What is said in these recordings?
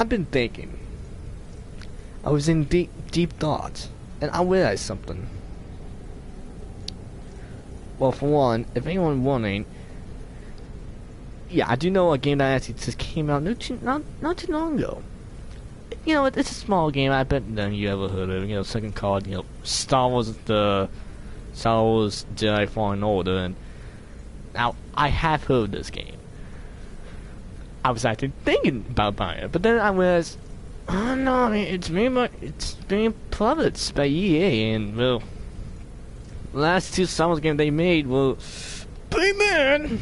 I've been thinking. I was in deep thoughts, and I realized something. Well, for one, if anyone wondering, yeah, I do know a game that actually just came out not too long ago. You know, it's a small game. I bet none of you ever heard of it. You know, second called, you know, Star Wars Jedi Fallen Order. And now I have heard this game. I was actually thinking about buying it, but then I realized, oh no, I mean, it's being published by EA, and well, the last two Star Wars games they made were pretty bad.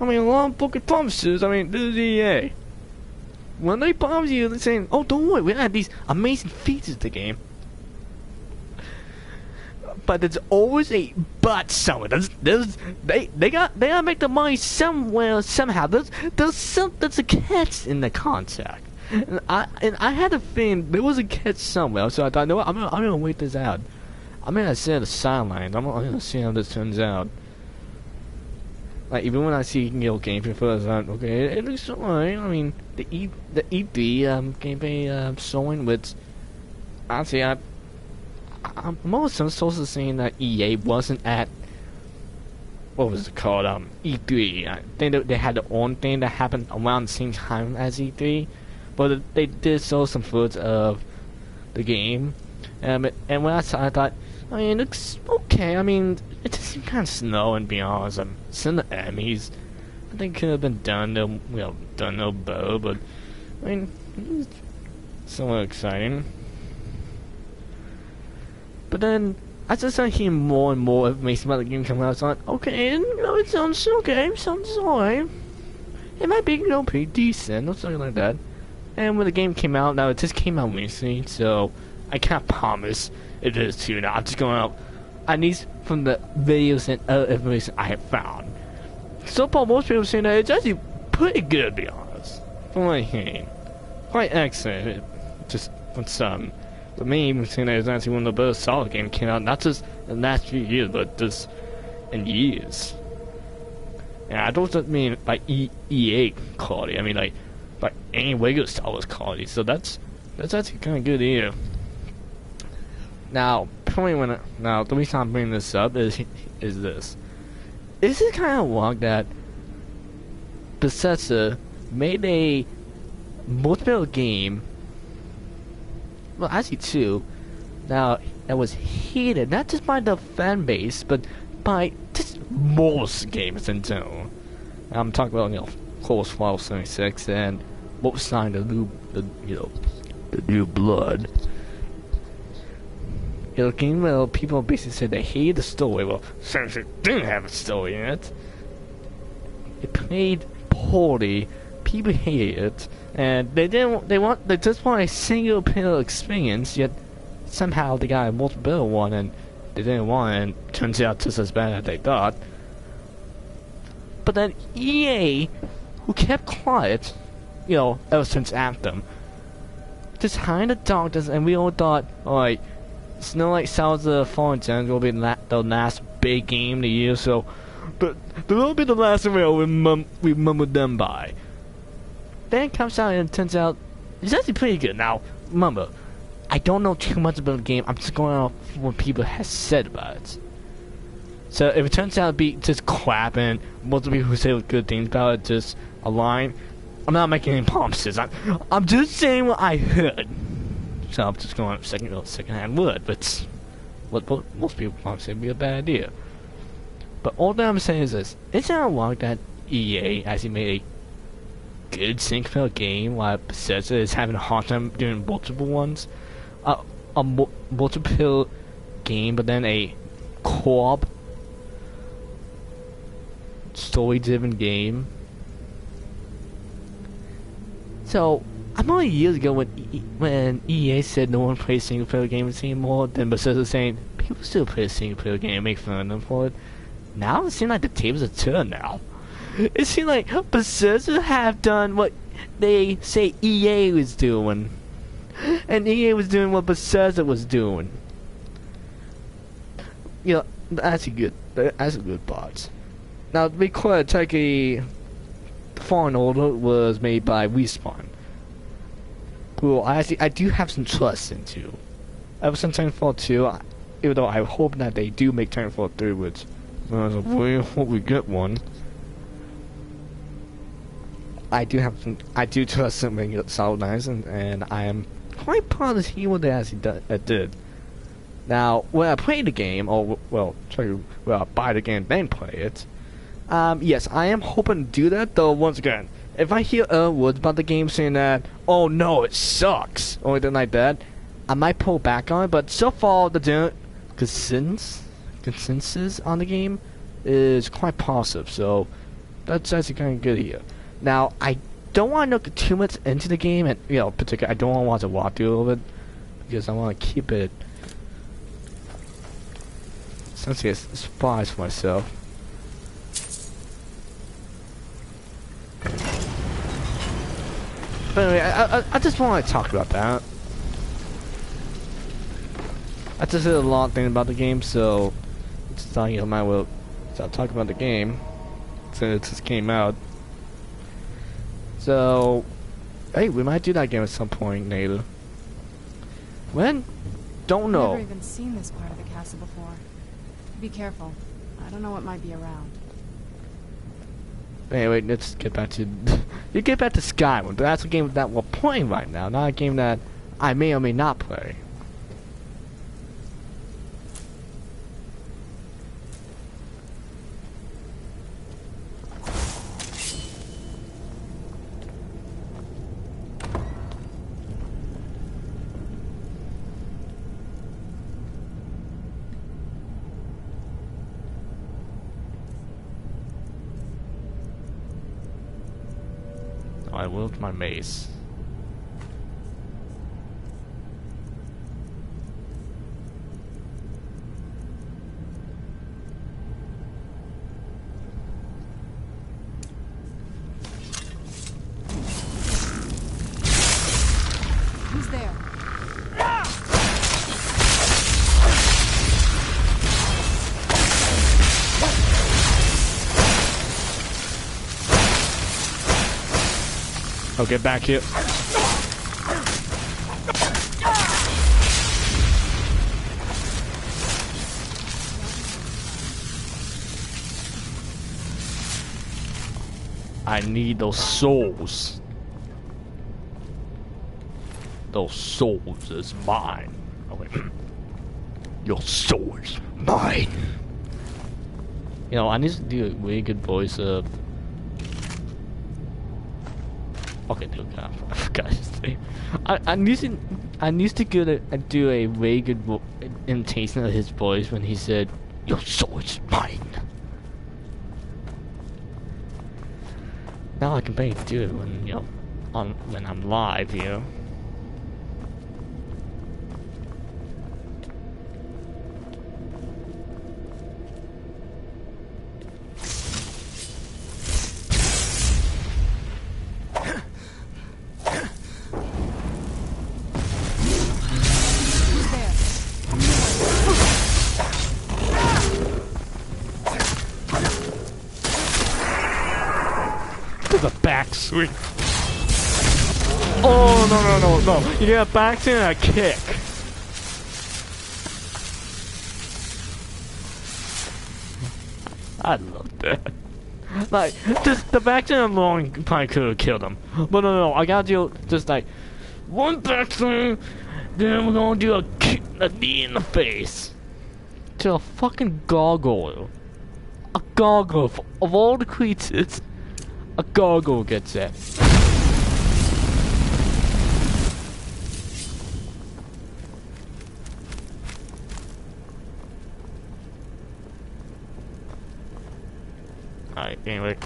I mean, a lot of broken promises. I mean, this is EA. When they promise you, they're saying, "Oh, don't worry, we have these amazing features to the game." But there's always a but somewhere. They gotta make the money somewhere somehow. There's a catch in the contract, and I had a feeling there was a catch somewhere. So I thought, no, I'm gonna wait this out. I'm gonna sit on the sidelines. I'm gonna see how this turns out. Like, even when I see, you know, gameplay first, okay, it looks alright. I mean, the E3 gameplay showing, which honestly, I'm almost some sources saying that EA wasn't at, what was it called, E3. I think they had their own thing that happened around the same time as E3, but they did show some footage of the game, and when I saw it, I thought, I mean, it looks okay. I mean, it just seemed kind of slow, and to be honest. Some of the enemies, I think, could have been done no better, but I mean, it's somewhat exciting. But then I just started hearing more and more information about the game coming out. So I'm like, okay, you know, it sounds okay, sounds alright. It might be, you know, pretty decent or something like that. And when the game came out, now it just came out recently, so I can't promise it is too. Now I'm just going out, at least from the videos and other information I have found. So far, most people are saying that it's actually pretty good, to be honest. From what I'm hearing, quite excellent. Just from some. But me even saying that it's actually one of the best solid games came out, not just in the last few years, but just in years. And I don't just mean by EA quality. I mean like any regular Star Wars quality. So that's actually kind of good here. Now, the reason I'm bringing this up is this. Is it kind of wrong that Bethesda made a multiplayer game? Well, actually two. Now, that was hated not just by the fan base, but by just most gamers in general. I'm talking about, you know, Close 1276 and Wolfenstein the New Blood. You know, game, well, people basically said they hated the story. Well, since it didn't have a story in it, it played poorly. People hated it, and they just want a single player experience. Yet somehow they got a multiplayer one, and they didn't want it. And it turns out just as bad as they thought. But then EA, who kept quiet, you know, ever since Anthem, just hid the darkness, and we all thought, alright, it's not like Star Wars Fallen Jedi will be the last big game of the year, so but there will be the last one we remember them by. Then it comes out and it turns out it's actually pretty good. Now, remember, I don't know too much about the game. I'm just going off what people have said about it. So if it turns out to be just crap and multiple people who say good things about it just align, I'm not making any promises. I'm just saying what I heard. So I'm just going second-hand word, but what most people probably say would be a bad idea. But all that I'm saying is this: it's not wrong that EA actually made a good single-player game while Bethesda is having a hard time doing multiple ones. A multiple game, but then a co-op story-driven game. So I remember years ago when EA said no one plays single-player games anymore, then Bethesda saying people still play a single-player game and make fun of them for it. Now it seems like the tables are turned now. It seems like Bethesda have done what they say EA was doing, and EA was doing what Bethesda was doing. You know, that's a good part. Now, to be clear, the Fallen Order was made by Respawn. who I do have some trust into. Ever since Titanfall 2, even though I hope that they do make Titanfall 3, which we hope we get one. I do trust him making it solid nice, and I am quite proud to see what they actually did. Now, when I play the game, or buy the game then play it, yes, I am hoping to do that. Though once again, if I hear words about the game saying that, oh no, it sucks, or anything like that, I might pull back on it. But so far, the general consensus on the game is quite positive, so that's actually kind of good here. Now, I don't want to look too much into the game, and particularly, I don't want to watch a walkthrough of it because I want to keep it essentially a surprise for myself. But anyway, I just want to talk about that. I just heard a lot of things about the game, so it's thought I might well start talking about the game since it just came out. So, hey, we might do that game at some point later. When? Don't know. I've never even seen this part of the castle before. Be careful. I don't know what might be around. Anyway, let's get back to you get back to Skyrim, but that's a game that we're playing right now, not a game that I may or may not play. I wield my mace. Who's there? I'll get back here. I need those souls. Those souls is mine. Oh wait. Your soul is mine. I need to do a really good voice of. Okay, no, God, I forgot his name. I need to do a very good imitation of his voice when he said, "Your soul is mine." Now I can barely do it when when I'm live here. The backswing. Oh no! You get a backswing and a kick. I love that. Like, just the backswing alone probably could have killed him. But no, I gotta do just like one backswing, then we're gonna do a knee in the face to a fucking gargoyle. A gargoyle of all the creatures. A gargoyle gets it. Alright, anyway.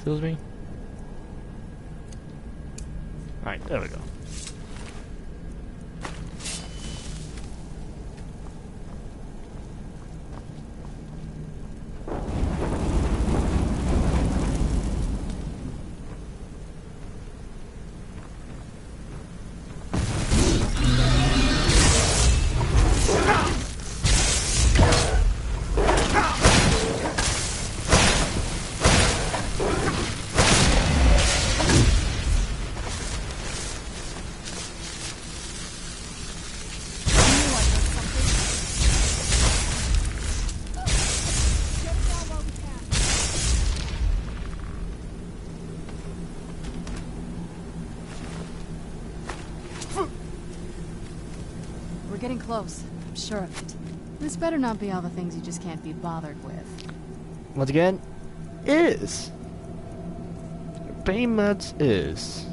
Excuse me? Alright, there we go. We're getting close. I'm sure of it. This better not be all the things you just can't be bothered with. Once again, is. Pretty much is.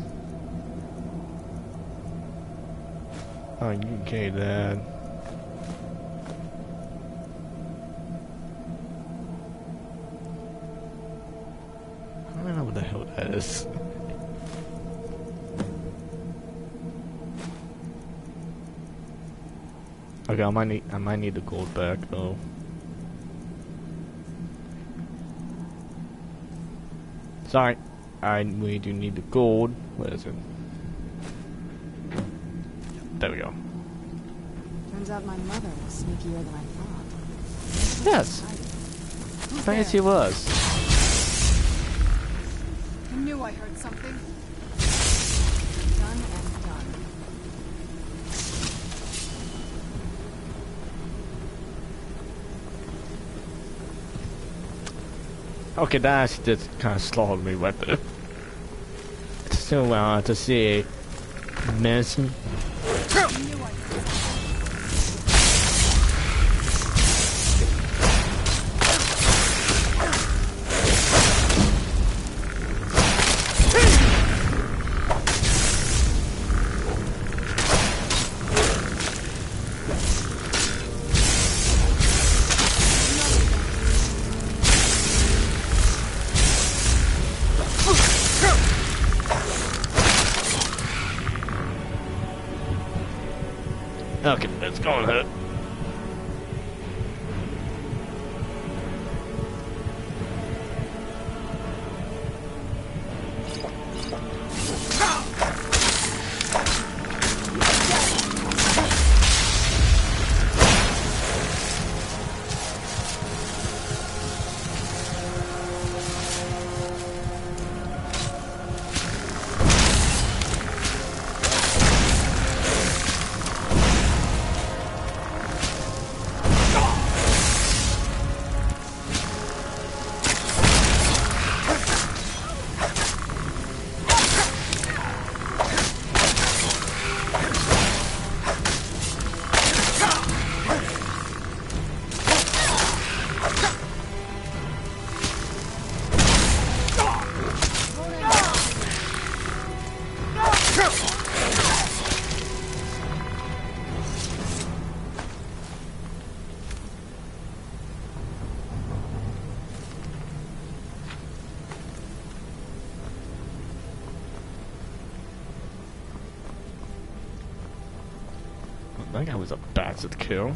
Oh, you okay, Dad? I don't know what the hell that is. Okay, I might need the gold back though. Sorry, we do need the gold. Where is it? There we go. Turns out my mother was sneakier than I thought. Yes. I guess he was. I knew I heard something. Done and done. Okay, that's just kind of slaughtered me with it. So, to see medicine. Okay, let's go on her. That guy was a bastard kill.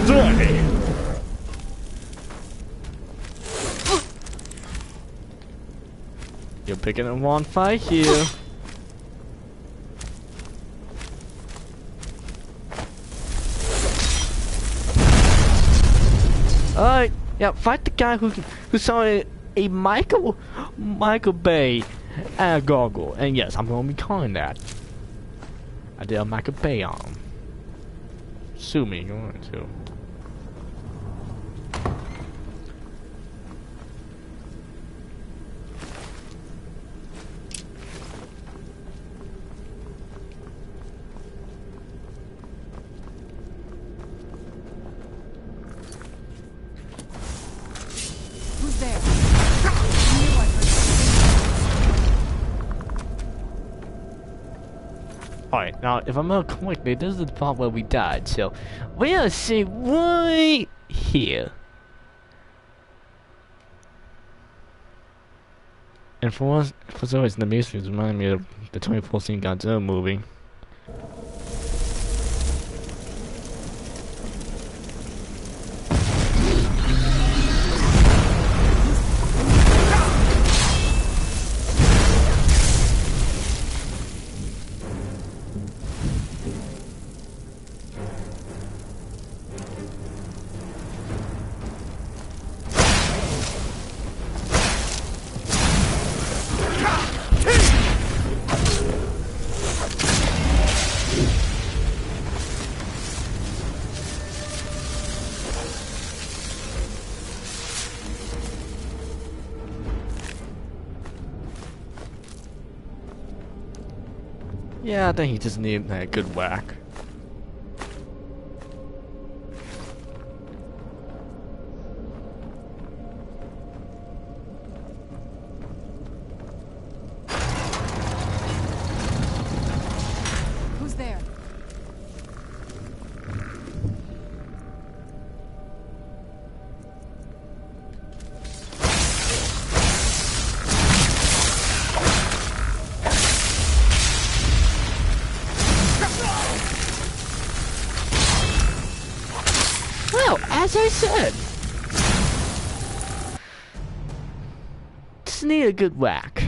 day. You're picking up one fight here. Alright, yeah, fight the guy who saw a Michael Bay goggle. And yes, I'm gonna be calling that. I did a Michael Bay on him. Sue me, you want to. Who's there? Alright, now if I'm not correctly, this is the part where we died, so we're gonna see right here. And for some reason, the music reminded me of the 2014 Godzilla movie. Yeah, I think he just needed a good whack. Who's there? Well, as I said, just need a good whack.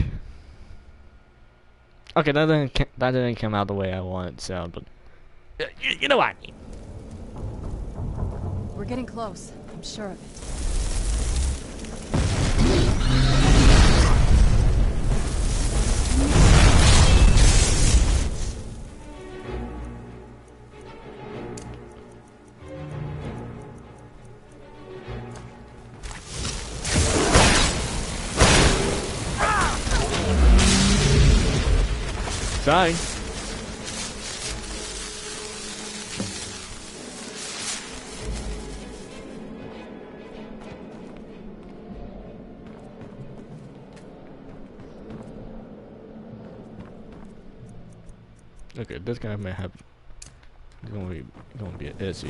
Okay, that didn't come out the way I wanted, so, but you know what I mean. We're getting close. I'm sure of it. Sorry. Okay, this guy may have gonna be an issue.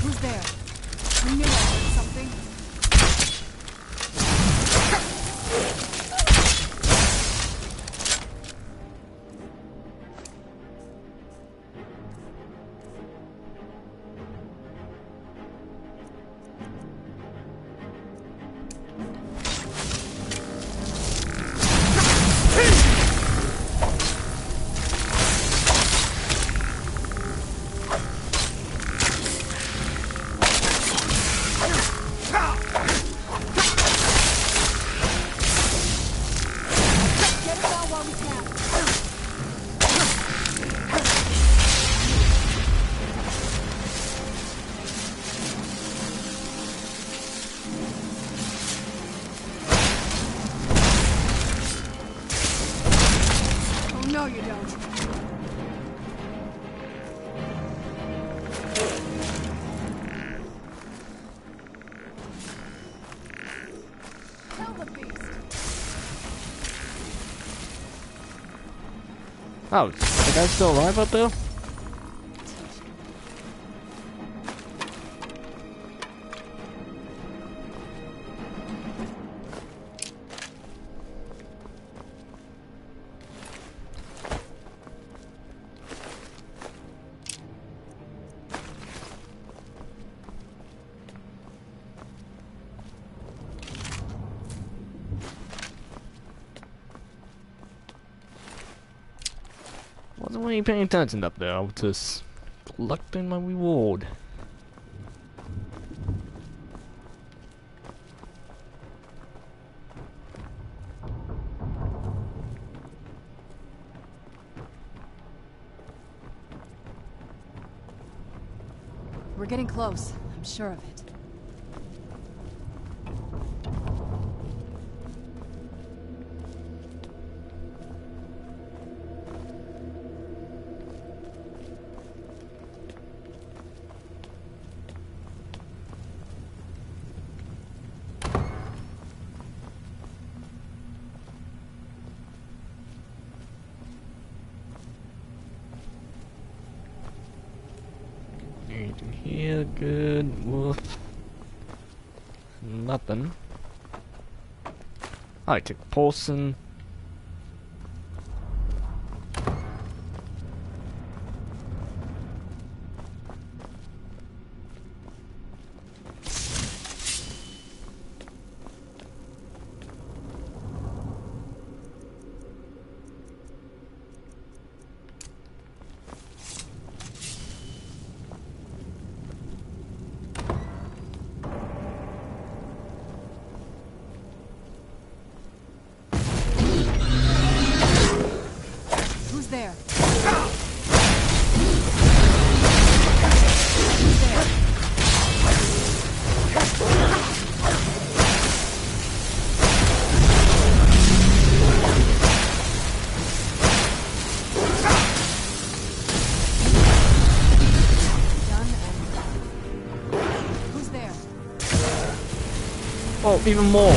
Who's there? I knew I heard something. Get it out while we can. Oh no, you don't. Kill the beast. Oh, the guy's still alive up there? Wasn't really paying attention up there. I was just collecting my reward. We're getting close. I'm sure of it. Anything here? Good. Woof. Nothing. I take Paulson. Who's there? Who's there? Oh, even more.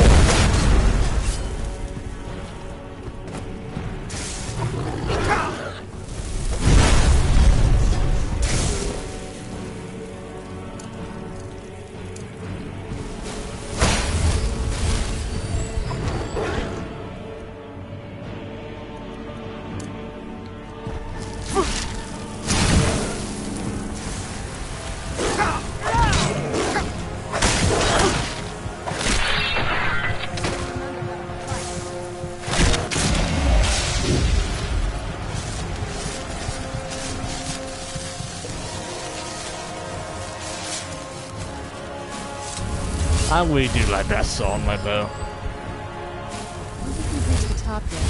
I really do like that song, my bro. I don't think we've reached the top yet.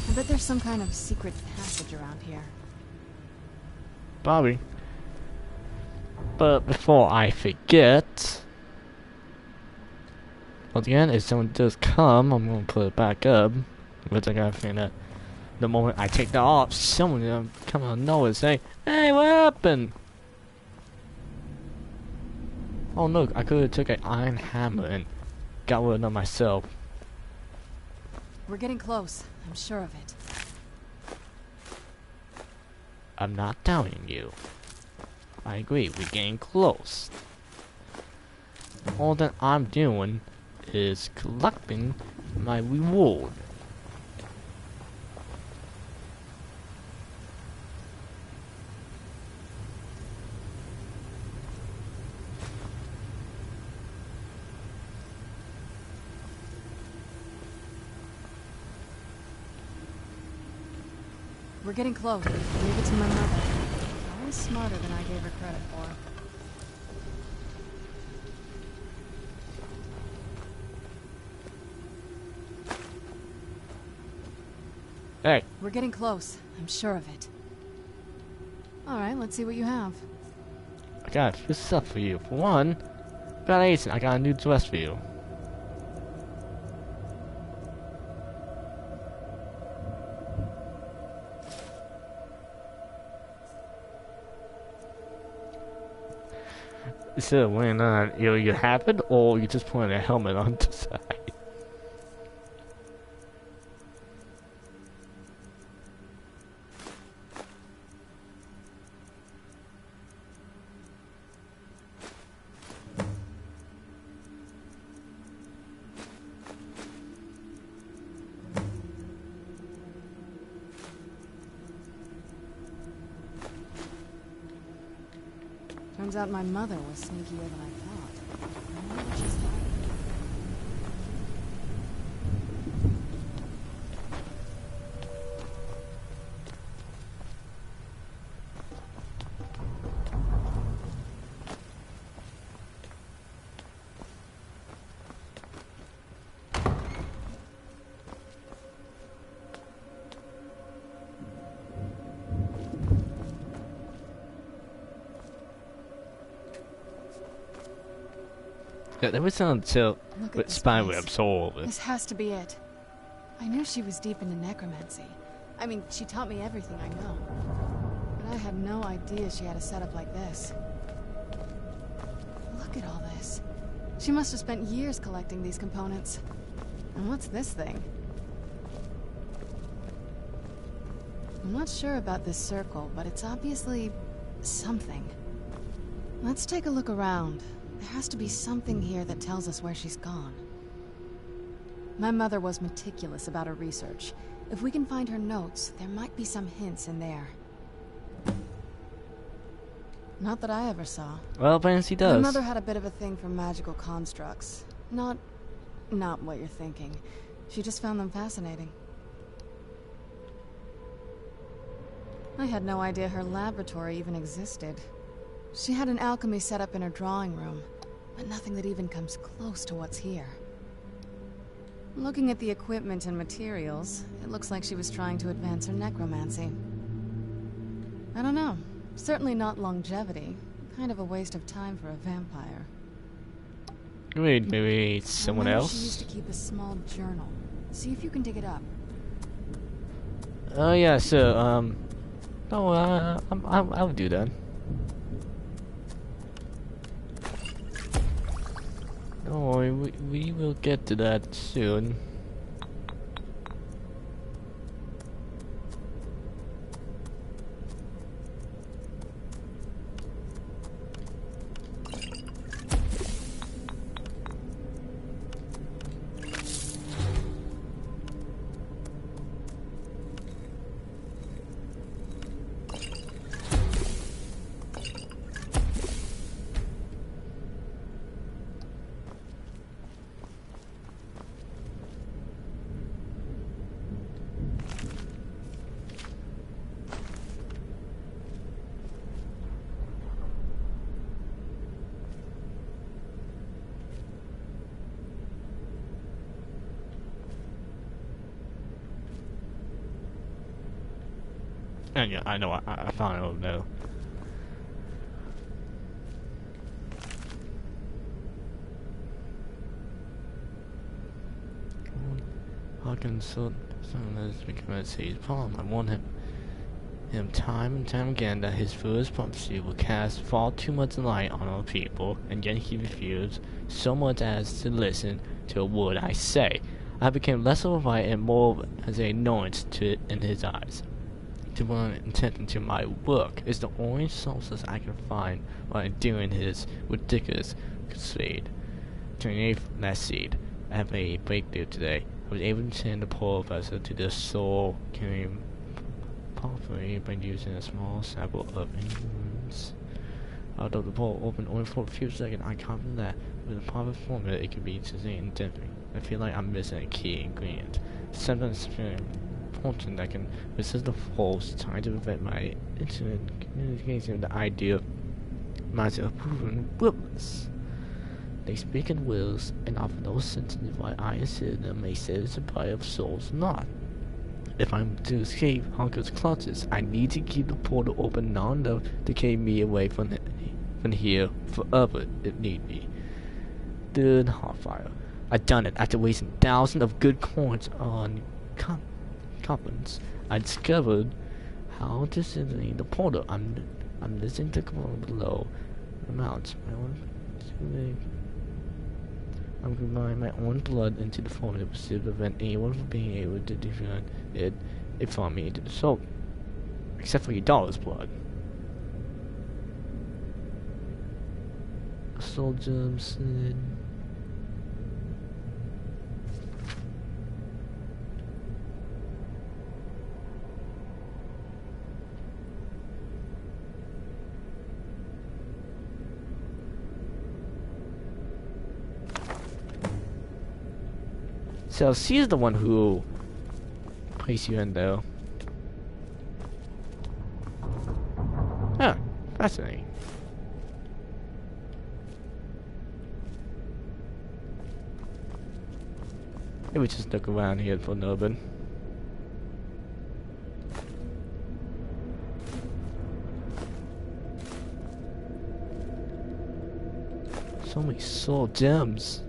I bet there's some kind of secret passage around here. Probably. But before I forget, once again, if someone does come, I'm gonna put it back up. Which I gotta think that the moment I take that off, someone gonna come out of nowhere and say, "Hey, what happened?" Oh look, I could have took an iron hammer and got rid of myself. We're getting close. I'm sure of it. I'm not doubting you. I agree, we're getting close. All that I'm doing is collecting my reward. We're getting close. Leave it to my mother. Always smarter than I gave her credit for. Hey, We're getting close. I'm sure of it. Alright, let's see what you have. I got a few stuff for you. For one, I got a new dress for you. Instead of wearing that, you have it, or you just put a helmet on the side. Turns out my mother was sneakier than I thought. I wonder what she's hiding. Yeah, there was some until Look at with this spiderwebs all over. This has to be it. I knew she was deep into necromancy. I mean, she taught me everything I know. But I had no idea she had a setup like this. Look at all this. She must have spent years collecting these components. And what's this thing? I'm not sure about this circle, but it's obviously something. Let's take a look around. There has to be something here that tells us where she's gone. My mother was meticulous about her research. If we can find her notes, there might be some hints in there. Not that I ever saw. Well, apparently he does. My mother had a bit of a thing for magical constructs. Not what you're thinking. She just found them fascinating. I had no idea her laboratory even existed. She had an alchemy set up in her drawing room, but nothing that even comes close to what's here. Looking at the equipment and materials, it looks like she was trying to advance her necromancy. I don't know. Certainly not longevity. Kind of a waste of time for a vampire. Wait, maybe it's someone I wonder else? She used to keep a small journal. See if you can dig it up. Oh yeah, so I'll do that. Don't worry, we will get to that soon. And yeah, I know, I finally know. Hawkins so let's become a seed problem. I warned him time and time again that his first prophecy will cast far too much light on our people, and yet he refused so much as to listen to a word I say. I became less of a fight and more as a annoyance to in his eyes. To run intent into my work is the only sources I can find while doing his ridiculous crusade. 28th last seed. I have a breakthrough today. I was able to send the poor vessel to the soul carrying pathway by using a small sample of wounds. Although the portal opened only for a few seconds, I confident that with the proper formula it could be sustained indefinitely. I feel like I'm missing a key ingredient. Sometimes important that can resist the force trying to prevent my internet communication with the idea of myself proven worthless. They speak in wills and offer no sentence why I consider them a citizen body of souls not. If I'm to escape Hunker's clutches, I need to keep the portal open long enough to carry me away from here forever if need be. Third Hotfire. I've done it after wasting thousands of good coins on coupons. I discovered how to simulate the portal. I'm listening to command below amounts. I'm combining my own blood into the formula to prevent anyone from being able to define it from me into the soul. Except for your daughter's blood. Soul jumps in. So she's the one who placed you in though. Huh, fascinating. Maybe just look around here for a little bit. So many soul gems.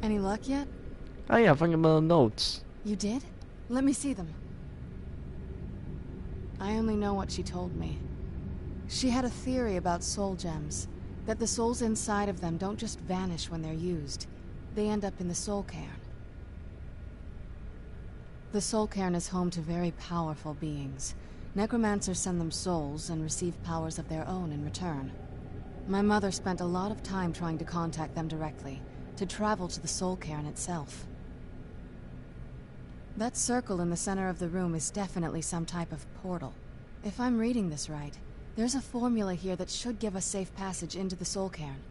Any luck yet? Oh yeah, fundamental notes. You did? Let me see them. I only know what she told me. She had a theory about soul gems, that the souls inside of them don't just vanish when they're used. They end up in the soul cairn. The soul cairn is home to very powerful beings. Necromancers send them souls and receive powers of their own in return. My mother spent a lot of time trying to contact them directly, to travel to the soul cairn itself. That circle in the center of the room is definitely some type of portal. If I'm reading this right, there's a formula here that should give us safe passage into the soul cairn.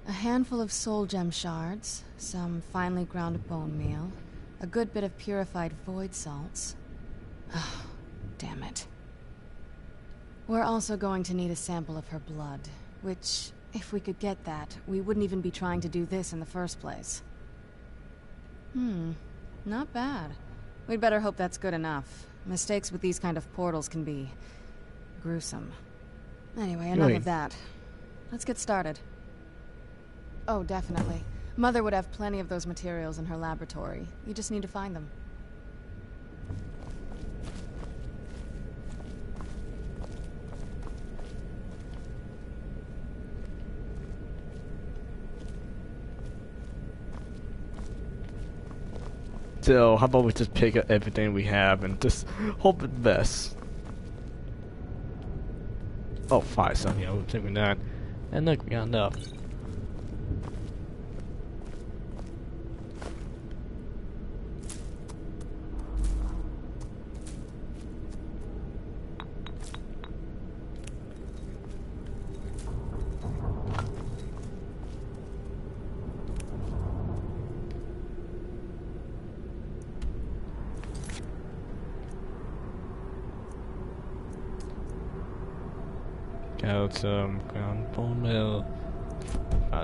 A handful of soul gem shards, some finely ground bone meal, a good bit of purified void salts. Oh, damn it. We're also going to need a sample of her blood, which, if we could get that, we wouldn't even be trying to do this in the first place. Not bad. We'd better hope that's good enough. Mistakes with these kind of portals can be gruesome. Anyway, enough of that. Let's get started. Oh, definitely. Mother would have plenty of those materials in her laboratory. You just need to find them. So, how about we just pick up everything we have and just hope for the best. Oh, 5 something, yeah, we're taking that. And look, we got enough. Got some ground bone meal,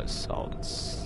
salts.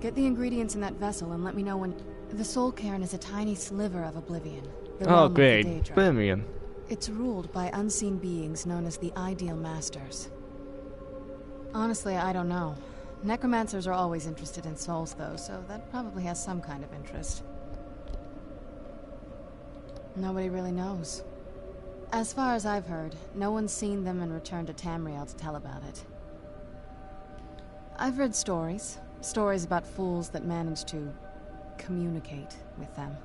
Get the ingredients in that vessel and let me know when... The soul cairn is a tiny sliver of oblivion. The Oh, realm of the great. Daedra. Oblivion. It's ruled by unseen beings known as the Ideal Masters. Honestly, I don't know. Necromancers are always interested in souls, though, so that probably has some kind of interest. Nobody really knows. As far as I've heard, no one's seen them and returned to Tamriel to tell about it. I've read stories. Stories about fools that manage to communicate with them.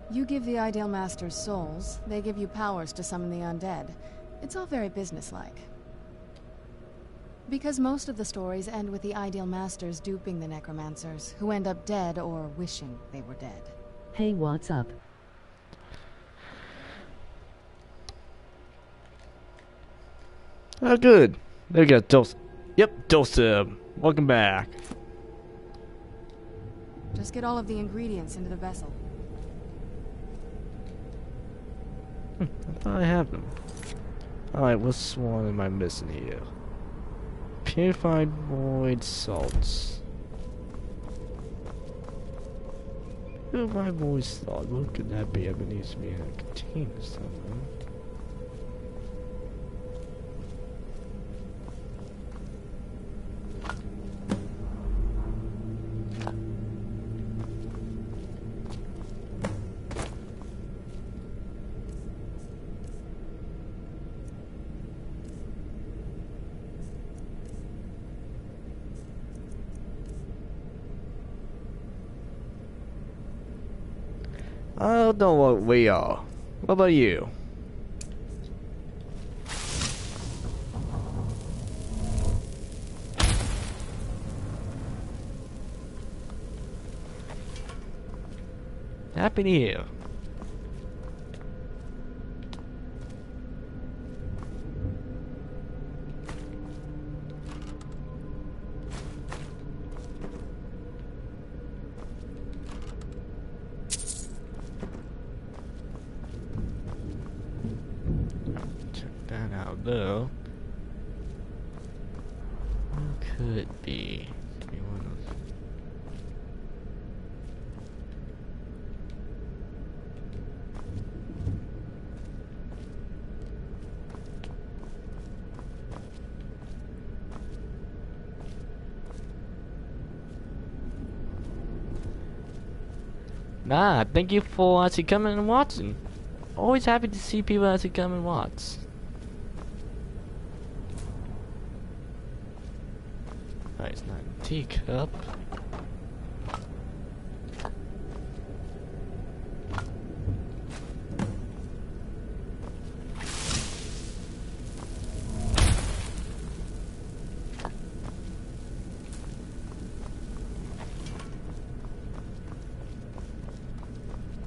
You give the Ideal Masters souls, they give you powers to summon the undead. It's all very businesslike. Because most of the stories end with the Ideal Masters duping the Necromancers, who end up dead or wishing they were dead. Hey, what's up? Oh, good. There we go, Joseph. Yep, Joseph. Welcome back. Just get all of the ingredients into the vessel. I thought I had them. Alright, which one am I missing here? Purified void salts. Purified void salt. What could that be? It needs to be in a container somewhere. I don't know what we are. What about you? Happy New Year. Though, what could be? Maybe one of those. Nah, thank you for actually coming and watching. Always happy to see people actually come and watch. It's not a teacup.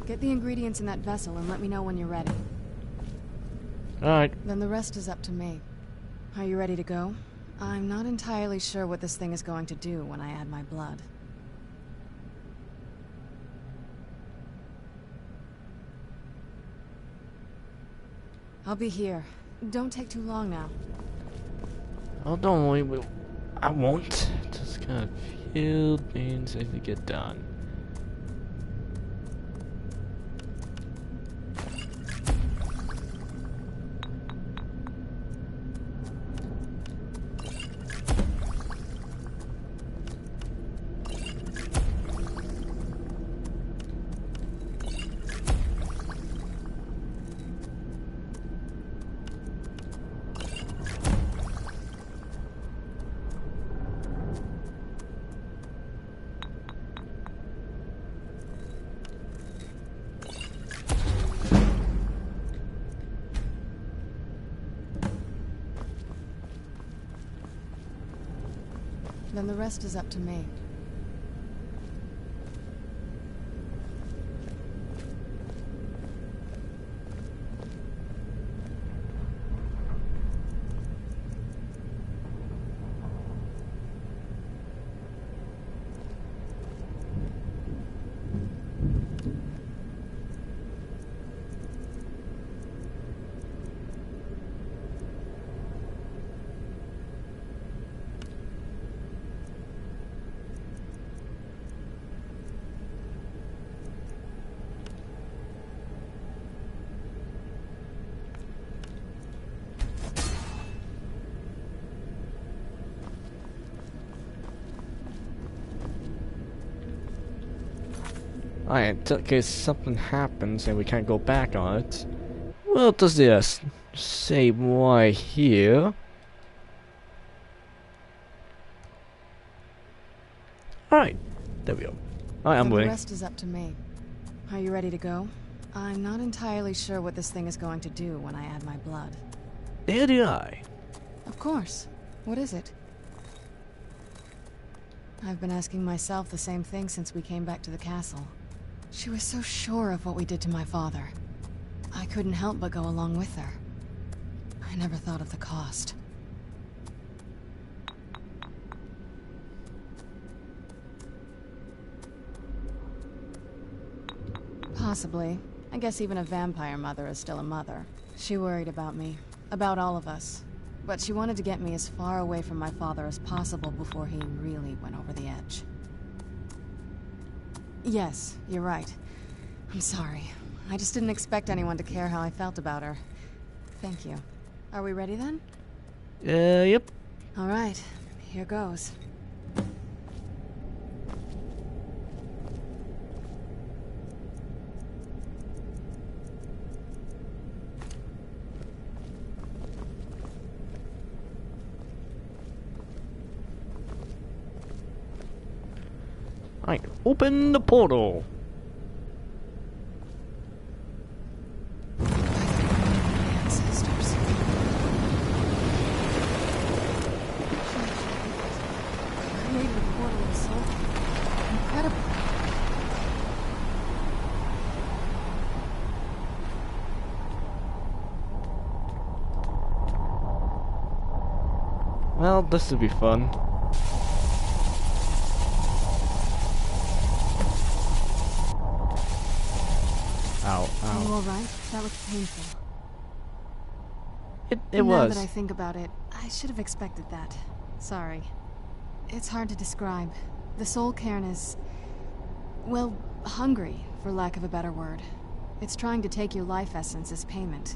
Get the ingredients in that vessel and let me know when you're ready. Alright. Then the rest is up to me. Are you ready to go? I'm not entirely sure what this thing is going to do when I add my blood. I'll be here. Don't take too long now. Oh, don't worry. I won't. Just got a few things I need to get done. Then the rest is up to me. Alright, in case something happens and we can't go back on it, we'll just save right here. Alright, there we go. Alright, I'm waiting. The rest is up to me. Are you ready to go? I'm not entirely sure what this thing is going to do when I add my blood. Neither do I. Of course. What is it? I've been asking myself the same thing since we came back to the castle. She was so sure of what we did to my father. I couldn't help but go along with her. I never thought of the cost. Possibly. I guess even a vampire mother is still a mother. She worried about me. About all of us. but she wanted to get me as far away from my father as possible before he really went over the edge. Yes, you're right. I'm sorry. I just didn't expect anyone to care how I felt about her. Thank you. Are we ready then? Yep. All right, here goes. Alright, open the portal. Ancestors. Created a portal of soul. Incredible. Well, this will be fun. Ow, Are you ow. alright? That looked painful. It Now was. that I think about it, I should have expected that. Sorry. It's hard to describe. The soul cairn is... well, hungry, for lack of a better word. It's trying to take your life essence as payment.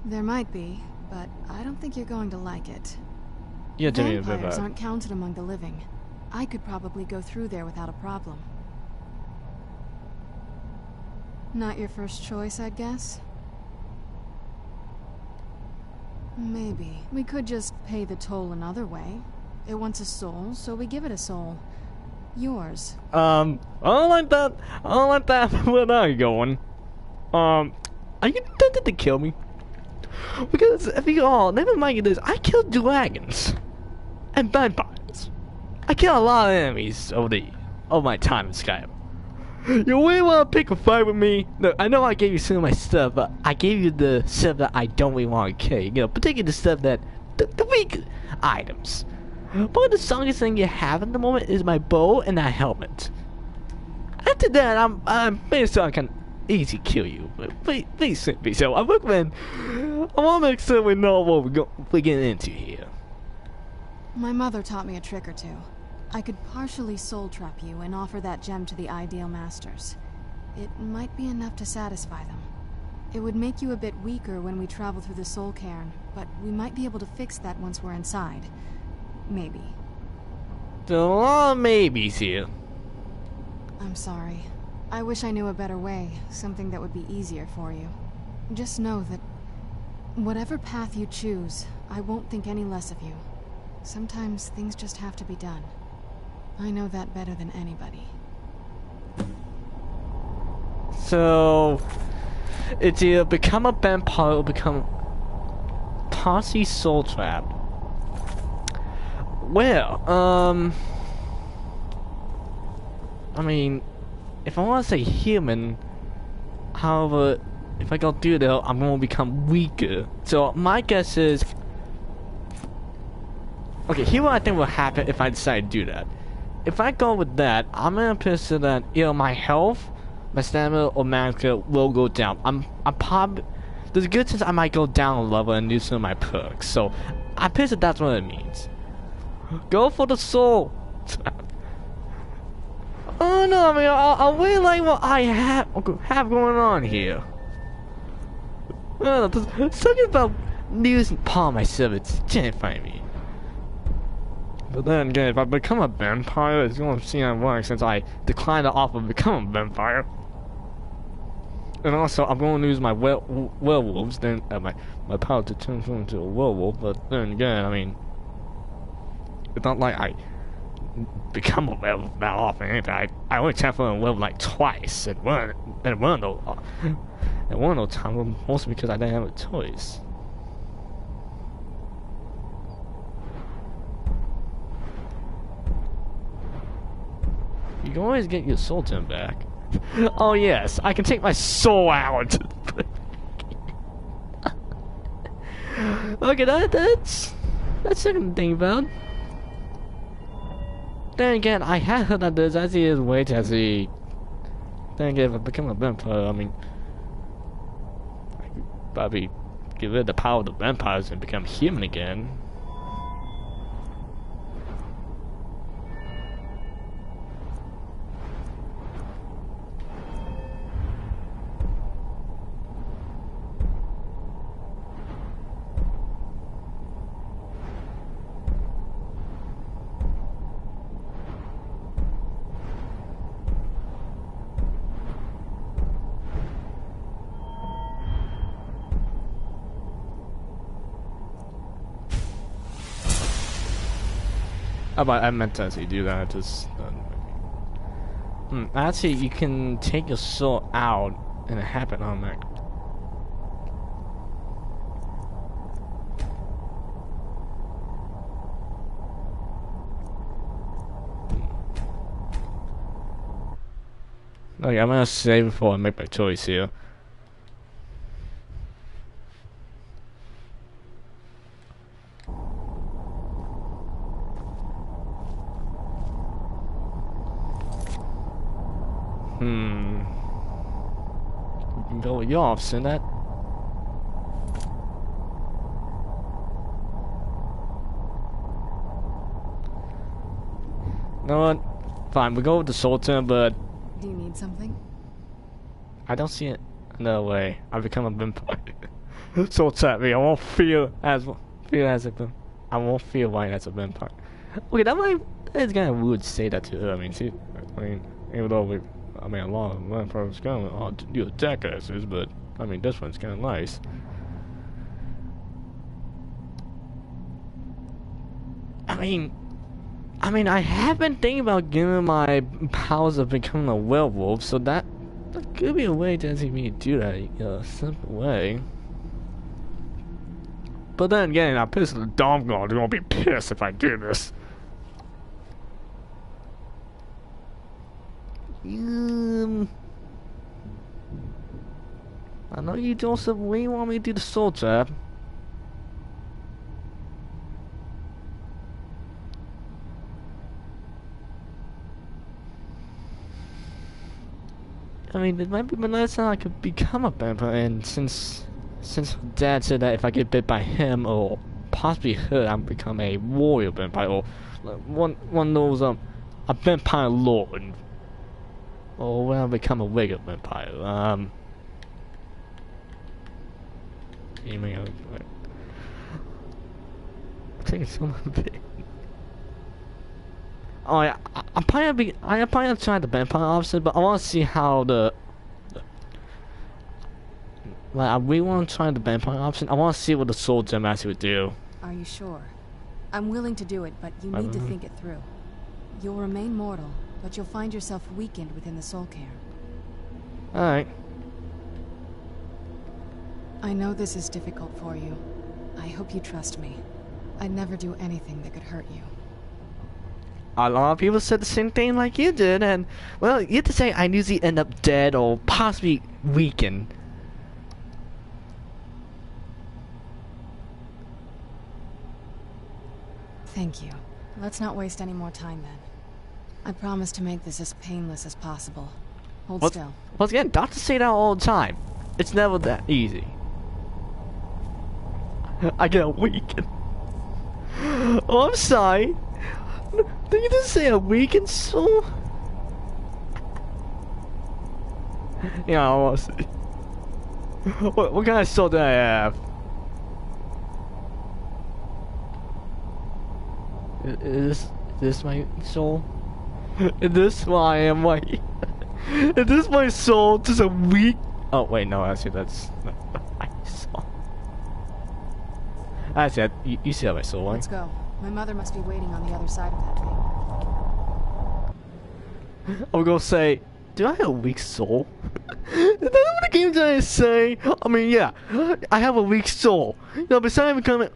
There might be, but I don't think you're going to like it. Yeah, tell me a bit Vampires about it. aren't counted among the living. I could probably go through there without a problem. Not your first choice, I'd guess? Maybe. We could just pay the toll another way. It wants a soul, so we give it a soul. Yours. I don't like that. I don't like that. Where are you going? Are you tempted to kill me? Because if you all never mind this, I killed dragons and vampires. I killed a lot of enemies over my time in Skyrim. You really want to pick a fight with me? Look, I know I gave you some of my stuff, but I gave you the stuff that I don't really want to carry. You know, particularly the stuff that the weak items. But the strongest thing you have at the moment is my bow and that helmet. After that, I'm based on kind of easy to kill you, but please simply. So I recommend. I want to make sure we know what we're getting into here. My mother taught me a trick or two. I could partially soul trap you and offer that gem to the ideal masters. It might be enough to satisfy them. It would make you a bit weaker when we travel through the soul cairn, but we might be able to fix that once we're inside. Maybe. There are a lot of maybes here. I'm sorry. I wish I knew a better way, something that would be easier for you. Just know that whatever path you choose, I won't think any less of you. Sometimes things just have to be done. I know that better than anybody. So it's either become a vampire or become partially soul trapped. Well, I mean, if I want to say human, however, if I go through that, I'm going to become weaker. So my guess is, okay, here what I think will happen if I decide to do that. If I go with that, I'm in a position that either my health, my stamina, or magic will go down. I'm probably, there's a good chance I might go down a level and use some of my perks. So I picture that's what it means. Go for the soul. Oh no, I mean, I really like what I have going on here. Something about losing part of myself, it's terrifying me. But then again, if I become a vampire, it's going to seem ironic since I declined the offer to become a vampire. And also, I'm going to lose my werewolves, then my power to turn into a werewolf. But then again, I mean, it's not like I become a werewolf that often. I only transferred a werewolf like twice, and one of those times, mostly because I didn't have a choice. You can always get your soul turned back. Oh yes, I can take my soul out. Okay, that's something to think about. Then again, I have heard that there's actually a way to actually. Then again, if I become a vampire, I mean, I could probably get rid of the power of the vampires and become human again. Oh, but I meant to actually do that. Just actually, you can take your soul out and it happened on that. Okay, I'm gonna save before I make my choice here. We can go with your option, that. You know what? Fine, we go with the soul turn, but Do you need something? I don't see it another way. I become a vampire. Soul tap me. I won't feel as a I won't feel right as a vampire. Okay, that's kind of weird to say that to her. I mean, even though a lot of vampires kind of do jackasses, but I mean, this one's kind of nice. I mean, I have been thinking about giving my powers of becoming a werewolf, so that could be a way to actually me do that in a simple way. But then again, I'm pissed at the Dom God. They're gonna be pissed if I do this. I know you, Joseph. When you want me to do the soul trap? I mean, it might be my last time I could become a vampire, and since Dad said that if I get bit by him or possibly her, I'm become a warrior vampire, or one of those a vampire lord, or when I become a regular vampire. I think it's so big. Oh yeah, I probably try the vampire option, but I want to see how like I really want to try the vampire option. I want to see what the soul gem actually would do. Are you sure? I'm willing to do it, but you need to think it through. You'll remain mortal, but you'll find yourself weakened within the soul care. Alright. I know this is difficult for you. I hope you trust me. I'd never do anything that could hurt you. A lot of people said the same thing like you did, and well, you have to say I usually end up dead or possibly weakened. Thank you. Let's not waste any more time then. I promise to make this as painless as possible. Hold still. Once again, doctors say that all the time. It's never that easy. I get weakened. Oh, I'm sorry. Did you just say a weakened soul? Yeah, I want to see. What kind of soul do I have? Is this my soul? Is this why I am white? Is this my soul? Just a weak... Oh, wait, no, actually, that's not my soul. Actually, you see how my soul, right? Let's go. My mother must be waiting on the other side of that thing. I'm gonna say, do I have a weak soul? Is that what the game's trying to say? I mean, yeah, I have a weak soul. You know, besides being the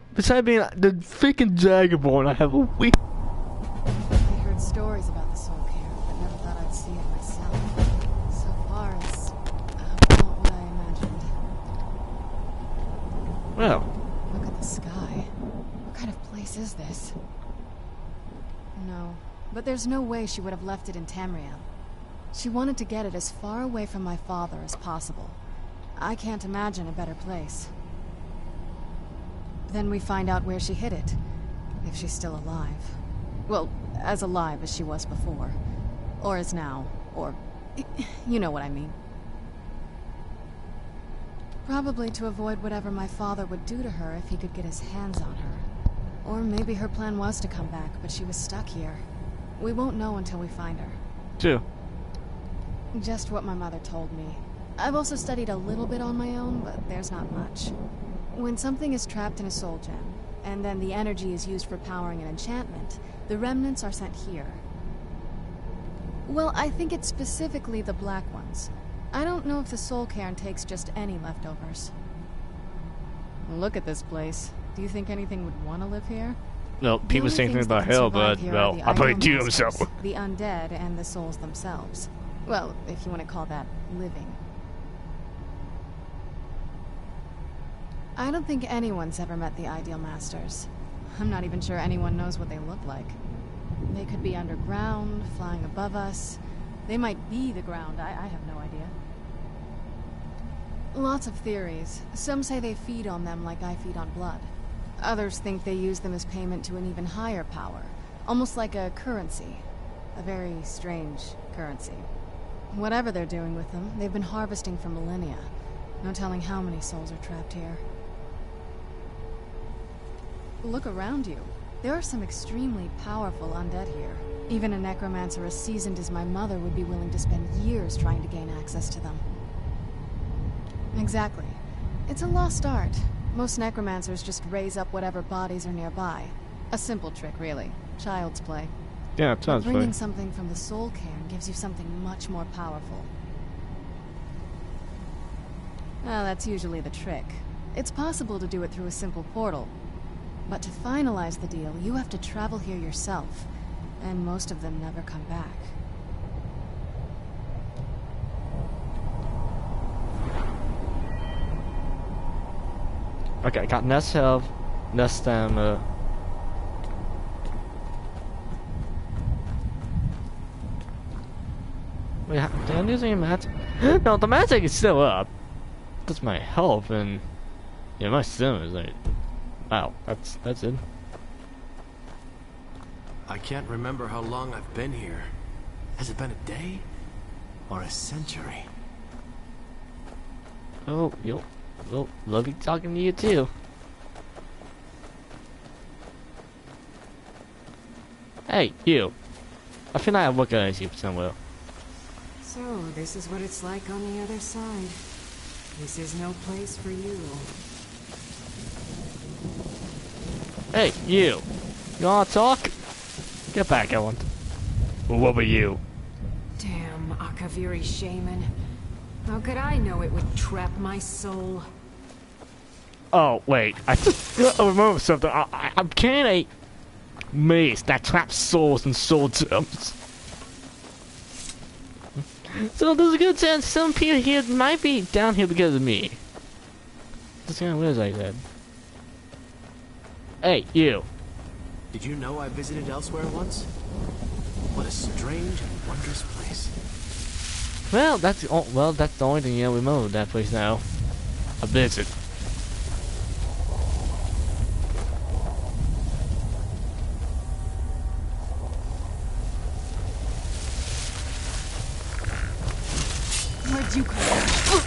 freaking Dragonborn, I have a weak... I heard stories about the soul care, but never thought I'd see it myself. So far, it's not what I imagined. Well... Look at the sky. What kind of place is this? No, but there's no way she would have left it in Tamriel. She wanted to get it as far away from my father as possible. I can't imagine a better place. Then we find out where she hid it. If she's still alive. Well, as alive as she was before. Or is now. Or... you know what I mean. Probably to avoid whatever my father would do to her if he could get his hands on her. Or maybe her plan was to come back, but she was stuck here. We won't know until we find her. True. Just what my mother told me. I've also studied a little bit on my own, but there's not much. When something is trapped in a soul gem, and then the energy is used for powering an enchantment, the remnants are sent here. Well, I think it's specifically the black ones. I don't know if the soul cairn takes just any leftovers. Look at this place. Do you think anything would want to live here? Well, people say things about hell, but, well, I probably do himself. The undead and the souls themselves. Well, if you want to call that living. I don't think anyone's ever met the Ideal Masters. I'm not even sure anyone knows what they look like. They could be underground, flying above us. They might be the ground, I have no idea. Lots of theories. Some say they feed on them like I feed on blood. Others think they use them as payment to an even higher power. Almost like a currency. A very strange currency. Whatever they're doing with them, they've been harvesting for millennia. No telling how many souls are trapped here. Look around you. There are some extremely powerful undead here. Even a necromancer as seasoned as my mother would be willing to spend years trying to gain access to them. Exactly. It's a lost art. Most necromancers just raise up whatever bodies are nearby. A simple trick, really. Child's play. Yeah, it sounds Bringing funny. something from the soul cairn gives you something much more powerful. Well, that's usually the trick. It's possible to do it through a simple portal. But to finalize the deal, you have to travel here yourself. And most of them never come back. Okay, I got less health, less stamina. Wait, did I lose any magic? No, the magic is still up. That's my health and yeah, my stamina is like, wow, that's it. I can't remember how long I've been here. Has it been a day? Or a century? Oh, yo, well, love you talking to you too. Hey, you. I feel like I'm looking at you somewhere. So, this is what it's like on the other side. This is no place for you. Hey, you. You wanna talk? Get back, Ellen. What were you? Damn Akaviri shaman. How could I know it would trap my soul? Oh, wait. I just remember something. I'm carrying a mace that traps souls and soul gems. So there's a good chance some people here might be down here because of me. That's kind of weird, like that. Hey, you. Did you know I visited elsewhere once? What a strange and wondrous place. Well, that's the only thing I remember of that place now. A visit. Where'd you come from?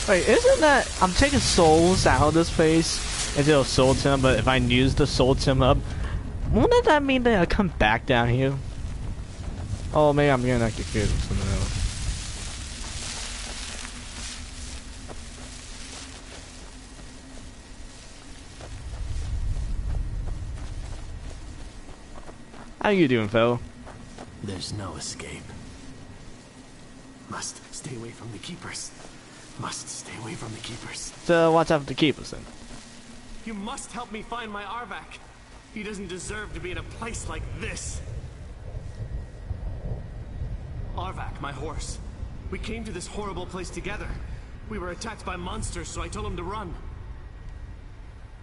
Wait, isn't that I'm taking souls out of this place into a soul gem, but if I use the soul gem up, wouldn't that mean that I come back down here? Oh, maybe I'm gonna get confused with something else. How you doing, fellow? There's no escape. Must stay away from the keepers. Must stay away from the keepers. So watch out for the keepers then. You must help me find my Arvak. He doesn't deserve to be in a place like this. Arvak, my horse. We came to this horrible place together. We were attacked by monsters, so I told him to run.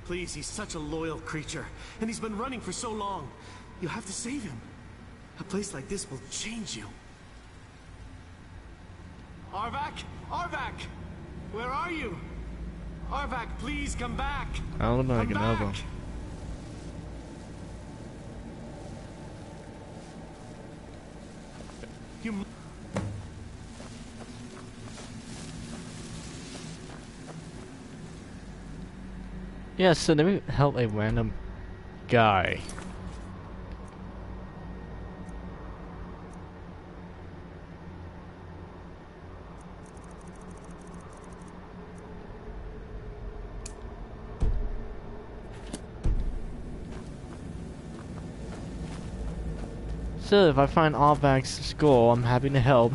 Please, he's such a loyal creature, and he's been running for so long. You have to save him. A place like this will change you. Arvak? Arvak! Where are you? Arvak, please come back! I don't know if I Come can help him. back! You... Yeah, so let me help a random guy. So if I find Arvak's skull, I'm happy to help.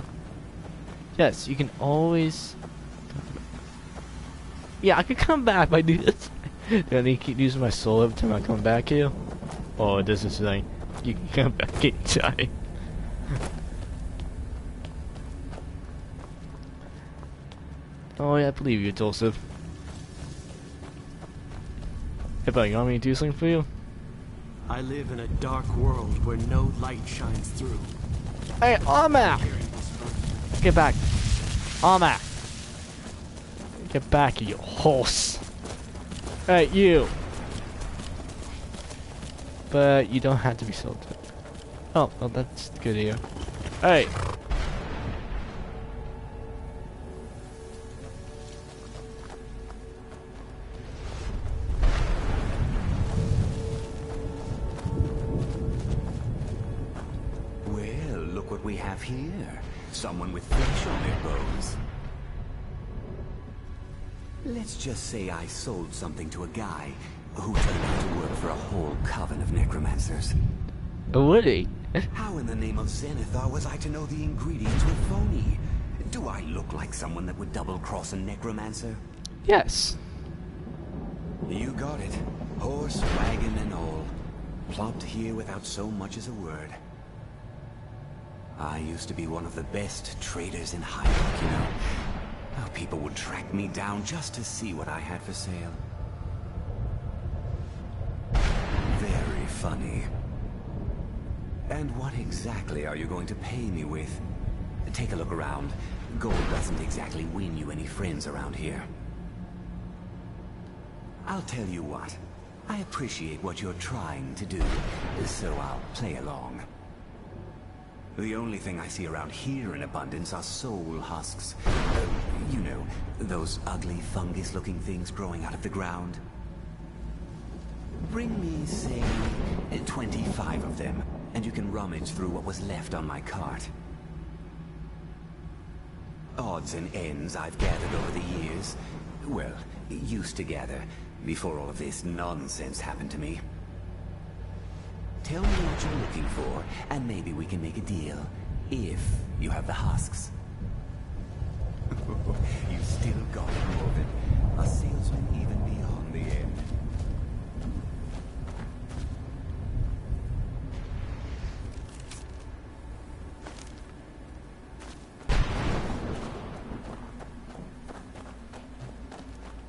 Yes, you can always... Yeah, I can come back by doing this. Do I need to keep using my soul every time I come back here? Oh, this is like, you can come back anytime. Oh yeah, I believe you, Joseph. Hey buddy, you want me to do something for you? I live in a dark world where no light shines through. Hey, Armak! Get back. Armak! Get back, you horse. Hey, you! But you don't have to be so... Oh, well, that's good here. Hey! Well, look what we have here. Someone with flesh on their bones. Let's just say I sold something to a guy who turned out to work for a whole coven of necromancers. Would he? How in the name of Zenithar was I to know the ingredients were phony? Do I look like someone that would double-cross a necromancer? Yes. You got it. Horse, wagon, and all. Plopped here without so much as a word. I used to be one of the best traders in Hyrule, you know. How people would track me down just to see what I had for sale. Very funny. And what exactly are you going to pay me with? Take a look around. Gold doesn't exactly win you any friends around here. I'll tell you what. I appreciate what you're trying to do, so I'll play along. The only thing I see around here in abundance are soul husks. You know, those ugly fungus-looking things growing out of the ground. Bring me, say, 25 of them, and you can rummage through what was left on my cart. Odds and ends I've gathered over the years. Well, used to gather, before all of this nonsense happened to me. Tell me what you're looking for, and maybe we can make a deal. If you have the husks. You still got it, Morgan. A salesman even beyond the end.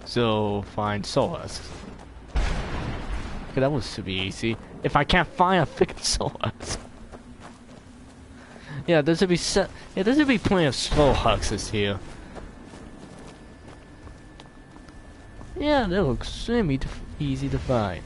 So, find soul husks. Okay, that was to be easy. If I can't find a freaking soul husk. Yeah, there should be there should be plenty of soul husks here. Yeah, they look extremely easy to find.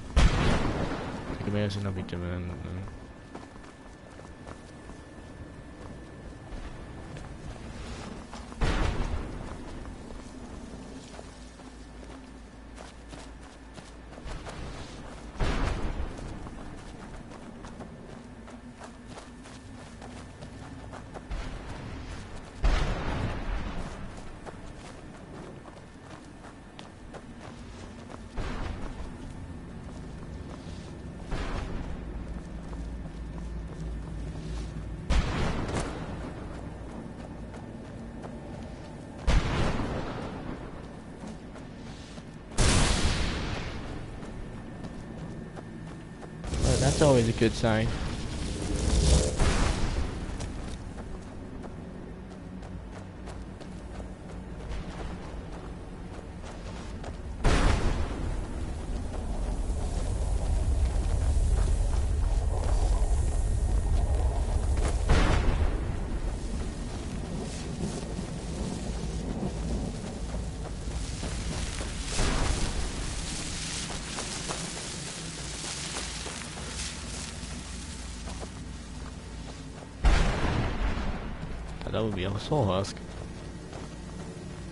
That's always a good sign. That would be a soul husk.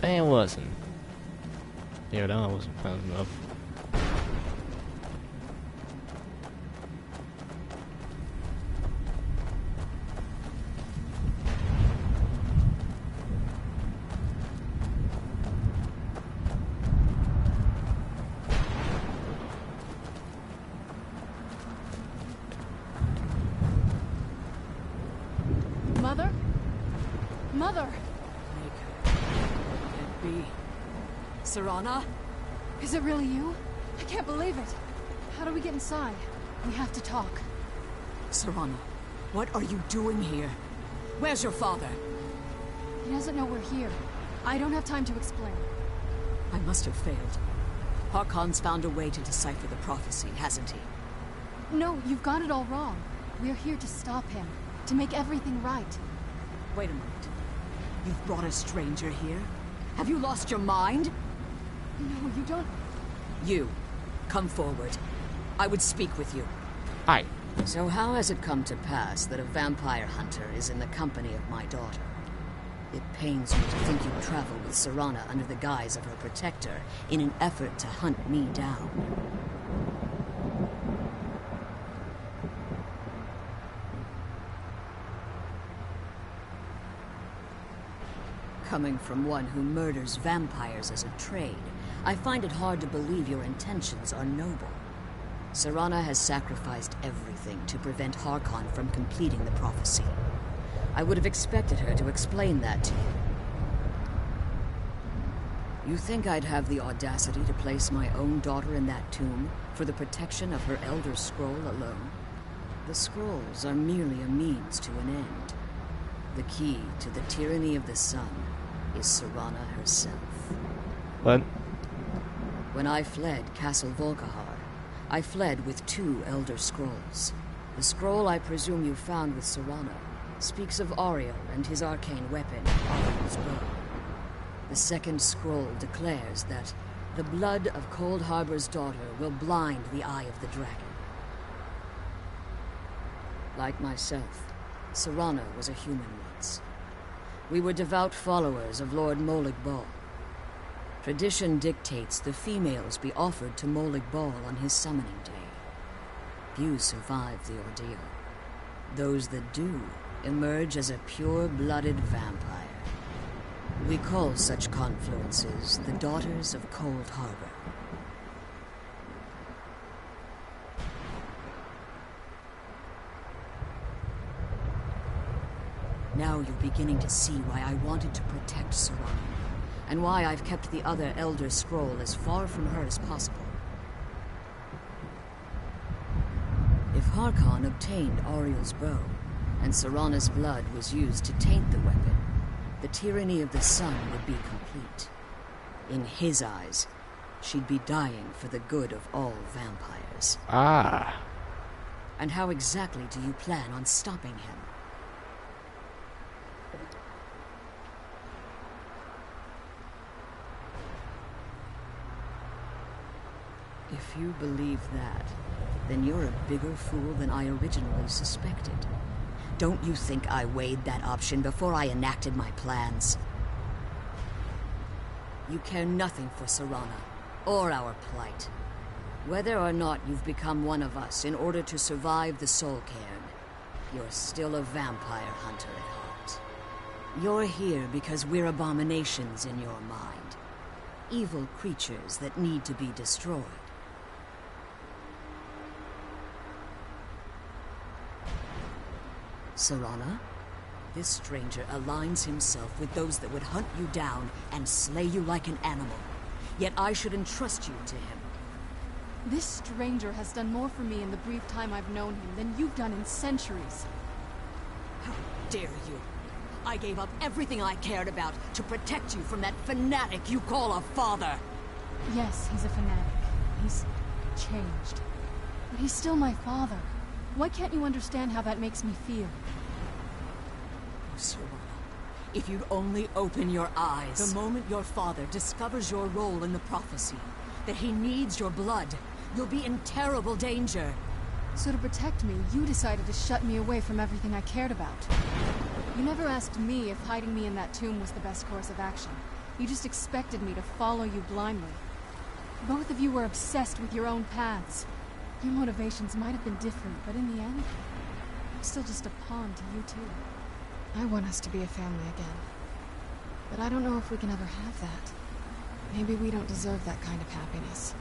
And it wasn't. Yeah, that wasn't fast enough. Mother? Mother! Can't be. Serana? Is it really you? I can't believe it. How do we get inside? We have to talk. Serana, what are you doing here? Where's your father? He doesn't know we're here. I don't have time to explain. I must have failed. Harkon's found a way to decipher the prophecy, hasn't he? No, you've got it all wrong. We're here to stop him. To make everything right. Wait a moment. You've brought a stranger here? Have you lost your mind? No, you don't... You, come forward. I would speak with you. Aye. So how has it come to pass that a vampire hunter is in the company of my daughter? It pains me to think you travel with Serana under the guise of her protector in an effort to hunt me down. Coming from one who murders vampires as a trade, I find it hard to believe your intentions are noble. Serana has sacrificed everything to prevent Harkon from completing the prophecy. I would have expected her to explain that to you. You think I'd have the audacity to place my own daughter in that tomb for the protection of her Elder Scroll alone? The scrolls are merely a means to an end. The key to the tyranny of the sun is Serana herself. What? When I fled Castle Volkihar, I fled with 2 Elder Scrolls. The scroll I presume you found with Serana speaks of Ariel and his arcane weapon, Ariel's bow. The second scroll declares that the blood of Cold Harbor's daughter will blind the eye of the dragon. Like myself, Serana was a human once. We were devout followers of Lord Molag Bal. Tradition dictates the females be offered to Molag Bal on his summoning day. Few survive the ordeal. Those that do emerge as a pure-blooded vampire. We call such confluences the Daughters of Cold Harbor. Now you're beginning to see why I wanted to protect Serana, and why I've kept the other Elder Scroll as far from her as possible. If Harkon obtained Ariel's bow, and Serana's blood was used to taint the weapon, the tyranny of the sun would be complete. In his eyes, she'd be dying for the good of all vampires. Ah. And how exactly do you plan on stopping him? If you believe that, then you're a bigger fool than I originally suspected. Don't you think I weighed that option before I enacted my plans? You care nothing for Serana, or our plight. Whether or not you've become one of us in order to survive the Soul Cairn, you're still a vampire hunter at heart. You're here because we're abominations in your mind. Evil creatures that need to be destroyed. Serana, this stranger aligns himself with those that would hunt you down and slay you like an animal. Yet I should entrust you to him. This stranger has done more for me in the brief time I've known him than you've done in centuries. How dare you? I gave up everything I cared about to protect you from that fanatic you call a father. Yes, he's a fanatic. He's changed. But he's still my father. Why can't you understand how that makes me feel? Serana, if you'd only open your eyes. The moment your father discovers your role in the prophecy, that he needs your blood, you'll be in terrible danger. So to protect me, you decided to shut me away from everything I cared about. You never asked me if hiding me in that tomb was the best course of action. You just expected me to follow you blindly. Both of you were obsessed with your own paths. Your motivations might have been different, but in the end, I'm still just a pawn to you two. I want us to be a family again. But I don't know if we can ever have that. Maybe we don't deserve that kind of happiness.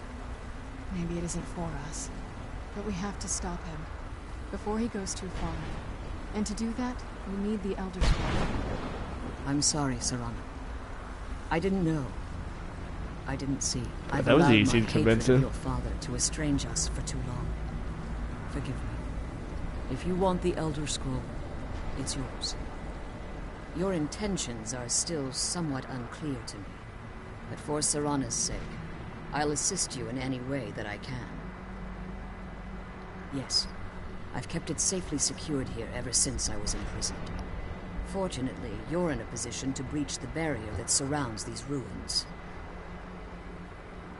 Maybe it isn't for us. But we have to stop him, before he goes too far. And to do that, we need the Elder Scroll. I'm sorry, Serana. I didn't know. I didn't see. I've that was allowed easy my to hatred convince of him. your father to estrange us for too long. Forgive me. If you want the Elder Scroll, it's yours. Your intentions are still somewhat unclear to me, but for Serana's sake, I'll assist you in any way that I can. Yes, I've kept it safely secured here ever since I was imprisoned. Fortunately, you're in a position to breach the barrier that surrounds these ruins.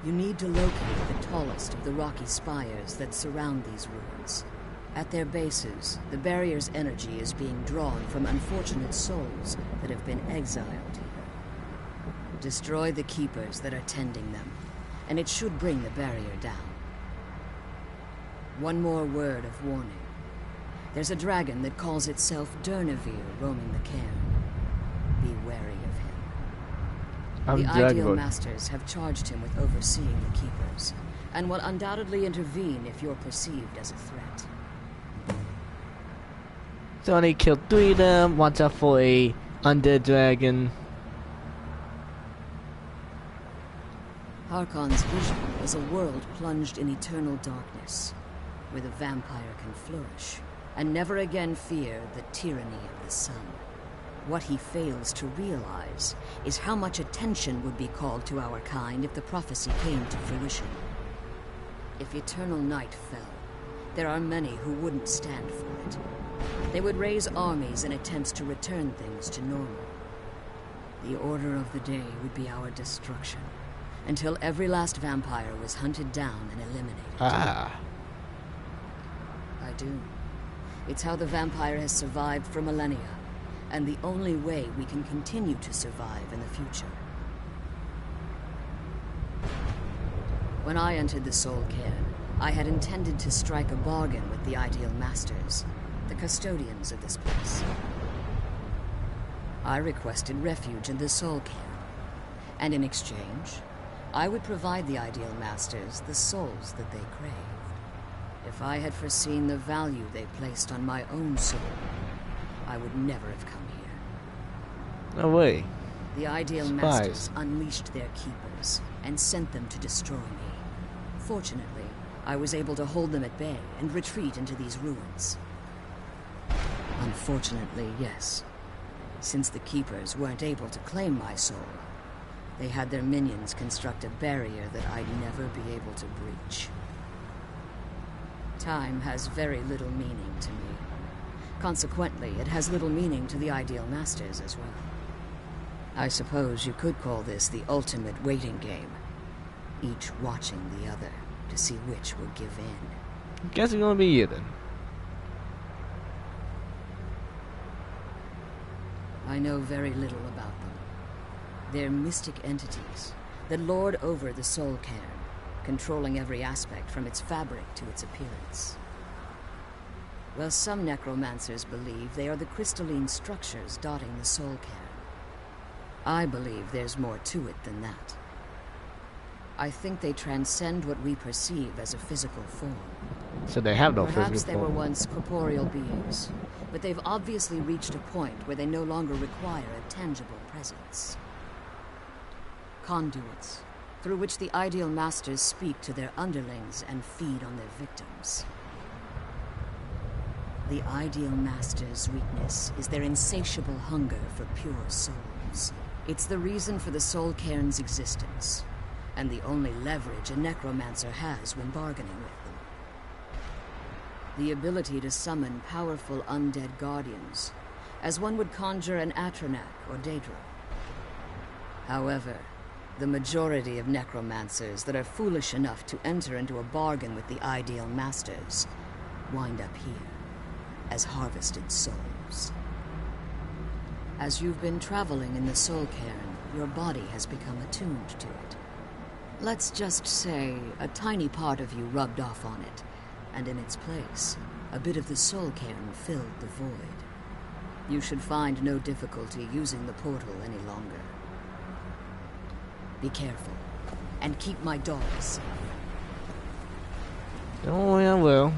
You need to locate the tallest of the rocky spires that surround these ruins. At their bases, the barrier's energy is being drawn from unfortunate souls that have been exiled here. Destroy the keepers that are tending them, and it should bring the barrier down. One more word of warning. There's a dragon that calls itself Durnevere roaming the cairn. Be wary of him. The Ideal Masters have charged him with overseeing the keepers, and will undoubtedly intervene if you're perceived as a threat. So only killed 3 of them, watch out for a undead dragon. Harkon's vision is a world plunged in eternal darkness, where the vampire can flourish, and never again fear the tyranny of the sun. What he fails to realize is how much attention would be called to our kind if the prophecy came to fruition. If eternal night fell, there are many who wouldn't stand for it. They would raise armies in attempts to return things to normal. The order of the day would be our destruction, until every last vampire was hunted down and eliminated. Ah. I do. It's how the vampire has survived for millennia, and the only way we can continue to survive in the future. When I entered the Soul Cairn, I had intended to strike a bargain with the Ideal Masters, the custodians of this place. I requested refuge in the Soul Cairn, and in exchange, I would provide the Ideal Masters the souls that they craved. If I had foreseen the value they placed on my own soul, I would never have come here. No way. The Ideal Masters unleashed their keepers and sent them to destroy me. Fortunately, I was able to hold them at bay and retreat into these ruins. Unfortunately, yes. Since the keepers weren't able to claim my soul, they had their minions construct a barrier that I'd never be able to breach. Time has very little meaning to me. Consequently, it has little meaning to the Ideal Masters as well. I suppose you could call this the ultimate waiting game, each watching the other to see which would give in. Guess it's gonna be you then. I know very little about them. They're mystic entities that lord over the Soul Cairn, controlling every aspect from its fabric to its appearance. While some necromancers believe they are the crystalline structures dotting the Soul Cairn, I believe there's more to it than that. I think they transcend what we perceive as a physical form. So they have no Perhaps physical they were form. once corporeal beings, but they've obviously reached a point where they no longer require a tangible presence. Conduits, through which the Ideal Masters speak to their underlings and feed on their victims. The Ideal Masters' weakness is their insatiable hunger for pure souls. It's the reason for the Soul Cairn's existence, and the only leverage a necromancer has when bargaining with them. The ability to summon powerful undead guardians, as one would conjure an Atronak or Daedra. However, the majority of necromancers that are foolish enough to enter into a bargain with the Ideal Masters wind up here as harvested souls. As you've been traveling in the Soul Cairn, your body has become attuned to it. Let's just say a tiny part of you rubbed off on it, and in its place, a bit of the Soul Cairn filled the void. You should find no difficulty using the portal any longer. Be careful, and keep my dogs safe. Oh, yeah, well.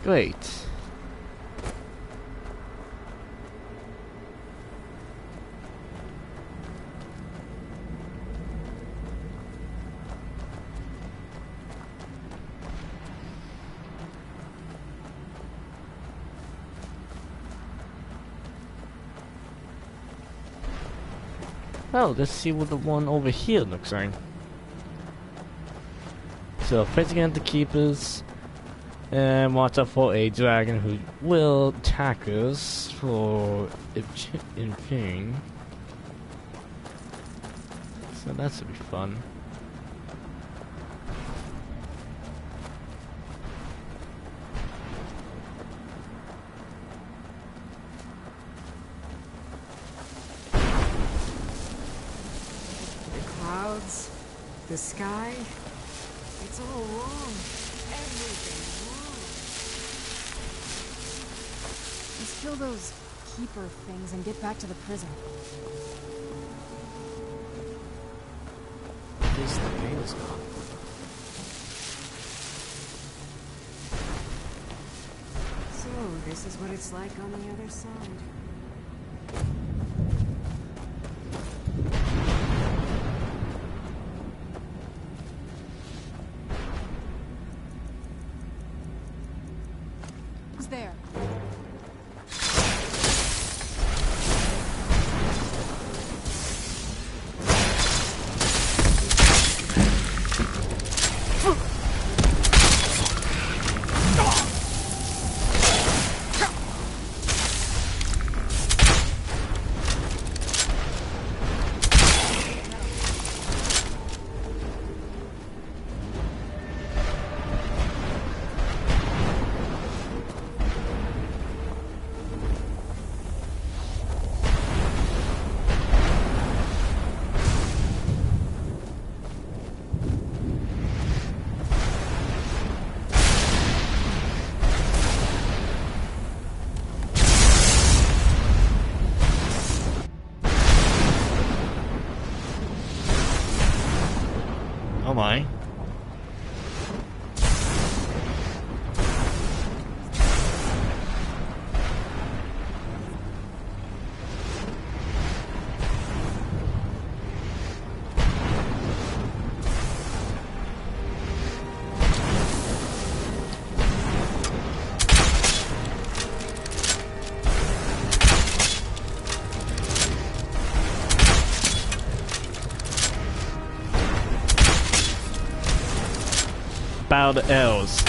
Great. Oh, let's see what the one over here looks like. So, facing against the keepers, and watch out for a dragon who will attack us for infering. So that should be fun. The sky? It's all wrong. Everything's wrong. Let's kill those keeper things and get back to the prison. At least the pain is gone. So, this is what it's like on the other side. There. Oh my. Bow the L's.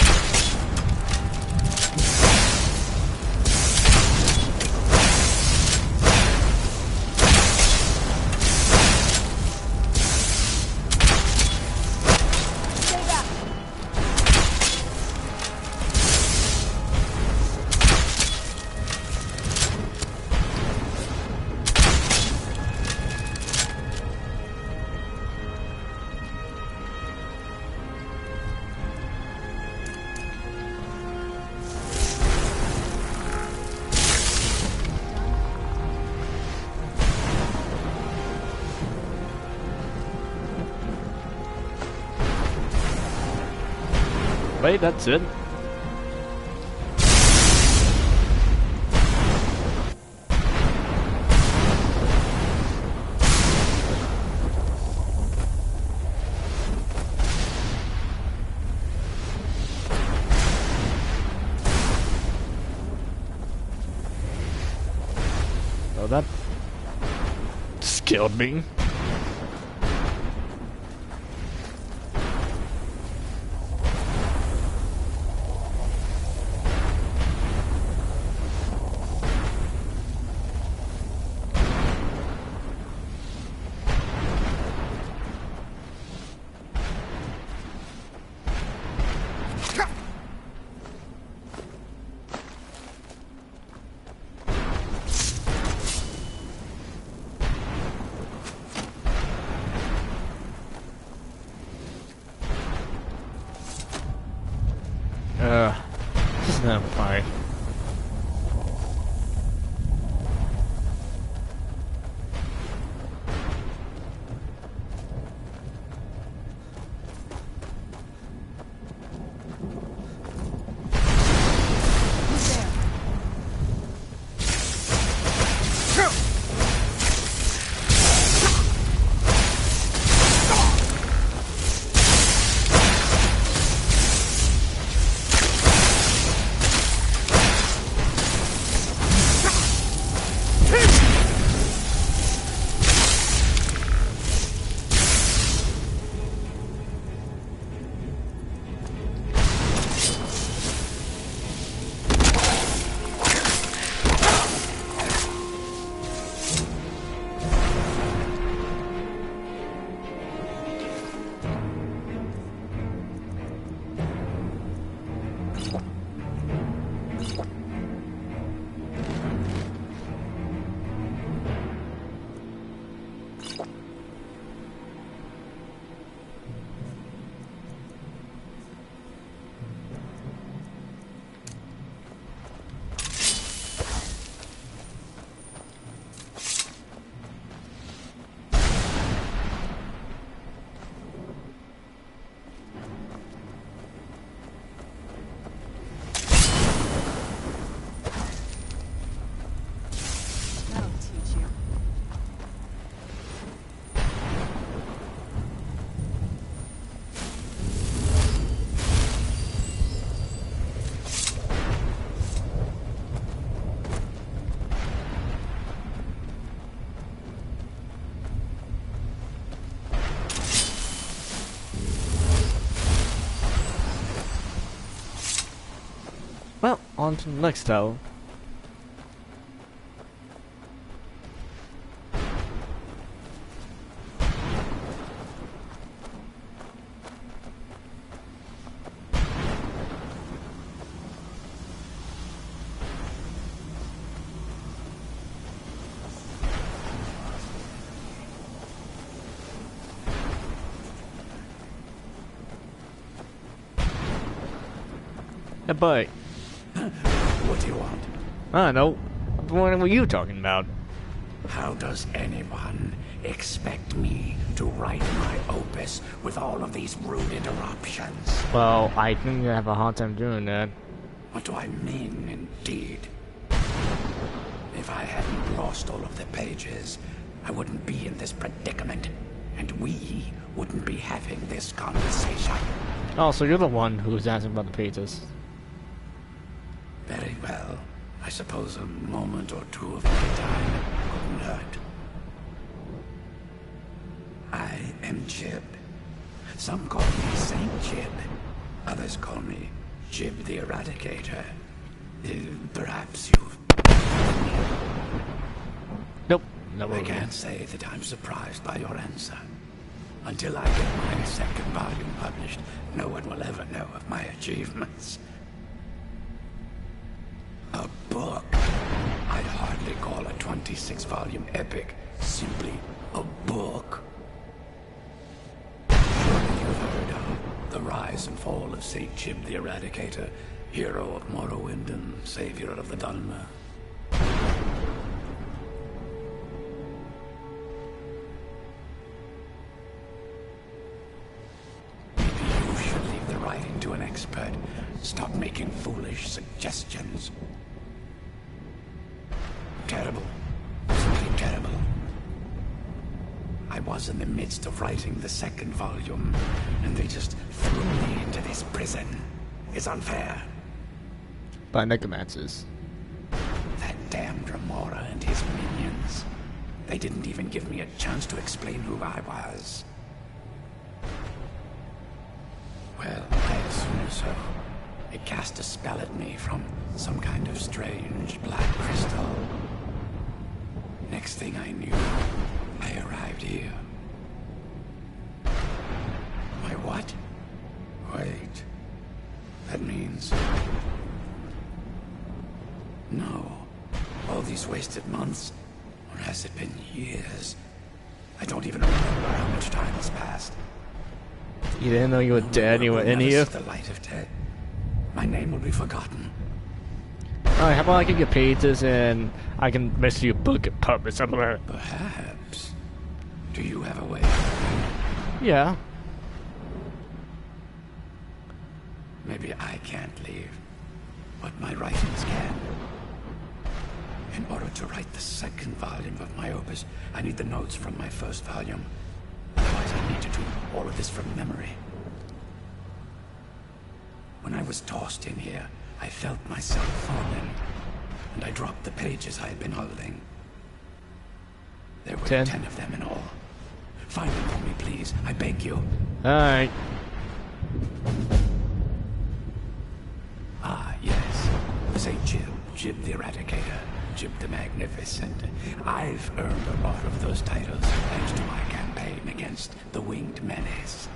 Wait, that's it. Oh, that scared me. on to the next tower. Yeah, but What do you want? I don't know. What were you talking about? How does anyone expect me to write my opus with all of these rude interruptions? Well, I think you have a hard time doing that. What do I mean, indeed? If I hadn't lost all of the pages, I wouldn't be in this predicament, and we wouldn't be having this conversation. Oh, so you're the one who's asking about the pages. Very well. I suppose a moment or two of my time couldn't hurt. I am Jib. Some call me Saint Jib. Others call me Jib the Eradicator. Perhaps you've... Nope. I can't say that I'm surprised by your answer. Until I get my second volume published, no one will ever know of my achievements. A book? I'd hardly call a 26-volume epic simply a book. Surely you've heard of the rise and fall of Saint Jib the Eradicator, hero of Morrowind and savior of the Dunmer. Maybe you should leave the writing to an expert. Stop making foolish suggestions. Terrible. Simply terrible. I was in the midst of writing the second volume, and they just threw me into this prison. It's unfair. By necromancers. That damned Remora and his minions. They didn't even give me a chance to explain who I was. Well, I assume so. It cast a spell at me from some kind of strange black crystal. Next thing I knew, I arrived here. My what? Wait. That means... No. All these wasted months? Or has it been years? I don't even remember how much time has passed. You didn't know you were dead, you were in here? The light of day. My name will be forgotten. Alright, how about I give you pages and I can mess you a book and publish somewhere? Perhaps. Do you have a way? Yeah. Maybe I can't leave, but my writings can. In order to write the second volume of my opus, I need the notes from my first volume. Otherwise, I need to do all of this from memory. When I was tossed in here, I felt myself falling, and I dropped the pages I had been holding. There were 10 of them in all. Find them for me, please. I beg you. Alright. Ah, yes. Say Jib the Eradicator, Jib the Magnificent. I've earned a lot of those titles thanks to my campaign against the Winged Menace.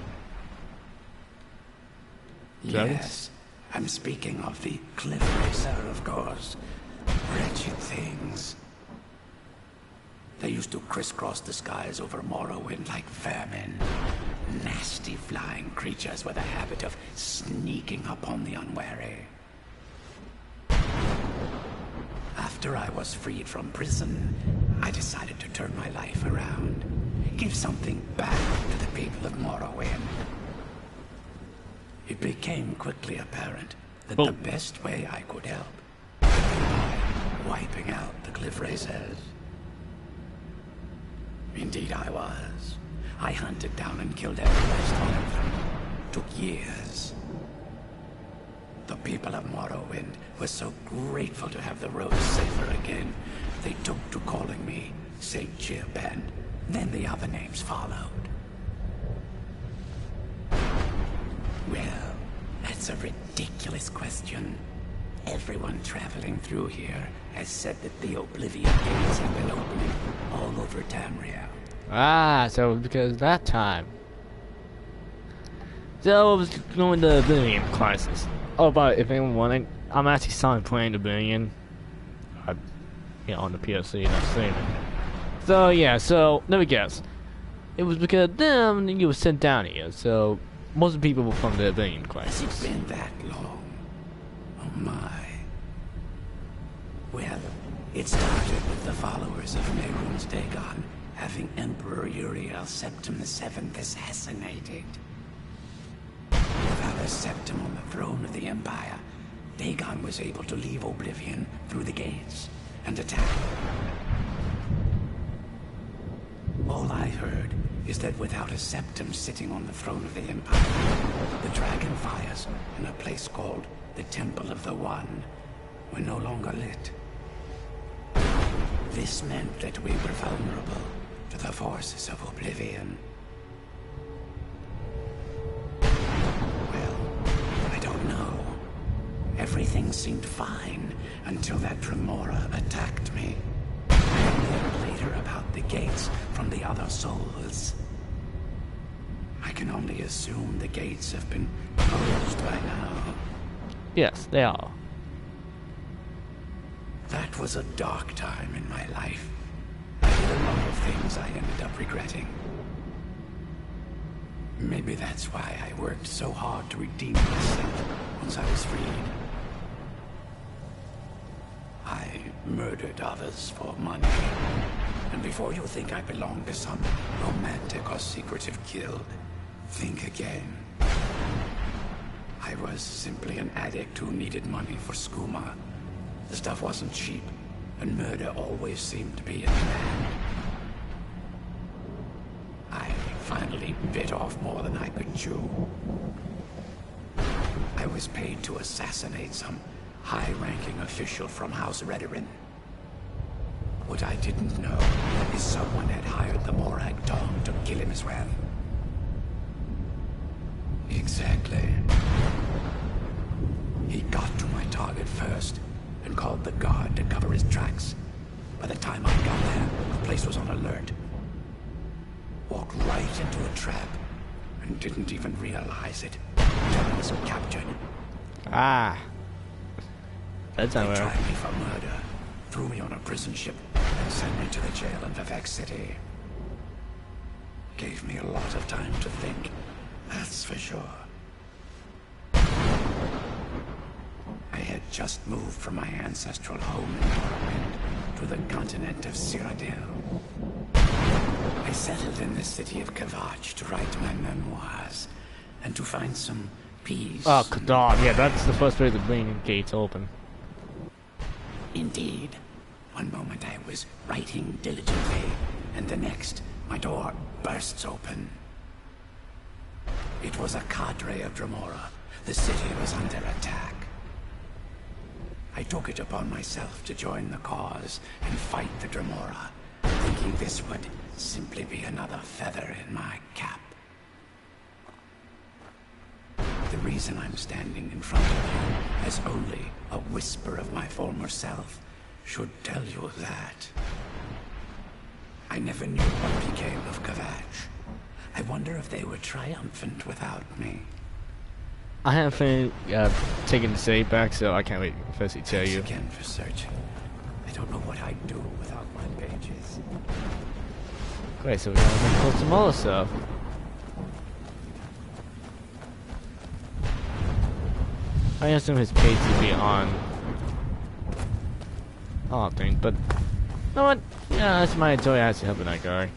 Yes, I'm speaking of the Cliff Racer, of course. Wretched things. They used to crisscross the skies over Morrowind like vermin. Nasty flying creatures with a habit of sneaking up on the unwary. After I was freed from prison, I decided to turn my life around. Give something back to the people of Morrowind. It became quickly apparent that the best way I could help would be by wiping out the Cliff Racers. Indeed I was. I hunted down and killed every last one of them. Took years. The people of Morrowind were so grateful to have the roads safer again, they took to calling me Saint Jib, and then the other names followed. Well, that's a ridiculous question. Everyone traveling through here has said that the Oblivion gates have been opening all over Tamriel. Ah, so because that time. So I was going to Oblivion classes. Oh, but if anyone wanted, I'm actually starting playing Oblivion. On the PSC, not streaming. So yeah, so let me guess. It was because them you were sent down here, so most of the people were from the Oblivion classes. Has it been that long? Oh my. Well, it started with the followers of Mehrunes Dagon having Emperor Uriel Septim VII assassinated. Without a Septim on the throne of the Empire, Dagon was able to leave Oblivion through the gates and attack. All I heard is that without a Septim sitting on the throne of the Empire, the dragon fires in a place called the Temple of the One were no longer lit. This meant that we were vulnerable to the forces of Oblivion. Well, I don't know. Everything seemed fine until that Dremora attacked me. I learned later about the gates from the other souls. I can only assume the gates have been closed by now. Yes, they are. That was a dark time in my life. I did a lot of things I ended up regretting. Maybe that's why I worked so hard to redeem myself once I was freed. I murdered others for money. And before you think I belong to some romantic or secretive guild, think again. I was simply an addict who needed money for skooma. The stuff wasn't cheap, and murder always seemed to be in demand. I finally bit off more than I could chew. I was paid to assassinate some high-ranking official from House Redorin. What I didn't know is someone had hired the Morag Dong to kill him as well. Exactly. He got to my target first, and called the guard to cover his tracks. By the time I got there, the place was on alert. Walked right into a trap, and didn't even realize it until I was captured. Ah. That's not They well. tried me for murder, threw me on a prison ship, and sent me to the jail in Vivek City. Gave me a lot of time to think, that's for sure. I had just moved from my ancestral home in Morrowind to the continent of Cyrodiil. I settled in the city of Kavach to write my memoirs, and to find some peace. Oh, God, yeah, that's the first way to bring gates open. Indeed. One moment I was writing diligently, and the next, my door bursts open. It was a cadre of Dremora. The city was under attack. I took it upon myself to join the cause and fight the Dremora, thinking this would simply be another feather in my cap. The reason I'm standing in front of you as only a whisper of my former self should tell you that. I never knew what became of Kavach. I wonder if they were triumphant without me. I haven't taken the save back, so I can't wait to firstly tell Thanks you. again for searching. I don't know what I'd do without my pages. Great, so we're gonna pull some more stuff. I assume his page would be on all things, but you know what? Yeah, that's my joy actually helping that guy.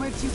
Where'd you...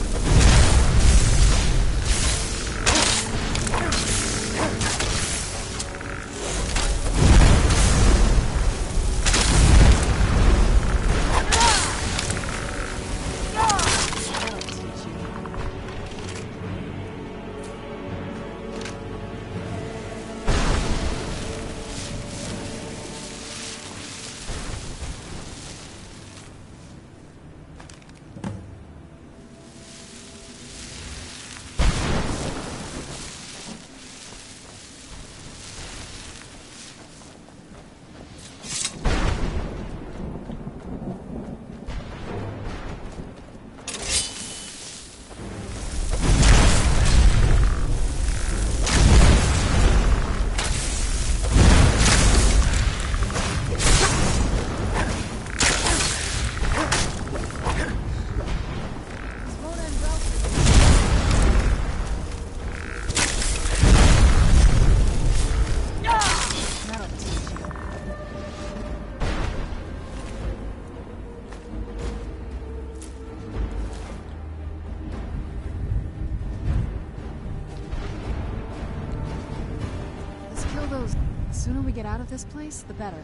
The sooner we get out of this place, the better.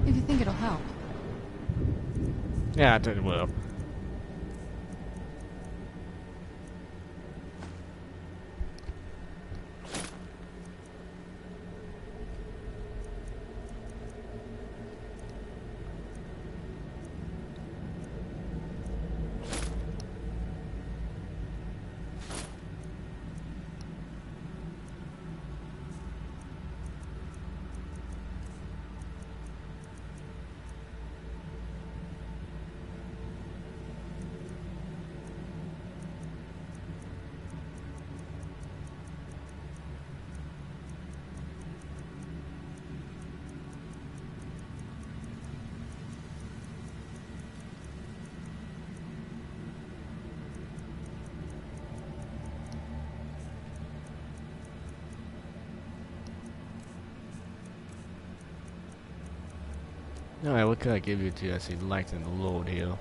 If you think it'll help. Yeah, I think it will. Alright, what can I give you to actually lighten the load here?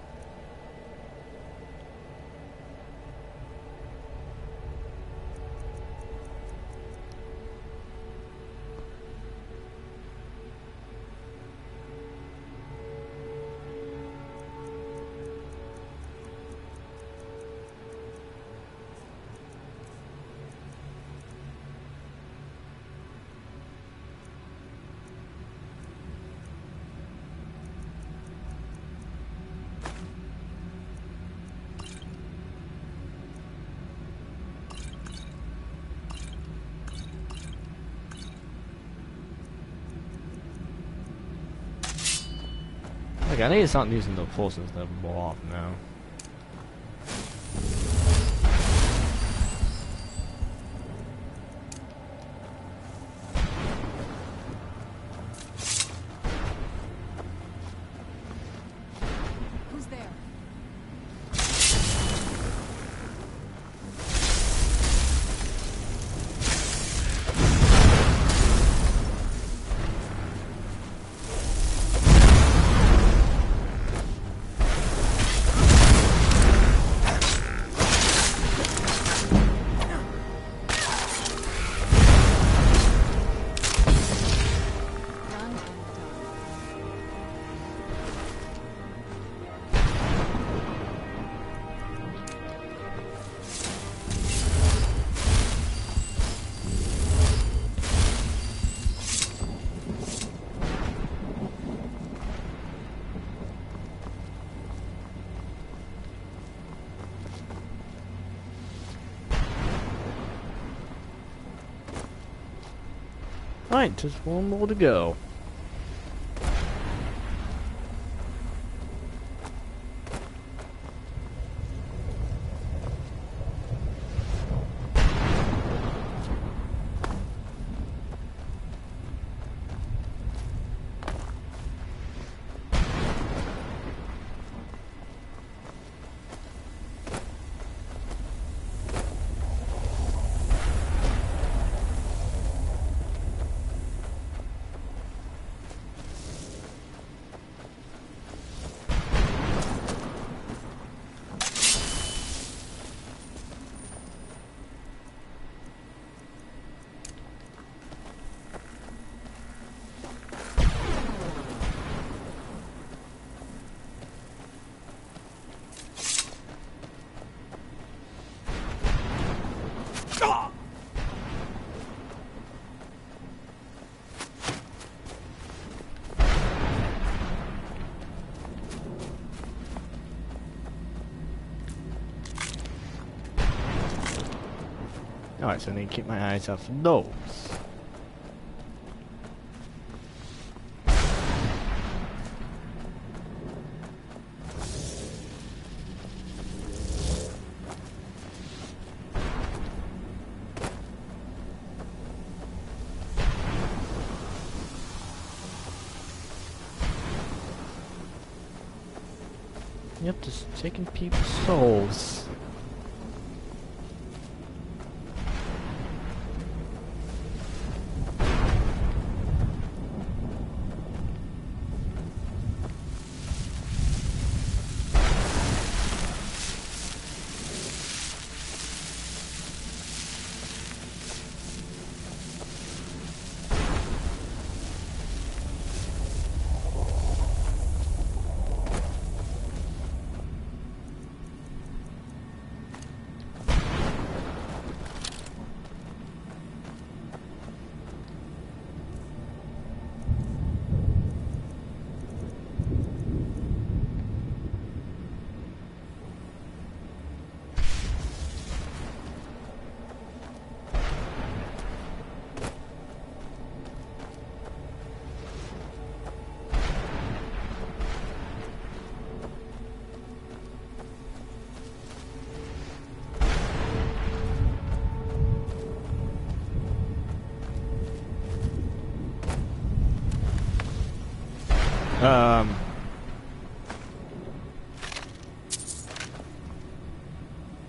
Okay, I need to start using the forces more often now. Who's there? Alright, just one more to go. Alright, so I need to keep my eyes out for those. Yep, just taking people's souls.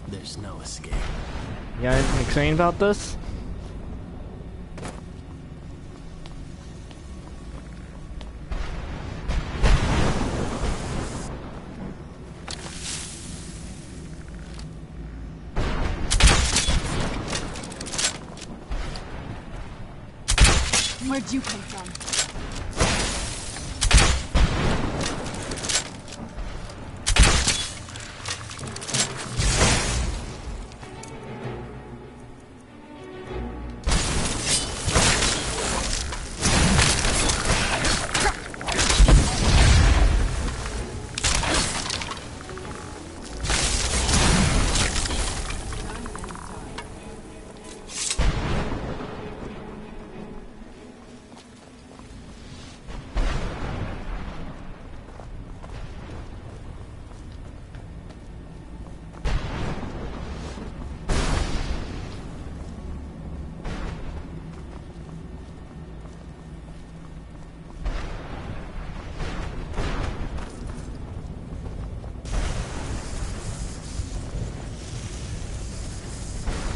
There's no escape. You got anything to say about this? Where'd you come from?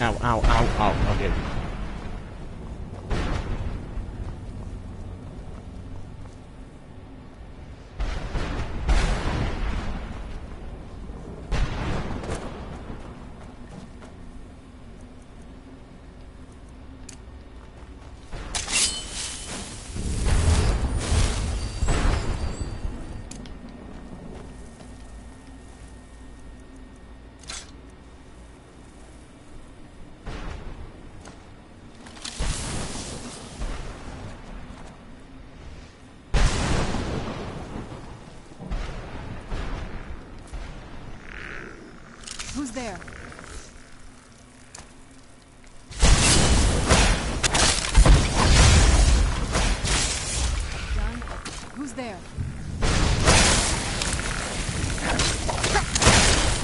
Ow, ow, ow, ow. Okay. Who's there? Done? Who's there?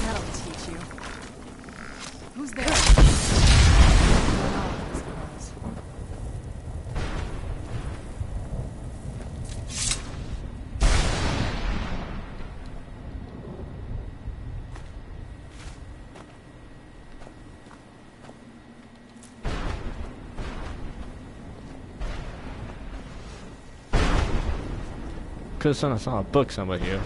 That'll teach you. Who's there? Oh, I suppose. Could have saw a book somewhere here.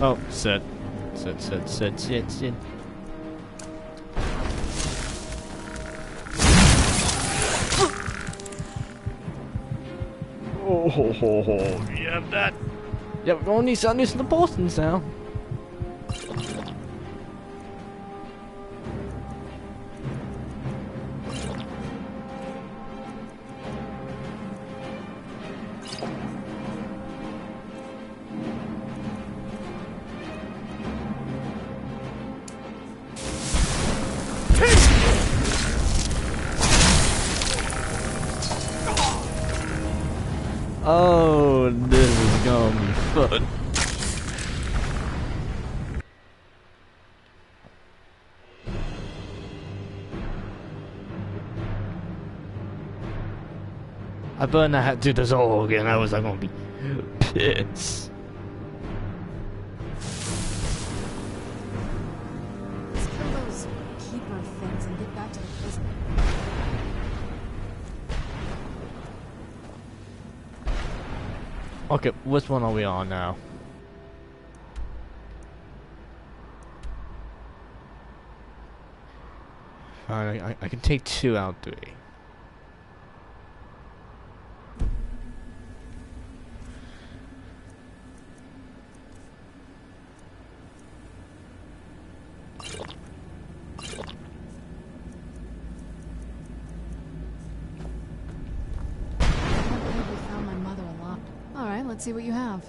Oh, sit. Sit. Oh, you have that. Yeah, we're gonna need to start using the Boston's now. Oh, this is gonna be fun. I bet I had to do this all again. I was like gonna be pissed. Let's kill those keeper things and get back to the prison. Okay, which one are we on now? I can take 2 out 3. Let's see what you have.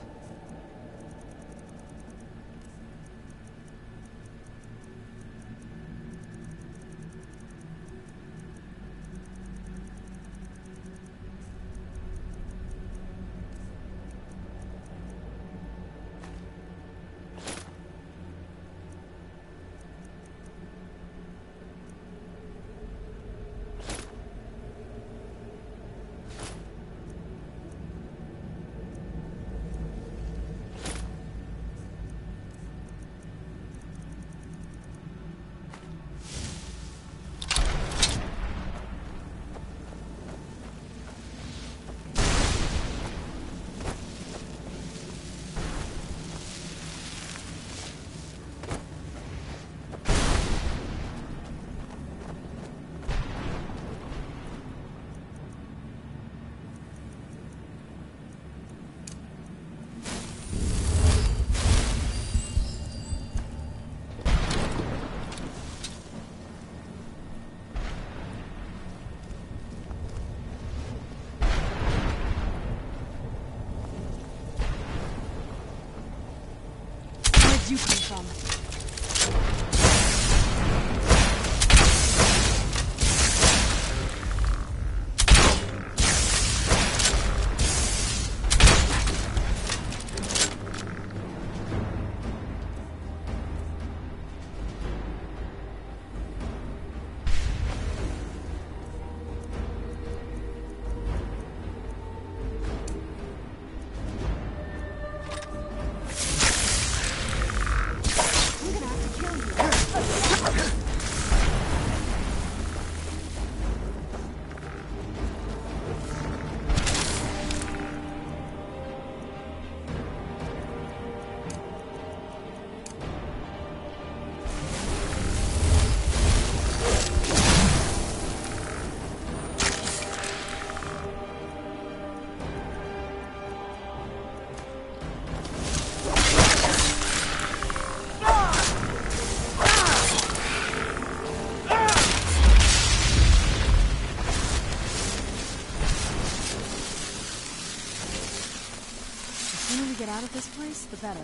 Where'd you come from? The sooner we get out of this place, the better.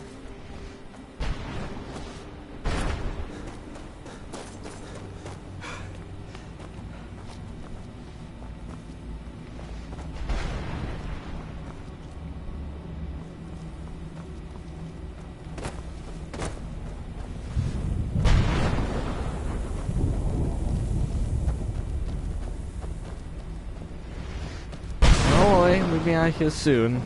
Don't worry, we'll be out here soon.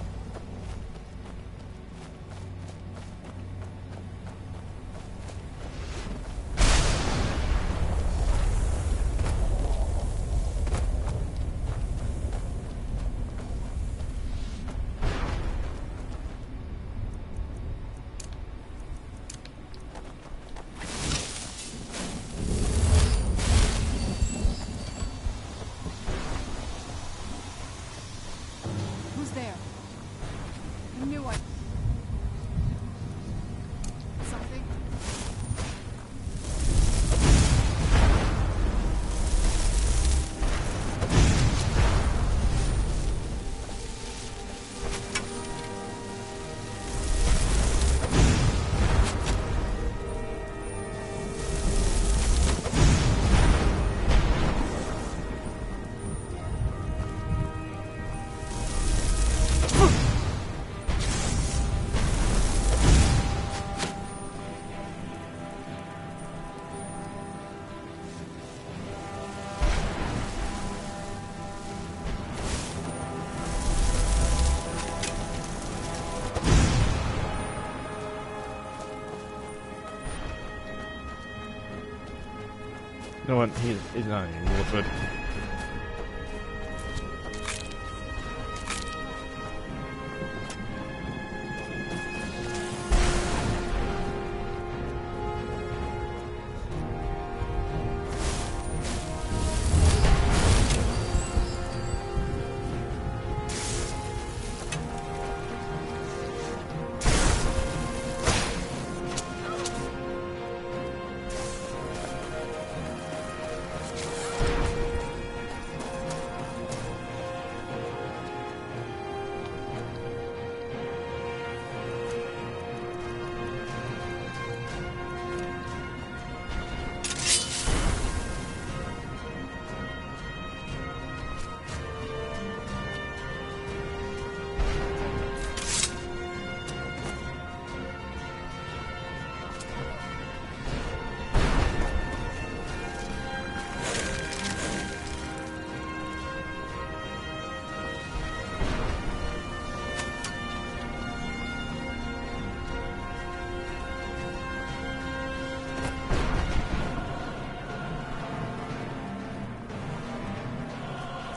No one, he's not even worth it.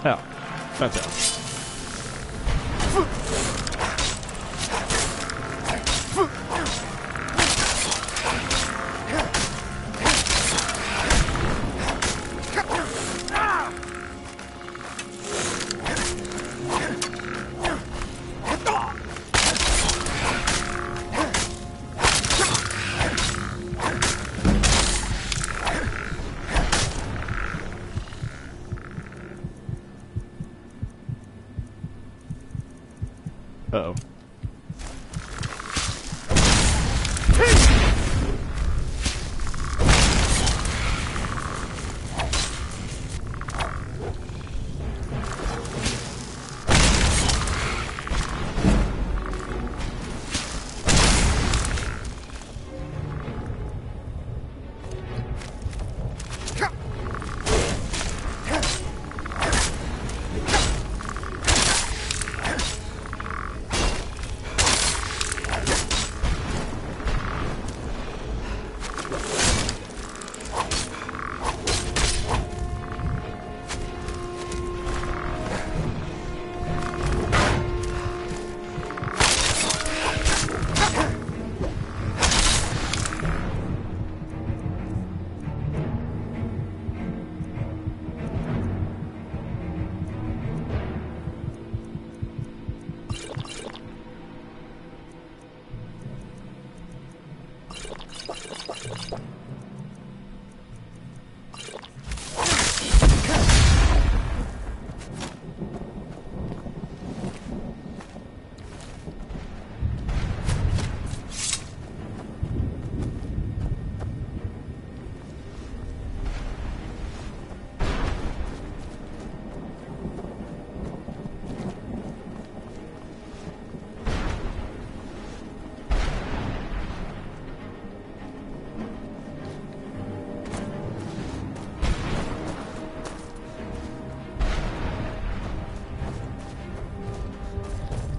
Oh, that's it. Uh-oh.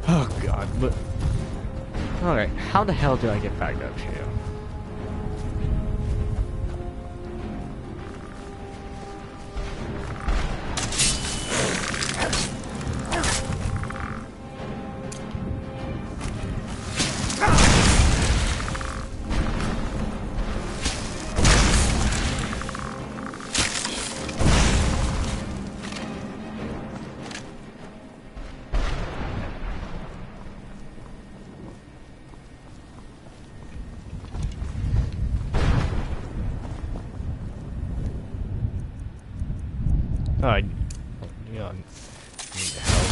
Oh god, but... Alright, how the hell do I get back up here? Oh, yeah, I need help.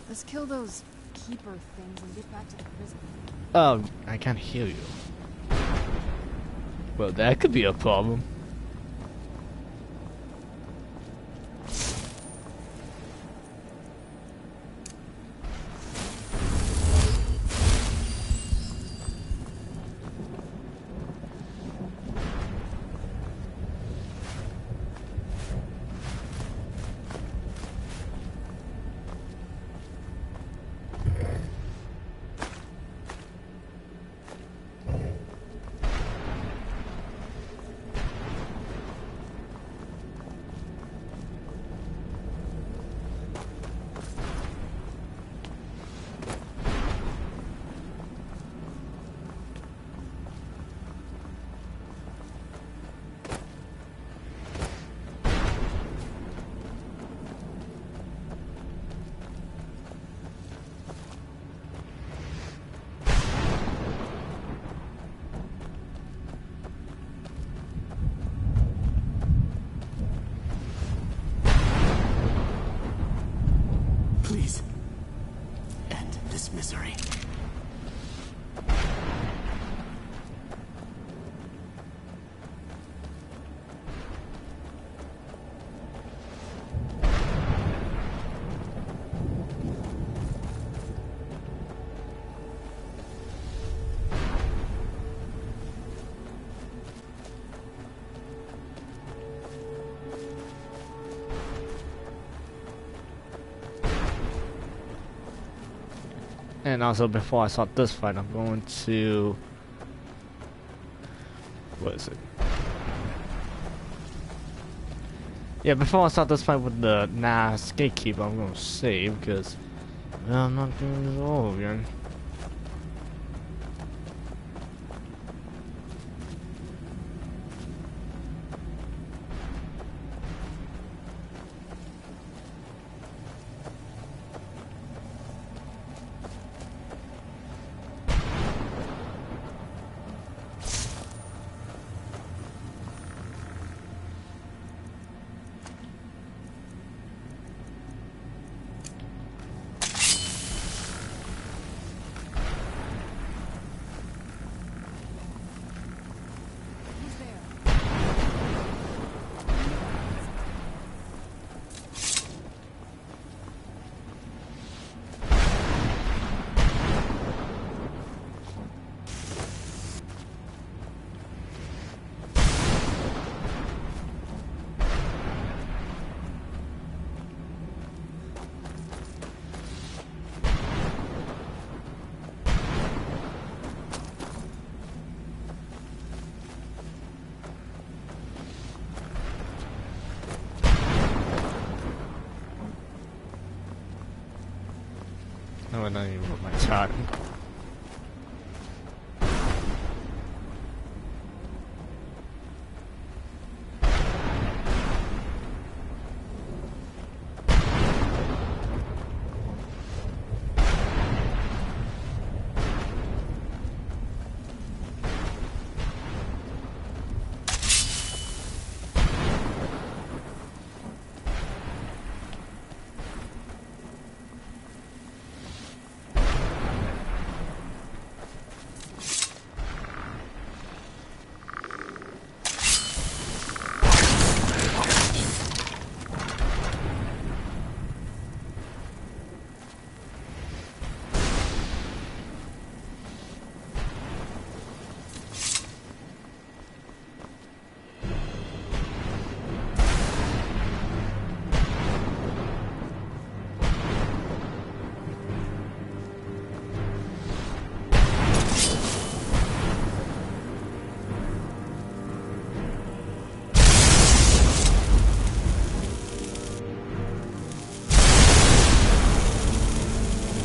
Let's kill those keeper things and get back to the prison. Oh, I can't hear you. Well, that could be a problem. this misery. And also, before I start this fight, I'm going to... What is it? Yeah, before I start this fight with the Nas Gatekeeper, I'm going to save, because... Well, I'm not doing this all again. No, I don't even want my time.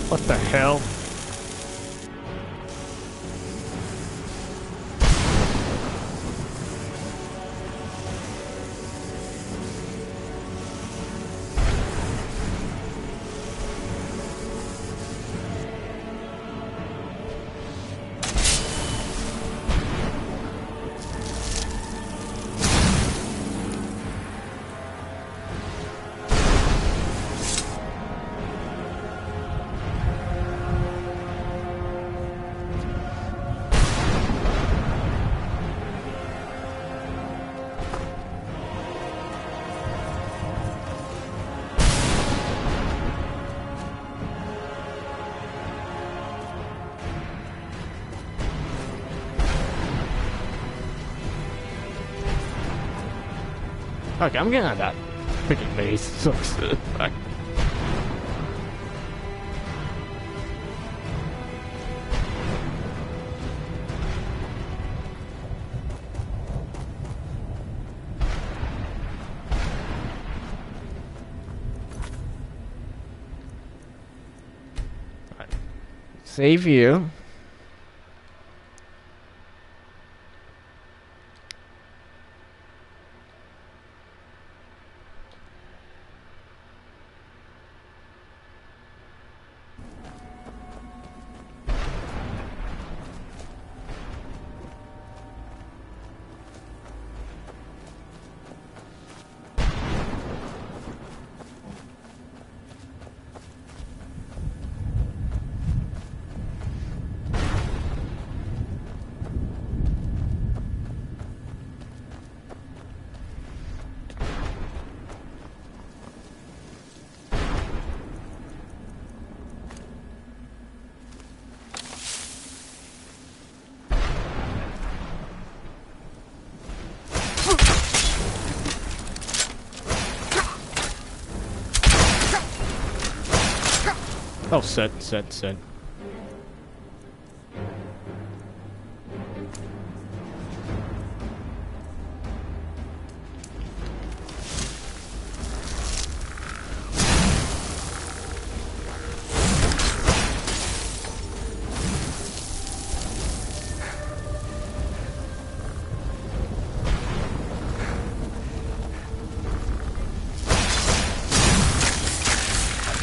What the hell? Okay, I'm getting at that freaking maze. Sucks. Right. Save you. Oh, sit.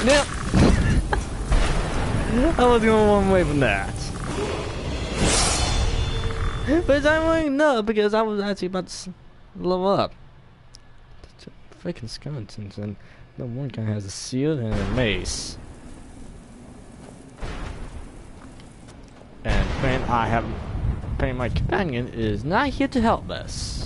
Yep. I was going one way from that. But I wouldn't know because I was actually about to level up. Freaking skeletons, and the one guy has a shield and a mace. And my companion is not here to help us.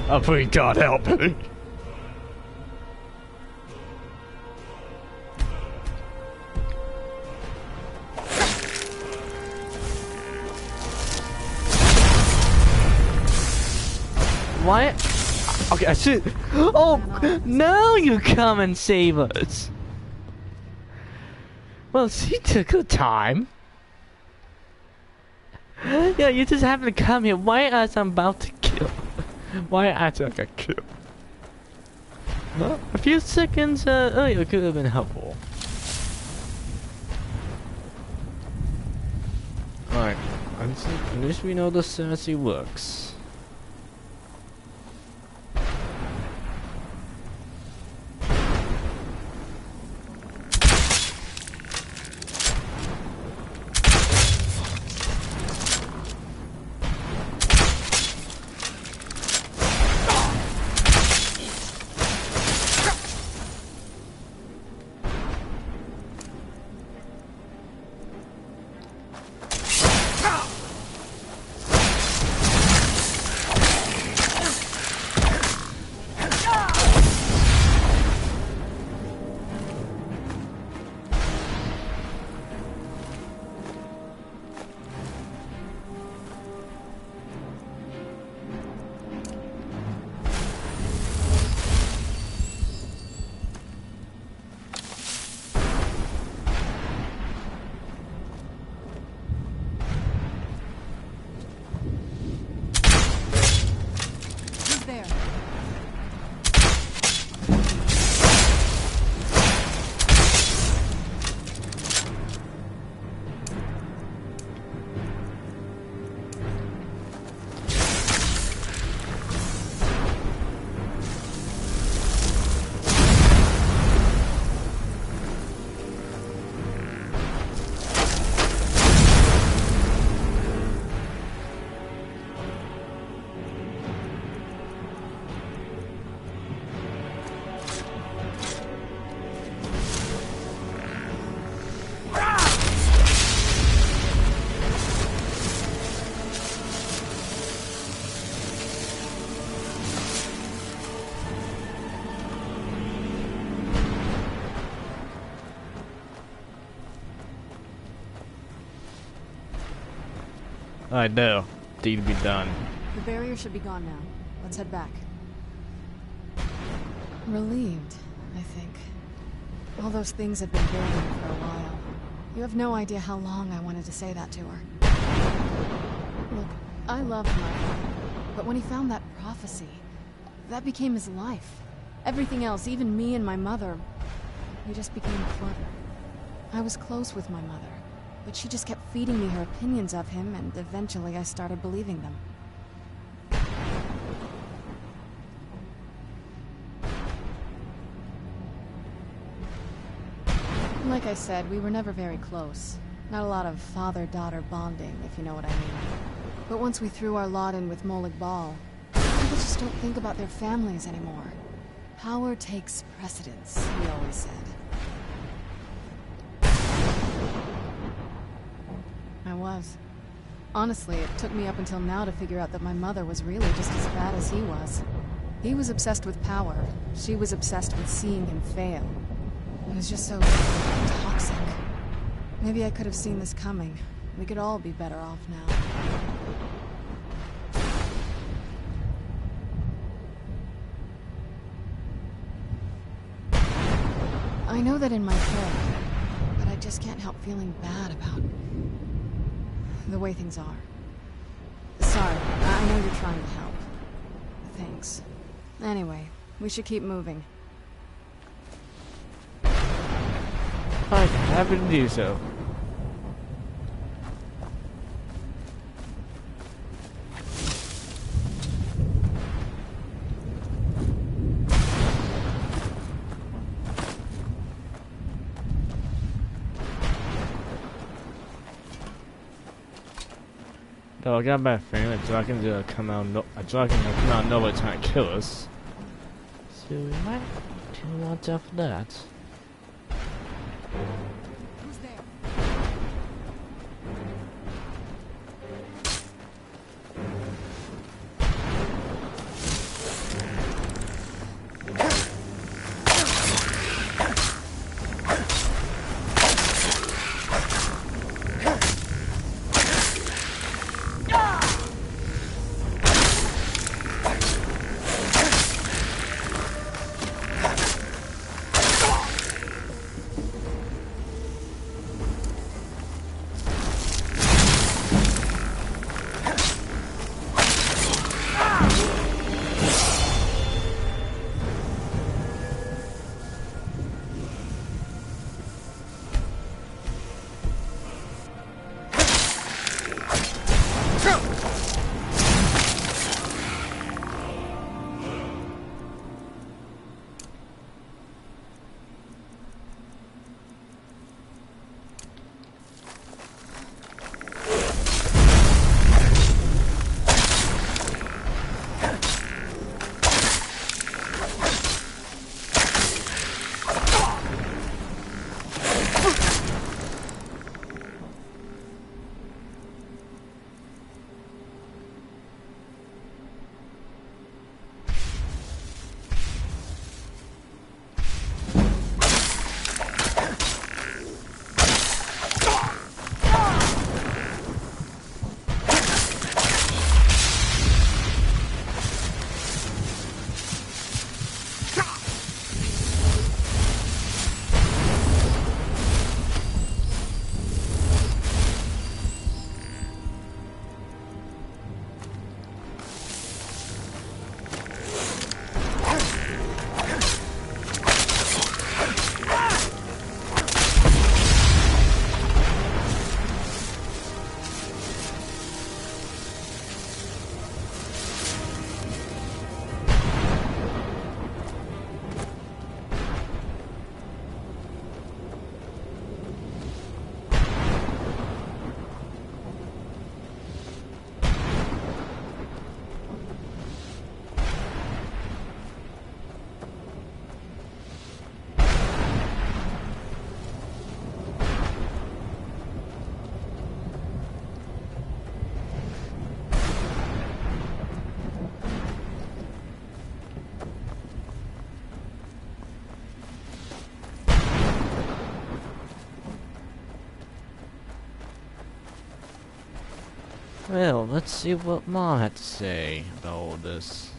I pray God help me. Why? Okay, I should. Oh, now you come and save us. Well, she took her time. Yeah, you just happen to come here. Why as I'm about to kill? Why after I got killed? Well, a few seconds earlier could have been helpful. Alright, at least we know the Cersei works. I know. Deed be done. The barrier should be gone now. Let's head back. Relieved, I think. All those things have been building for a while. You have no idea how long I wanted to say that to her. Look, I loved my father, but when he found that prophecy, that became his life. Everything else, even me and my mother, we just became clutter. I was close with my mother, but she just kept feeding me her opinions of him, and eventually I started believing them. Like I said, we were never very close. Not a lot of father-daughter bonding, if you know what I mean. But once we threw our lot in with Molig Bal, people just don't think about their families anymore. Power takes precedence, he always said. I was. Honestly, it took me up until now to figure out that my mother was really just as bad as he was. He was obsessed with power. She was obsessed with seeing him fail. It was just so toxic. Maybe I could have seen this coming. We could all be better off now. I know that in my head, but I just can't help feeling bad about the way things are. Sorry, I know you're trying to help. Thanks. Anyway, we should keep moving. I'm happy to do so. Though I got a bad feeling that dragons are come out. A dragon will come out of nowhere trying to kill us. So we might do watch out for that. Who's there? Well, let's see what Mom had to say about all this.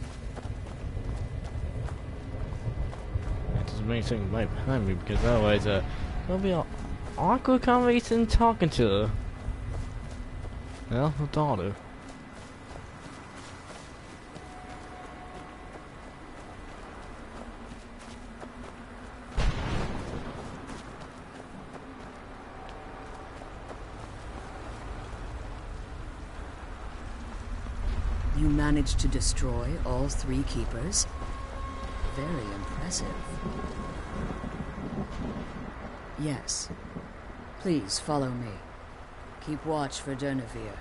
That doesn't make things right behind me because otherwise, it'll be an awkward conversation talking to her. Well, her daughter. You managed to destroy all 3 keepers? Very impressive. Yes. Please follow me. Keep watch for Durnevere.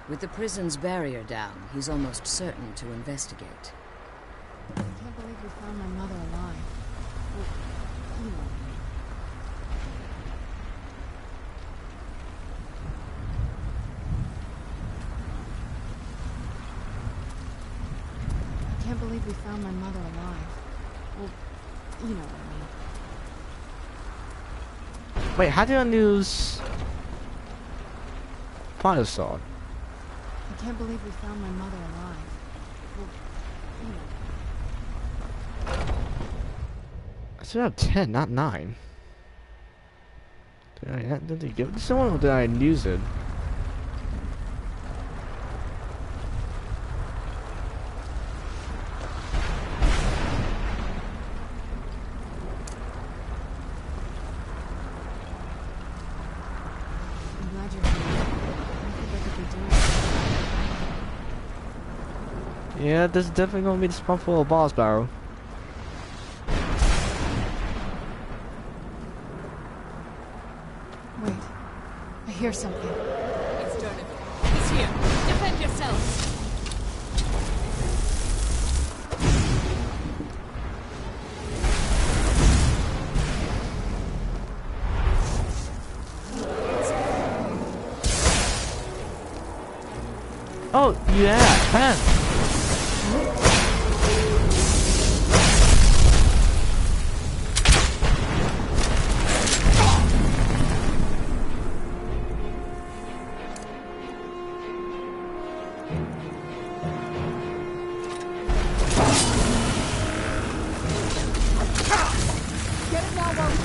With the prison's barrier down, he's almost certain to investigate. I can't believe we found my mother alive. Well, you know. I can't believe we found my mother alive. Well, you know what I mean. Wait, how did I lose Fire Sword? I can't believe we found my mother alive. Well, you know. I still have 10, not 9. Did I give it to someone or did I lose it? I'm glad you're here. I don't think I could be doing it. Yeah, this is definitely gonna be the spot for a boss battle. Wait. I hear something. It's Durnevere. He's here. Defend yourselves. Oh, yeah, man. Get it now while we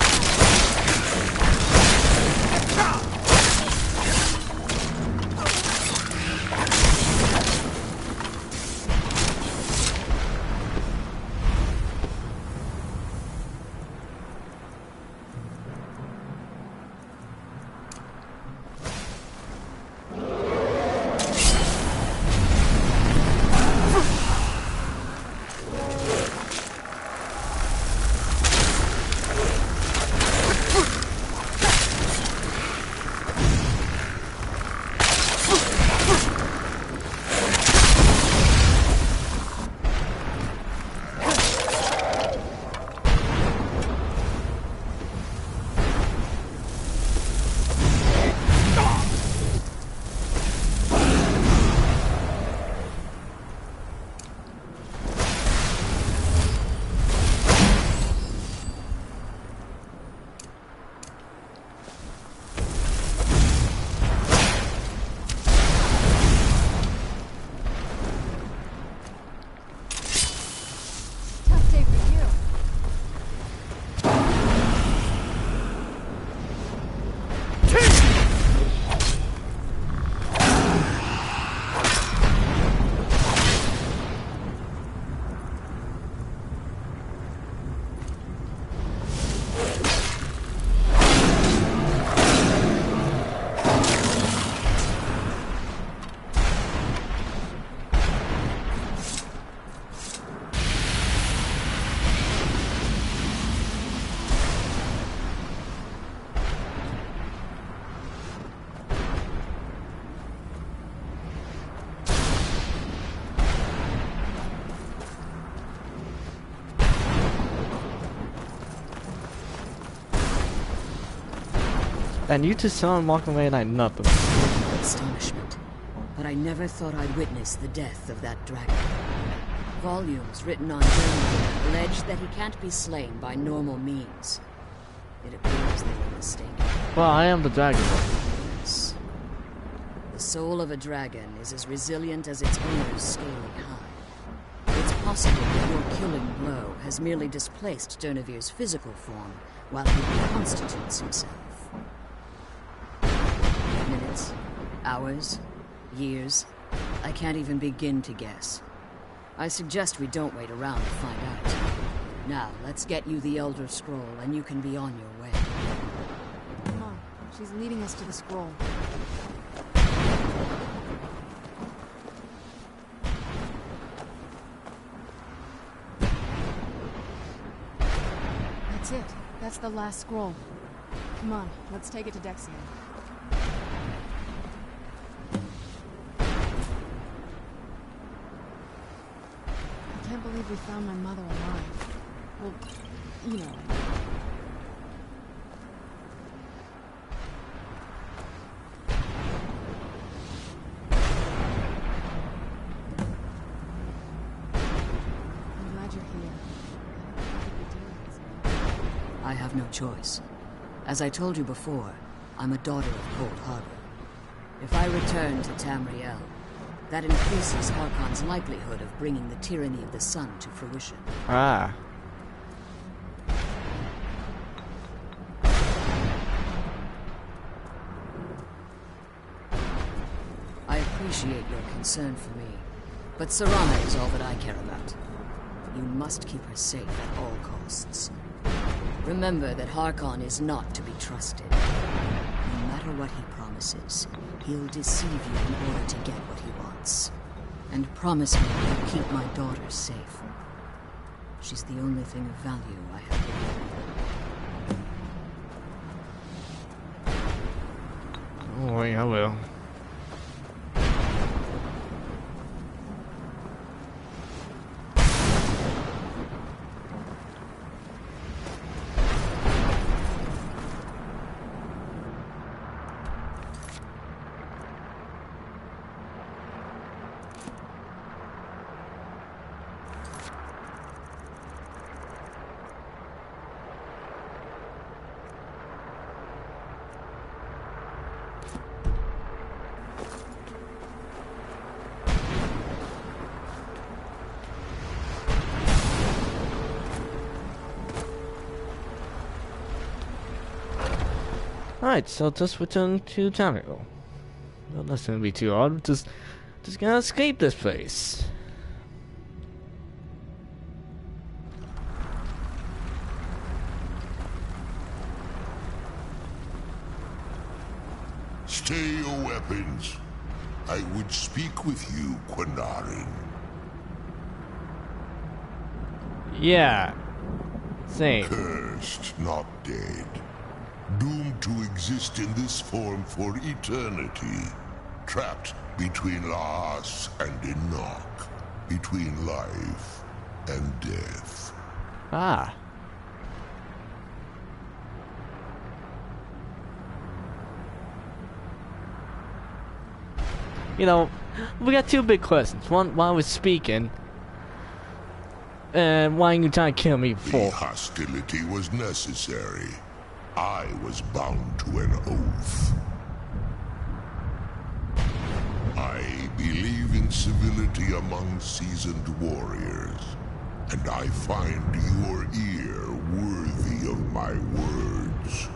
Tough day for you. And you two saw him walking away like nothing. Astonishment. But I never thought I'd witness the death of that dragon. Volumes written on Durnevere allege that he can't be slain by normal means. It appears they were mistaken. Well, I am the dragon. Yes. The soul of a dragon is as resilient as its owner's scaly hide. It's possible that your killing blow has merely displaced Dernevir's physical form while he reconstitutes himself. Minutes, hours, years, I can't even begin to guess. I suggest we don't wait around to find out. Now, let's get you the Elder Scroll and you can be on your way. Come on, she's leading us to the scroll. That's it. That's the last scroll. Come on, let's take it to Dexion. I can't believe we found my mother alive. Well, you know. I'm glad you're here. I have no choice. As I told you before, I'm a daughter of Cold Harbor. If I return to Tamriel, that increases Harkon's likelihood of bringing the tyranny of the sun to fruition. Ah. I appreciate your concern for me, but Serana is all that I care about. You must keep her safe at all costs. Remember that Harkon is not to be trusted. No matter what he promises, he'll deceive you in order to get what he wants. And promise me you'll keep my daughter safe. She's the only thing of value I have left. Oh, wait, I will. Alright, so just return to Tamriel. Well, that's gonna be too hard. Just gonna escape this place. Stay your weapons. I would speak with you, Quinarin. Yeah. Same. Cursed, not dead. Doomed to exist in this form for eternity. Trapped between Laas and Enoch. Between life and death. Ah. You know, we got two big questions. One, why I was speaking, and why you trying to kill me before? The hostility was necessary. I was bound to an oath. I believe in civility among seasoned warriors, and I find your ear worthy of my words.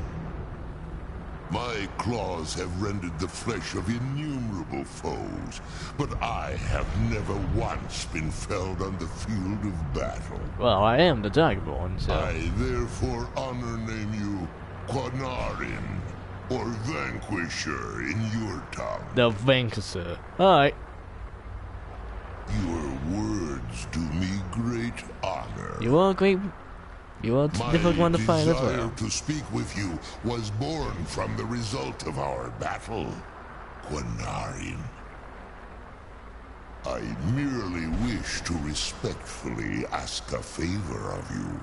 My claws have rended the flesh of innumerable foes, but I have never once been felled on the field of battle. Well, I am the Dragonborn, so... I therefore honor name you Quinarin, or Vanquisher in your tongue. The Vanquisher. Alright. Your words do me great honor. You are great... You are a difficult one to find as well. My desire to speak with you was born from the result of our battle, Quinarin. I merely wish to respectfully ask a favor of you.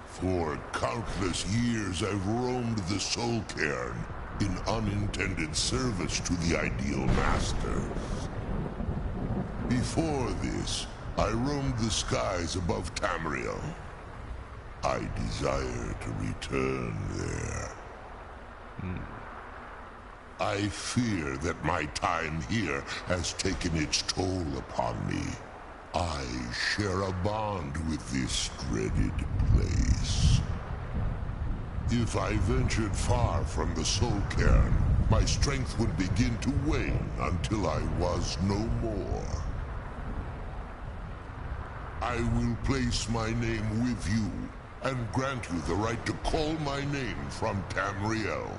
For countless years I've roamed the Soul Cairn in unintended service to the Ideal Masters. Before this, I roamed the skies above Tamriel. I desire to return there. I fear that my time here has taken its toll upon me. I share a bond with this dreaded place. If I ventured far from the soul cairn, my strength would begin to wane until I was no more. I will place my name with you and grant you the right to call my name from Tamriel.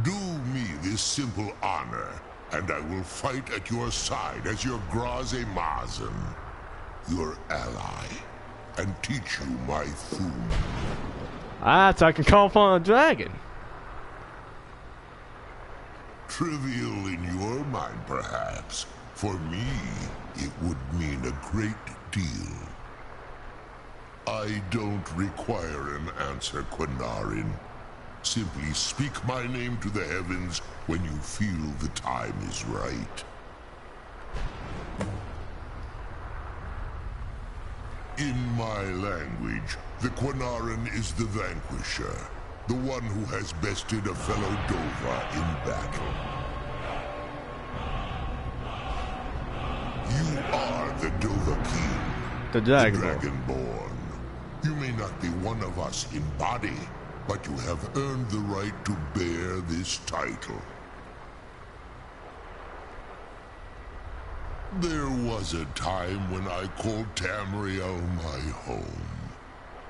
Do me this simple honor, and I will fight at your side as your Graze Mazen, your ally, and teach you my Thum. Ah, so I can call upon a dragon. Trivial in your mind, perhaps. For me, it would mean a great deal. I don't require an answer, Quinarin. Simply speak my name to the heavens when you feel the time is right. In my language, the Quinarin is the vanquisher, the one who has bested a fellow Dova in battle. You are the Dova King, The the Dragonborn. Dragonborn. You may not be one of us in body, but you have earned the right to bear this title. There was a time when I called Tamriel my home,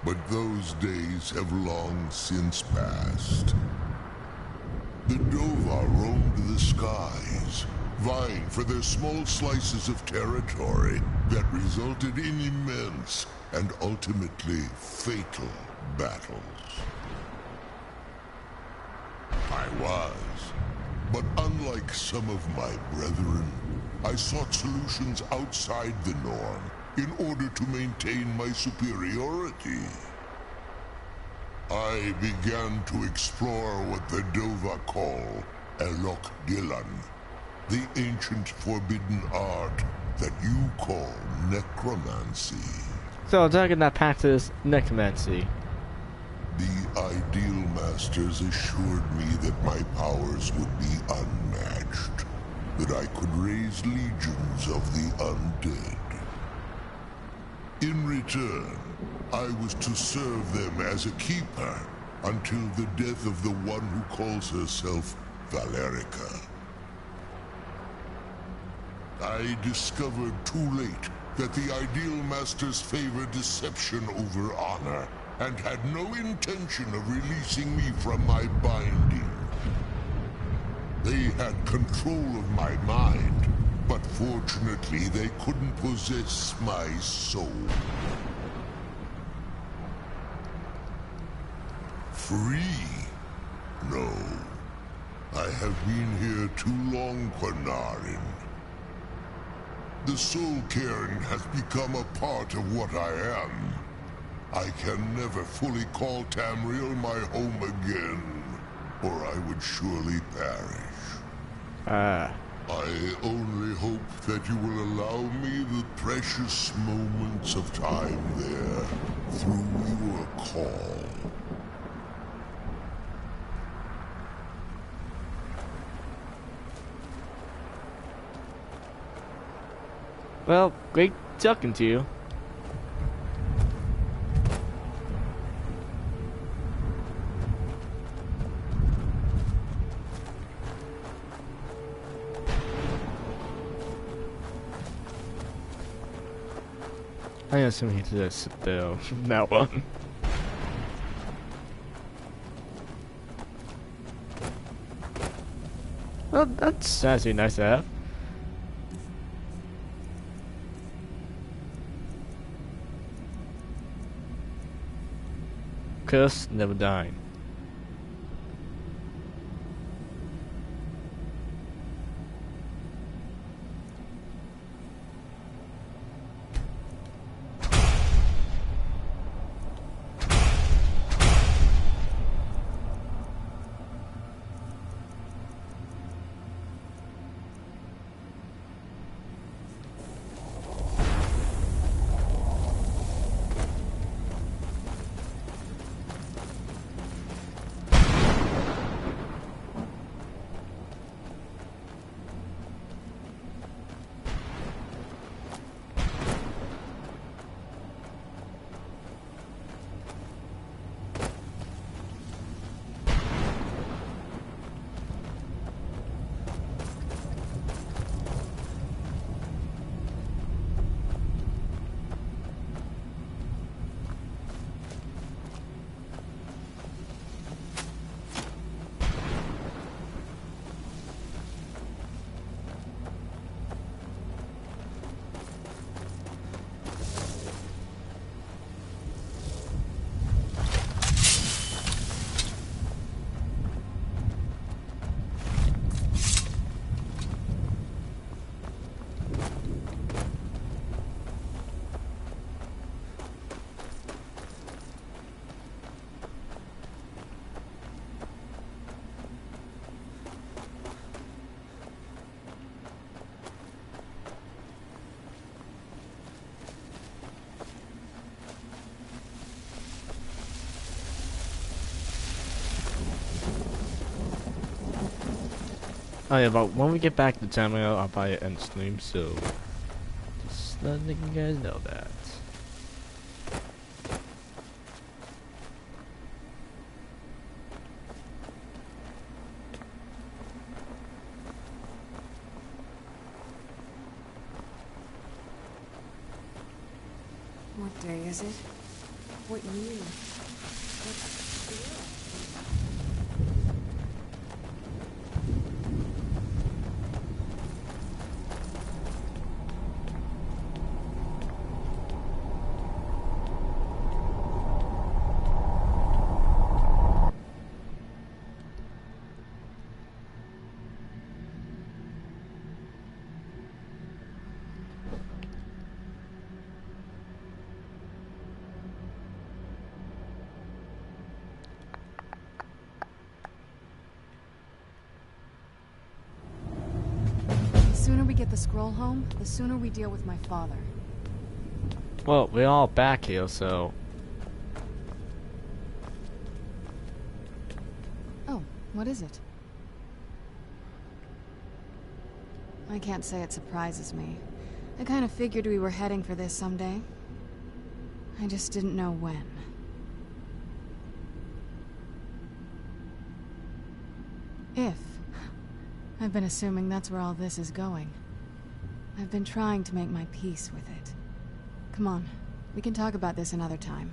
but those days have long since passed. The Dova roamed the skies, vying for their small slices of territory that resulted in immense and ultimately fatal battles. I was, but unlike some of my brethren, I sought solutions outside the norm in order to maintain my superiority. I began to explore what the Dova call Elok Gillan, the ancient forbidden art that you call necromancy. So a dragon that practices necromancy. The Ideal Masters assured me that my powers would be unmatched, that I could raise legions of the undead. In return, I was to serve them as a keeper until the death of the one who calls herself Valerica. I discovered too late that the Ideal Masters favor deception over honor, and had no intention of releasing me from my binding. They had control of my mind, but fortunately they couldn't possess my soul. Free? No. I have been here too long, Quinarin. The Soul Cairn has become a part of what I am. I can never fully call Tamriel my home again, or I would surely perish. I only hope that you will allow me the precious moments of time there through your call. Well, great talking to you. I assume he just though from now on. Well, that's actually nice to have. Curse never dying. Oh yeah, but when we get back to Tamriel, I'll probably end stream, so just letting you guys know that. What day is it? What year? The sooner we get the scroll home, the sooner we deal with my father. Well, we're all back here, so... Oh, what is it? I can't say it surprises me. I kind of figured we were heading for this someday. I just didn't know when. If. I've been assuming that's where all this is going. I've been trying to make my peace with it. Come on, we can talk about this another time.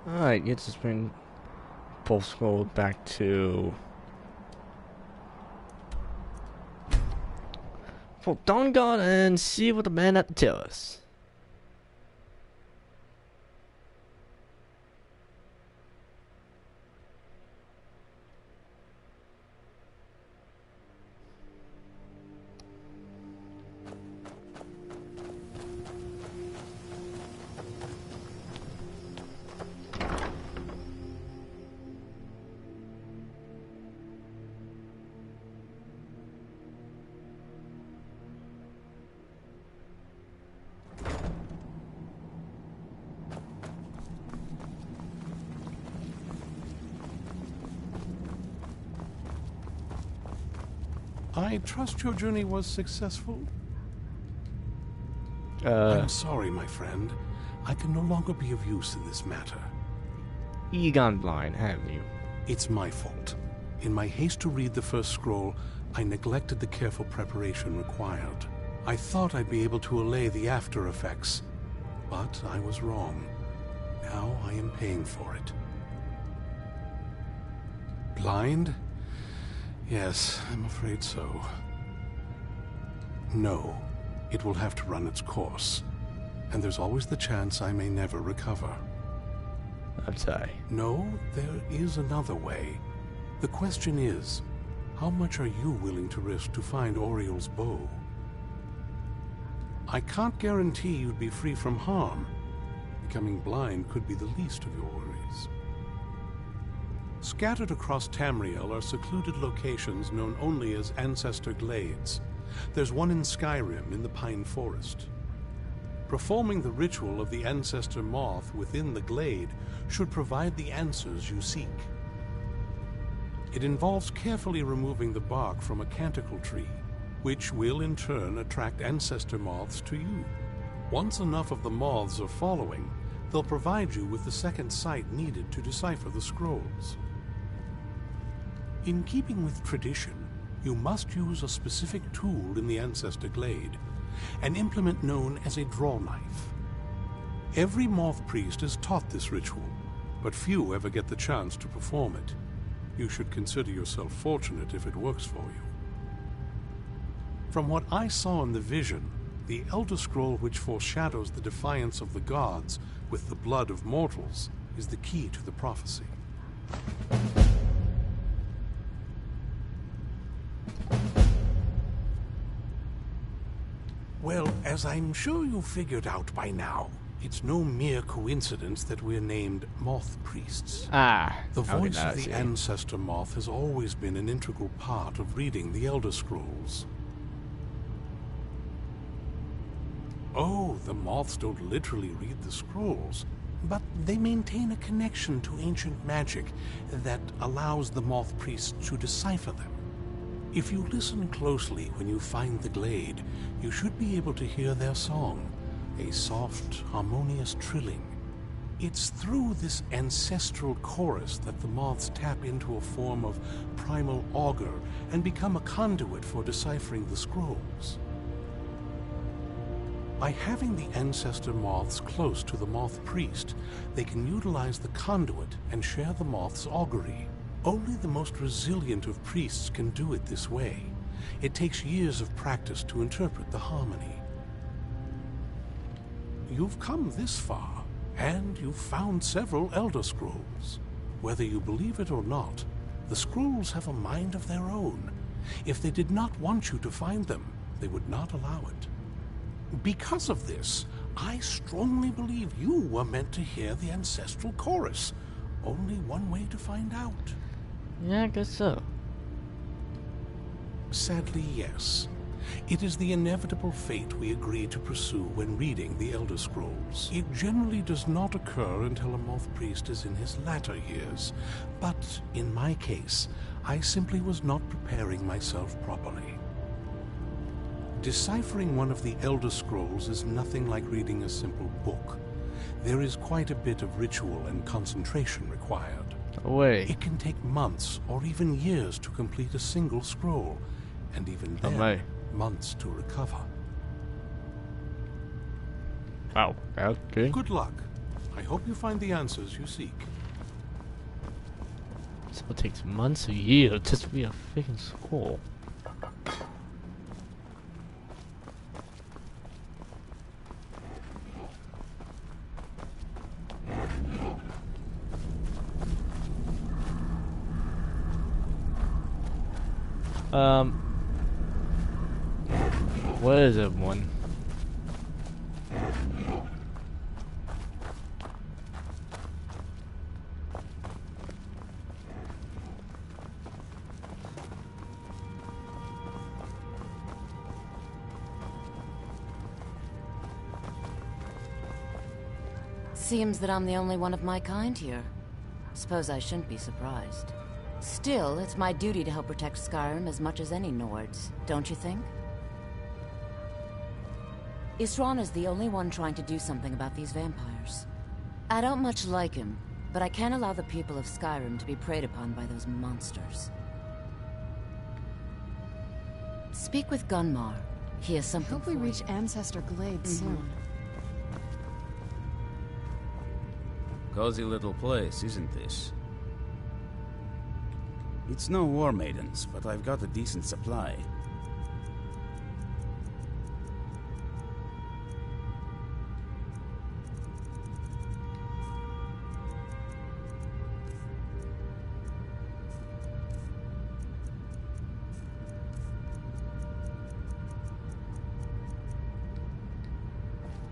Alright, let's just bring full scroll back to... for Dawn God and see what the man had to tell us. I trust your journey was successful? I'm sorry, my friend. I can no longer be of use in this matter. You gone blind, haven't you? It's my fault. In my haste to read the first scroll, I neglected the careful preparation required. I thought I'd be able to allay the after effects, but I was wrong. Now I am paying for it. Blind? Yes, I'm afraid so. No, it will have to run its course. And there's always the chance I may never recover. I'm sorry. No, there is another way. The question is, how much are you willing to risk to find Oriel's bow? I can't guarantee you'd be free from harm. Becoming blind could be the least of your worries. Scattered across Tamriel are secluded locations known only as Ancestor Glades. There's one in Skyrim in the Pine Forest. Performing the ritual of the Ancestor Moth within the glade should provide the answers you seek. It involves carefully removing the bark from a canticle tree, which will in turn attract Ancestor Moths to you. Once enough of the moths are following, they'll provide you with the second sight needed to decipher the scrolls. In keeping with tradition, you must use a specific tool in the Ancestor Glade, an implement known as a draw knife. Every moth priest is taught this ritual, but few ever get the chance to perform it. You should consider yourself fortunate if it works for you. From what I saw in the vision, the Elder Scroll which foreshadows the defiance of the gods with the blood of mortals is the key to the prophecy. Well, as I'm sure you figured out by now, it's no mere coincidence that we're named Moth Priests. The voice of the Ancestor Moth has always been an integral part of reading the Elder Scrolls. Oh, the moths don't literally read the scrolls, but they maintain a connection to ancient magic that allows the Moth Priests to decipher them. If you listen closely when you find the glade, you should be able to hear their song, a soft, harmonious trilling. It's through this ancestral chorus that the moths tap into a form of primal augur and become a conduit for deciphering the scrolls. By having the ancestor moths close to the moth priest, they can utilize the conduit and share the moth's augury. Only the most resilient of priests can do it this way. It takes years of practice to interpret the harmony. You've come this far, and you've found several Elder Scrolls. Whether you believe it or not, the scrolls have a mind of their own. If they did not want you to find them, they would not allow it. Because of this, I strongly believe you were meant to hear the ancestral chorus. Only one way to find out. Yeah, I guess so. Sadly, yes. It is the inevitable fate we agree to pursue when reading the Elder Scrolls. It generally does not occur until a moth priest is in his latter years. But in my case, I simply was not preparing myself properly. Deciphering one of the Elder Scrolls is nothing like reading a simple book. There is quite a bit of ritual and concentration required. It can take months or even years to complete a single scroll, and even then, months to recover. Wow, okay. Good luck. I hope you find the answers you seek. So it takes months or years just to be a freaking scroll. What is it, one? Seems that I'm the only one of my kind here. Suppose I shouldn't be surprised. Still, it's my duty to help protect Skyrim as much as any Nords, don't you think? Isran is the only one trying to do something about these vampires. I don't much like him, but I can't allow the people of Skyrim to be preyed upon by those monsters. Speak with Gunmar. He has something Hope we reach Ancestor Glade soon. Cozy little place, isn't this? It's no War Maidens, but I've got a decent supply.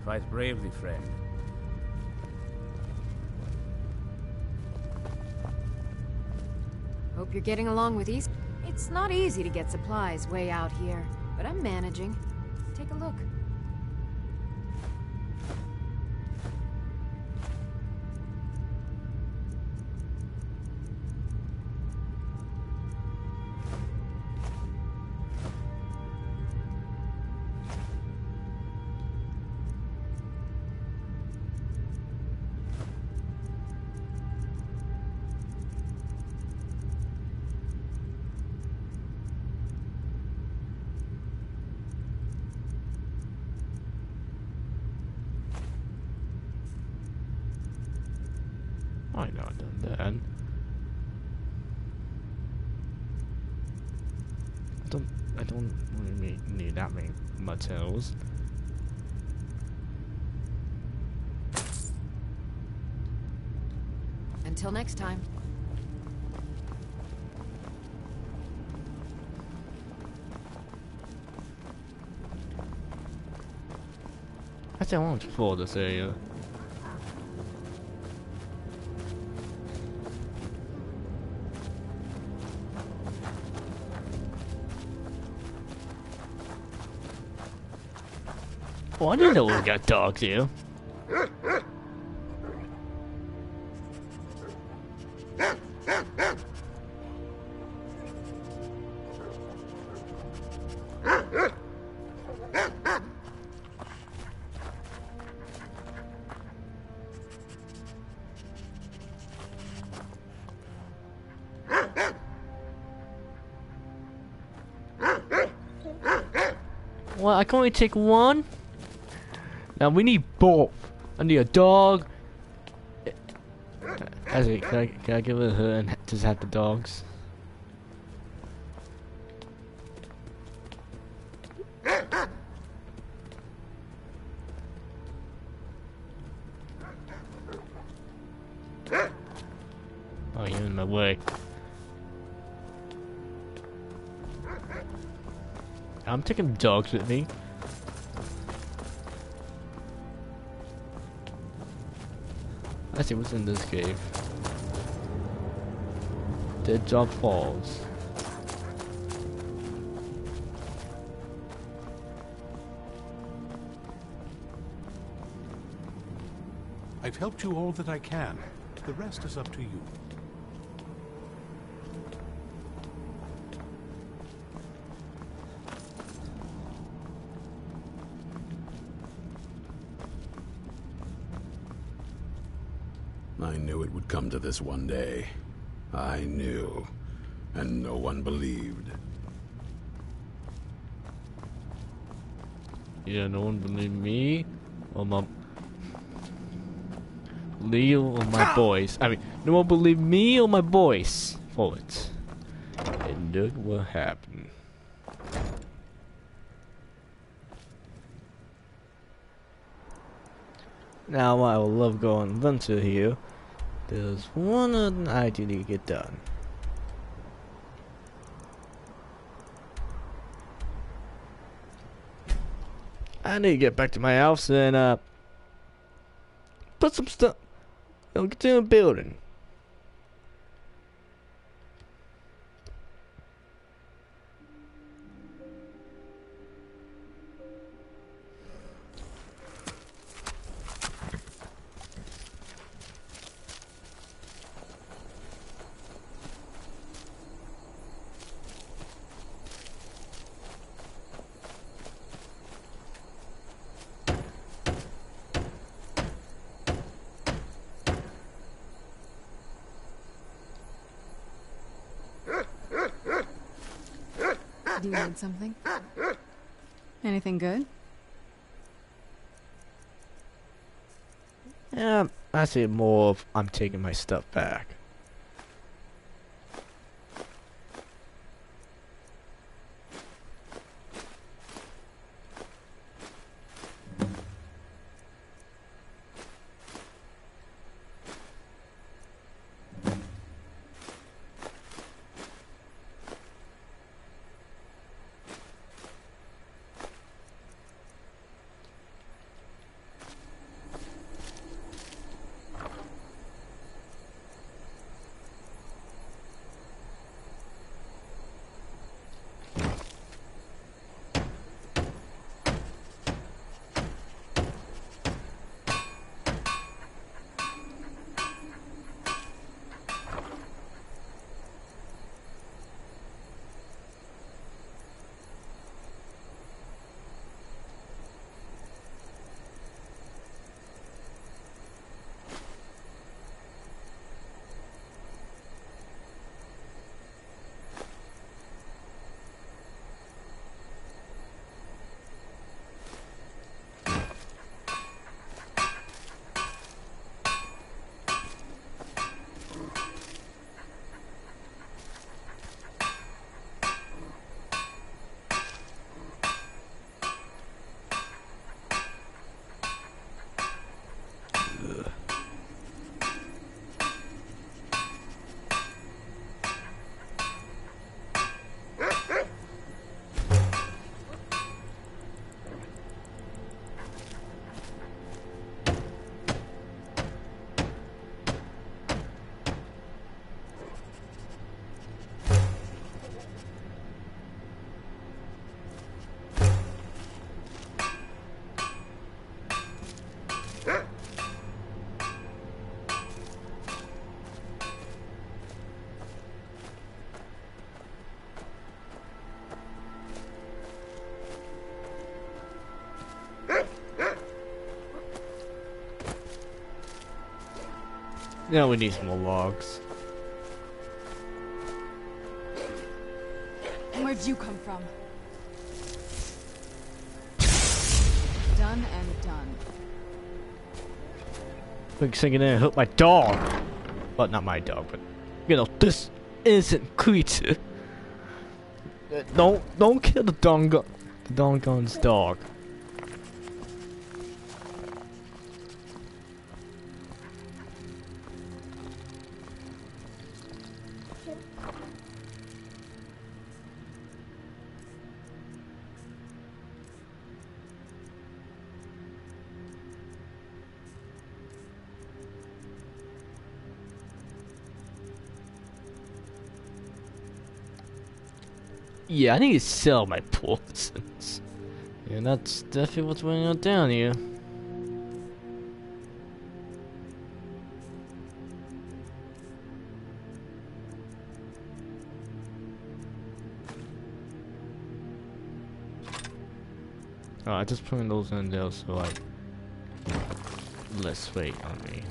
Fight bravely, friend. Hope you're getting along with East. It's not easy to get supplies way out here, but I'm managing. Take a look. I know I've done that. I don't really need that many materials. Until next time. I think I want to explore this area. Oh, I didn't know we got dogs here. Well, I can only take one. Now we need both. I need a dog. Actually, can I give it her and just have the dogs? Oh, you're in my way. I'm taking dogs with me. Let's see what's in this cave. Dead Job Falls. I've helped you all that I can. The rest is up to you. I knew it would come to this one day. I knew. And no one believed. Yeah, no one believed me or my Leo or my boys. I mean, no one believed me or my boys for it. And look what happened. Now I would love going adventure here. There's one other idea to get done. I need to get back to my house and put some stuff. Get to the building. Do you need something? Anything good? Yeah, I see it more of I'm taking my stuff back. Now we need some more logs. Where'd you come from? Done and done. Big singing in and hurt my dog. Well, not my dog, but you know, this innocent creature. Don't kill the Dongon's dog. Yeah, I need to sell my poisons. Yeah, that's definitely what's going on down here. Alright, just putting those in there so like less weight on me.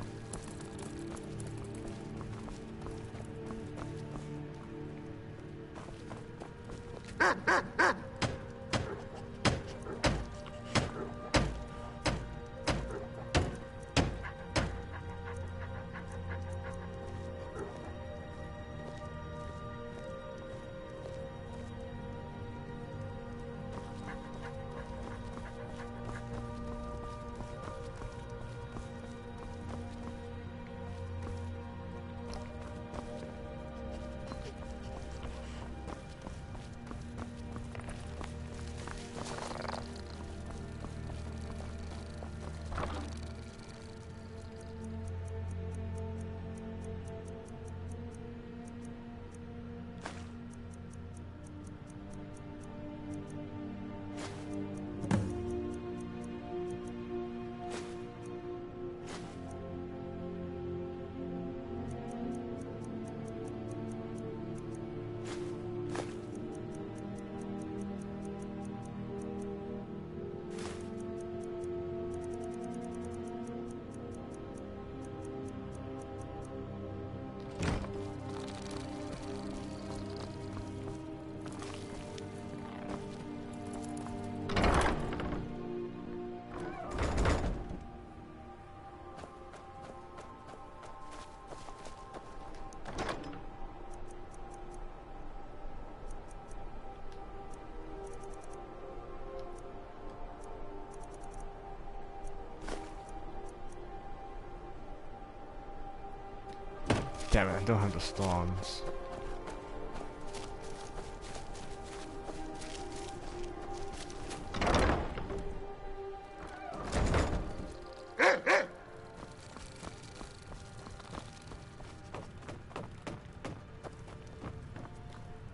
Damn it, I don't have the storms.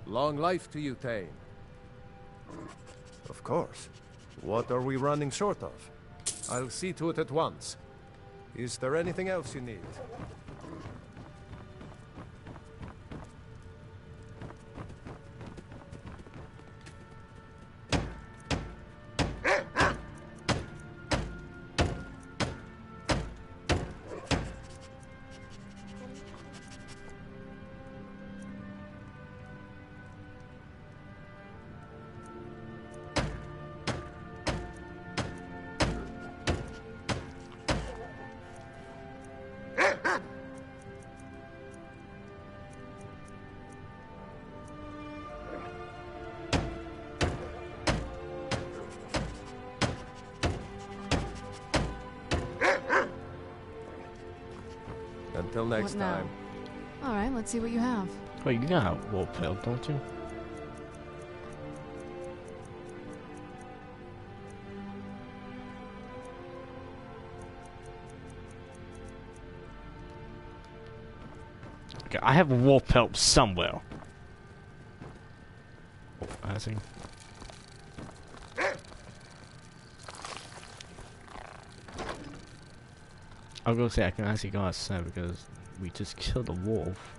Long life to you, Thane. Of course. What are we running short of? I'll see to it at once. Is there anything else you need? Until next time. Alright, let's see what you have. Wait, you got a wolf pelt, don't you? Okay, I have a wolf pelt somewhere. Oh, I see. I was gonna say I can actually go outside because we just killed a wolf.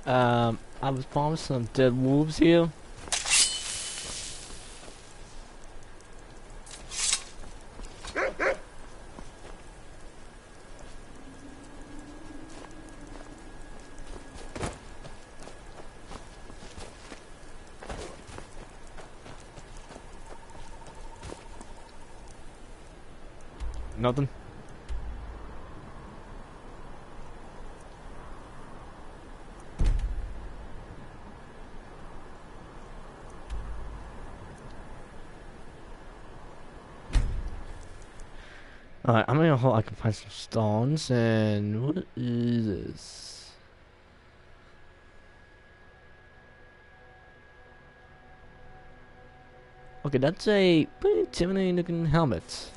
I was found some dead wolves here. Nothing. Alright, I'm gonna hope I can find some stones. And what is this? Okay, that's a pretty intimidating looking helmet.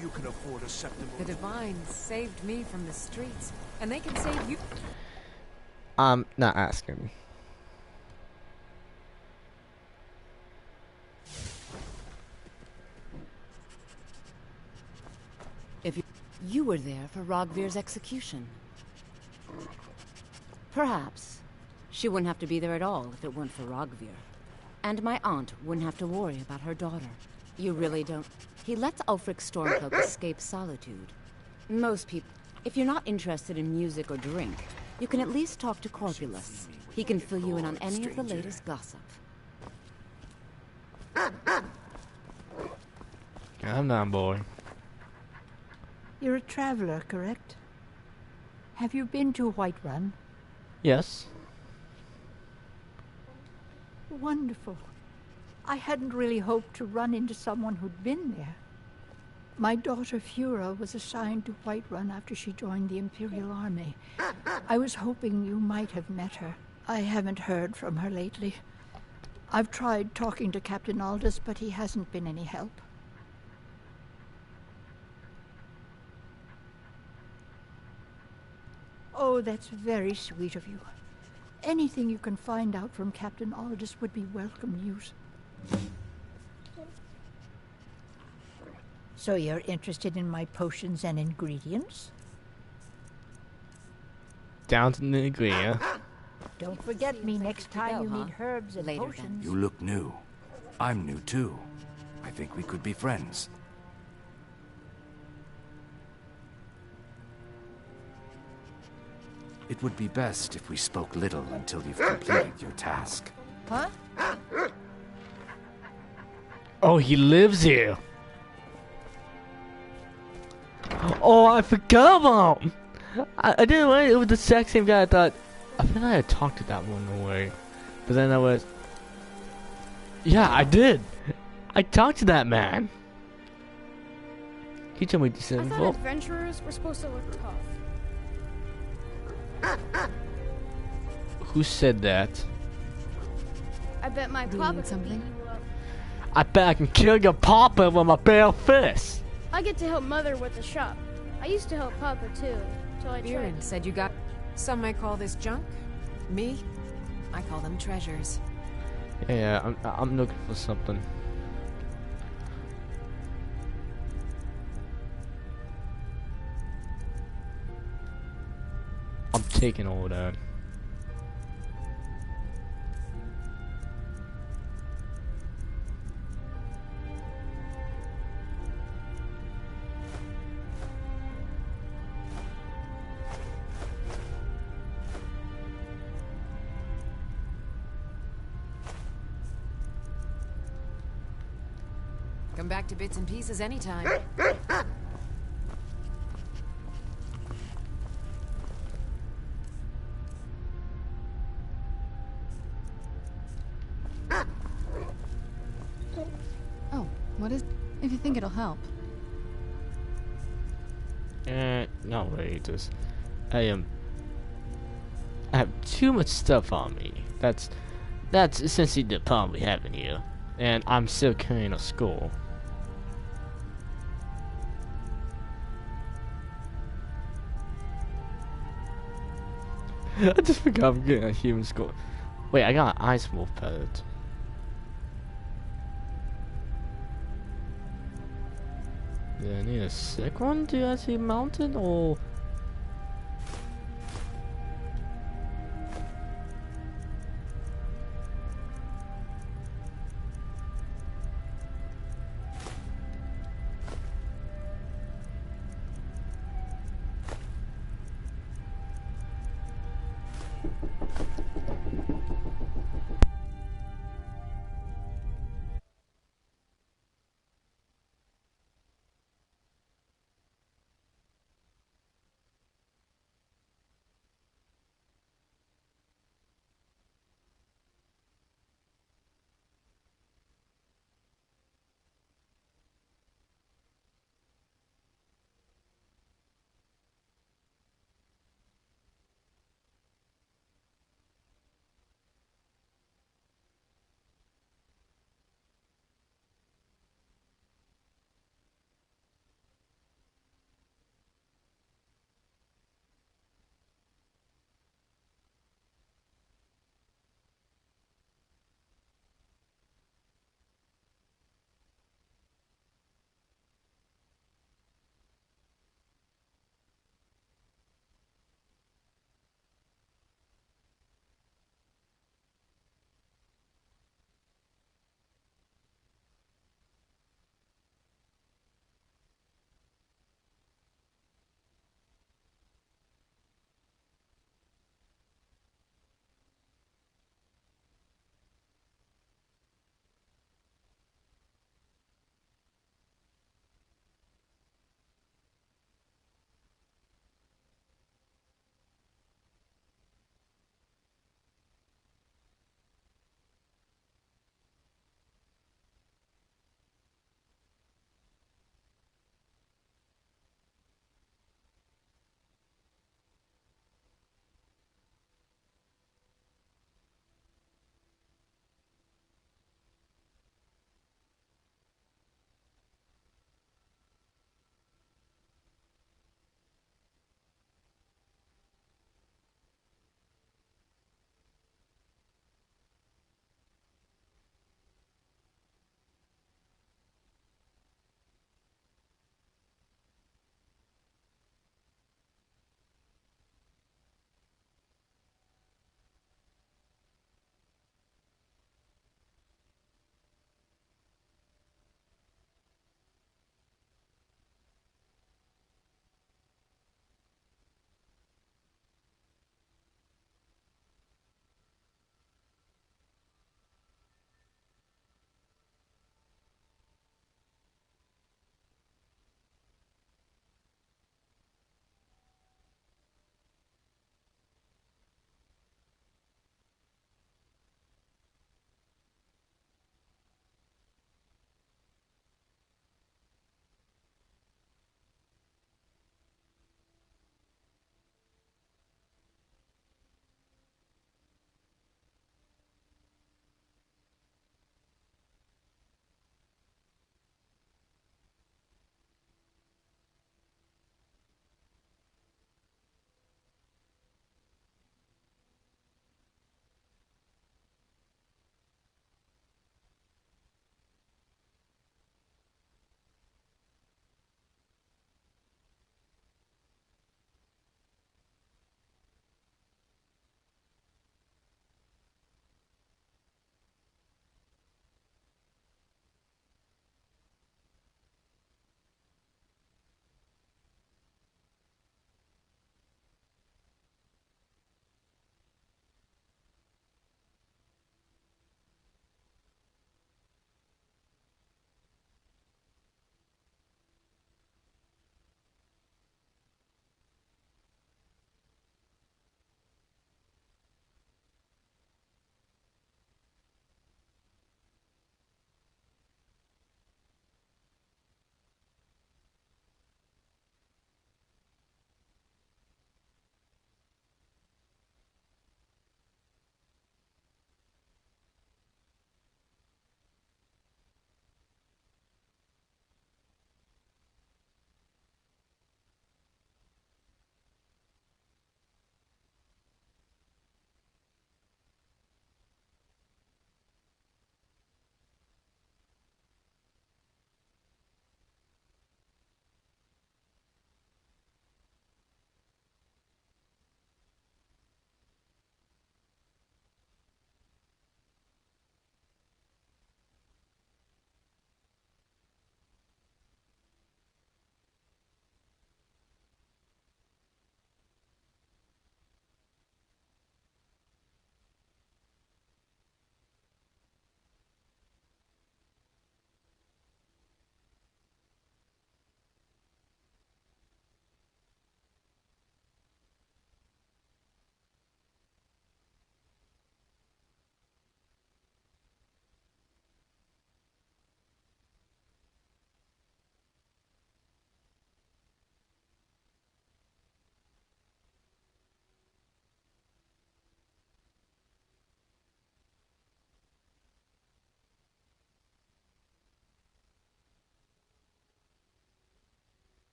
You can afford a septim. The Divines saved me from the streets, and they can save you. I'm not asking. If you were there for Rogvir's execution. Perhaps. She wouldn't have to be there at all if it weren't for Rogvir. And my aunt wouldn't have to worry about her daughter. You really don't... He lets Ulfric Stormcloak escape solitude. Most people... If you're not interested in music or drink, you can at least talk to Corpulus. He can fill you in on any of the latest gossip. I'm not, boy. You're a traveler, correct? Have you been to Whiterun? Yes. Wonderful. I hadn't really hoped to run into someone who'd been there. My daughter Fura was assigned to Whiterun after she joined the Imperial Army. I was hoping you might have met her. I haven't heard from her lately. I've tried talking to Captain Aldous, but he hasn't been any help. Oh, that's very sweet of you. Anything you can find out from Captain Aldous would be welcome news. So you're interested in my potions and ingredients? Down to the ingredient. Don't forget me next time you need herbs and potions. You look new. I'm new too. I think we could be friends. It would be best if we spoke little until you've completed your task. Huh? Oh, he lives here. Oh, I forgot about him. I didn't know it was the exact same guy. I thought, I feel like I had talked to that one away. But then I was... Yeah, I did. I talked to that man. He told me to send him. I thought adventurers were supposed to look tough. Who said that? I bet my papa could beat you up. I bet I can kill your papa with my bare fist. I get to help Mother with the shop. I used to help Papa too, till I tried. Viren said you got... Some might call this junk. Me? I call them treasures. Yeah, I'm looking for something. I'm taking all that. Come back to bits and pieces anytime. Oh, what is... If you think it'll help. Not really, just... I have too much stuff on me. That's essentially the problem we have in here. And I'm still carrying a skull. I just forgot I'm getting a human skull. Wait, I got an ice wolf pellet. Do I need a sick one to actually mount it, or...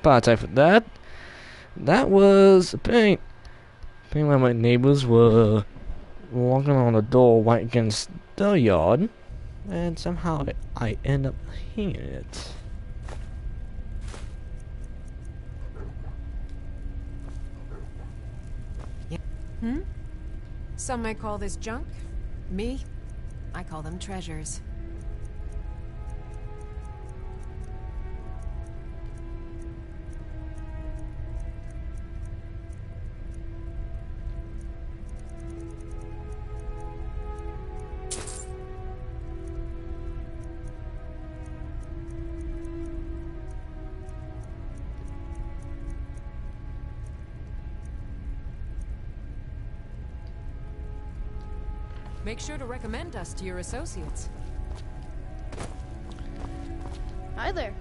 But aside from that, that was a pain. Pain when my neighbors were walking on the door right against the yard, and somehow I end up hearing it. Some may call this junk. Me, I call them treasures. Make sure to recommend us to your associates. Hi there.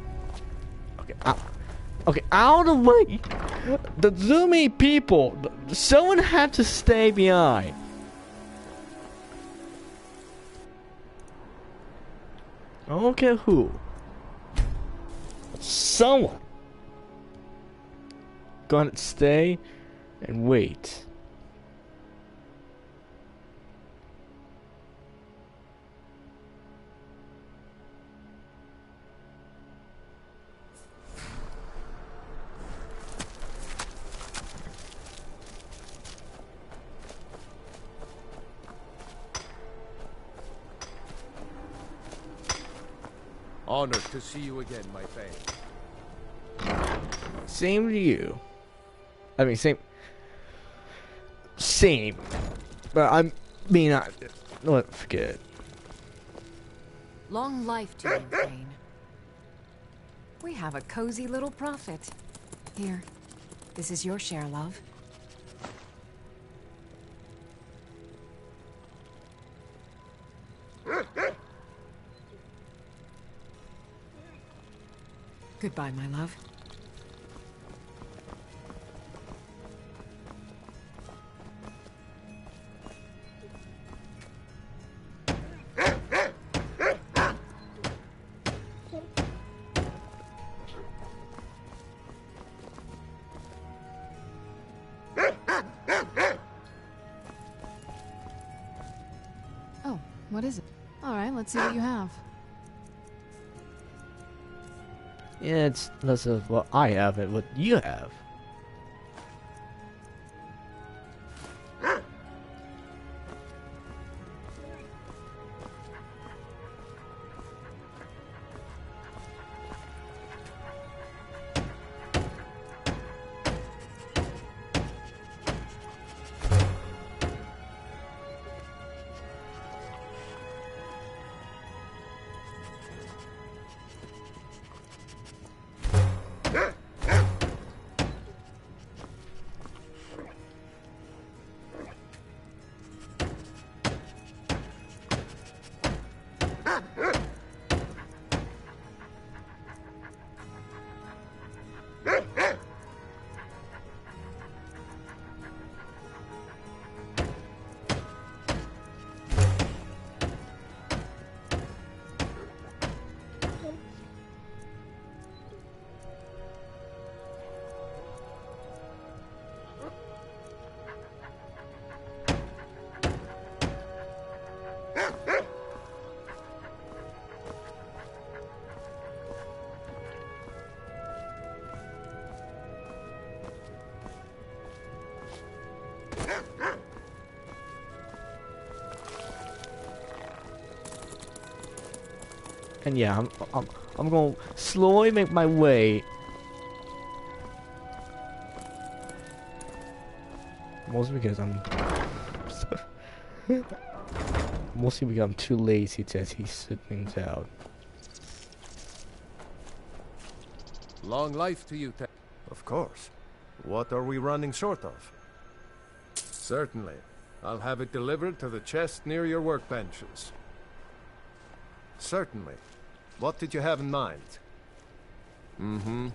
Okay, out of the way! There's so many people. Someone had to stay behind. I don't care who. Someone gonna stay and wait. Honored to see you again, my friend. Same to you. I mean, same. But forget it. Long life to you, Thane. We have a cozy little prophet. Here, this is your share, love. Goodbye, my love. Oh, what is it? All right, let's see what you have. Yeah, it's less of what I have and what you have. And yeah, I'm gonna slowly make my way. Mostly because I'm too lazy to actually sit things out. Long life to you, Thane. Of course. What are we running short of? Certainly. I'll have it delivered to the chest near your workbenches. Certainly. What did you have in mind? Mm-hmm.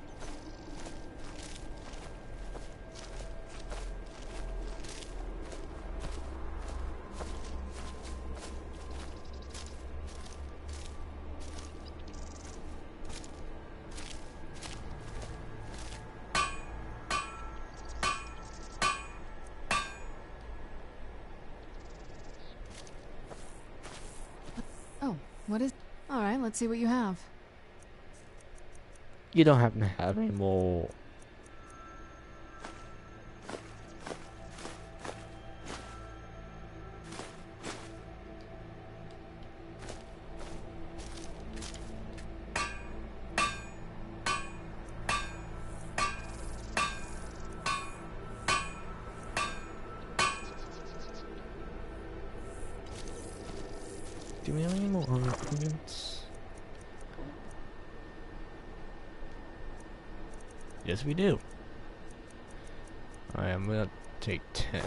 What is... Alright, let's see what you have. You don't happen to have any more... Do we have any more arguments? Yes, we do. Alright, I'm gonna take 10.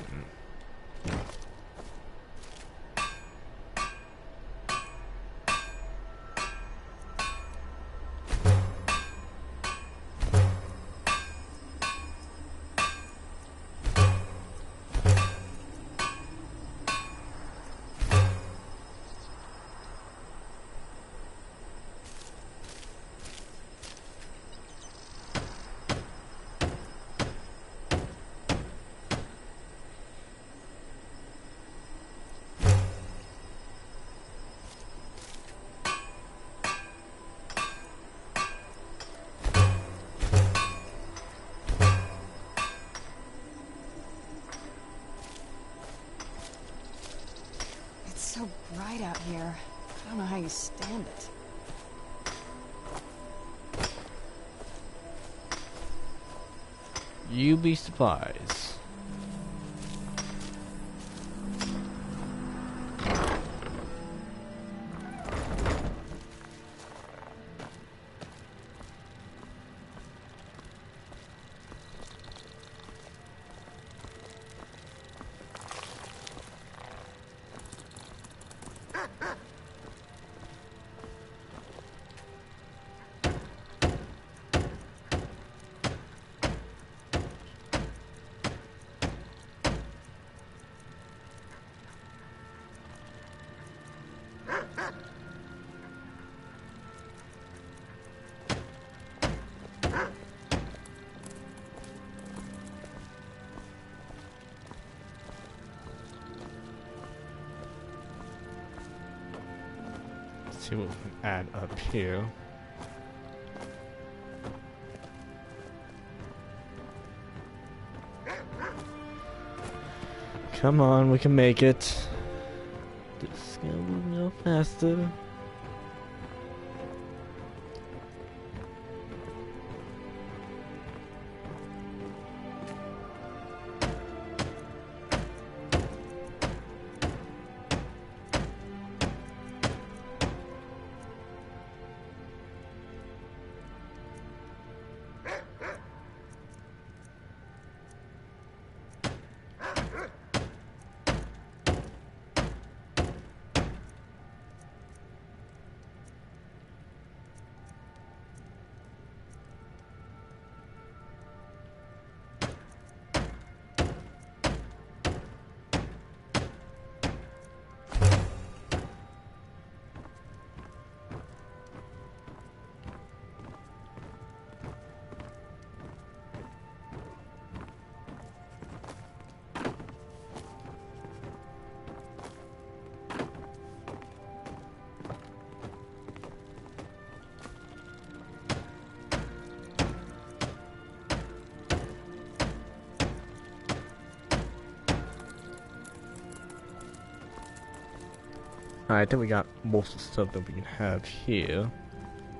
It's so bright out here. I don't know how you stand it. You'd be surprised. See what we can add up here. Come on, we can make it. Just gonna move a little faster. Alright, I think we got most of the stuff that we can have here.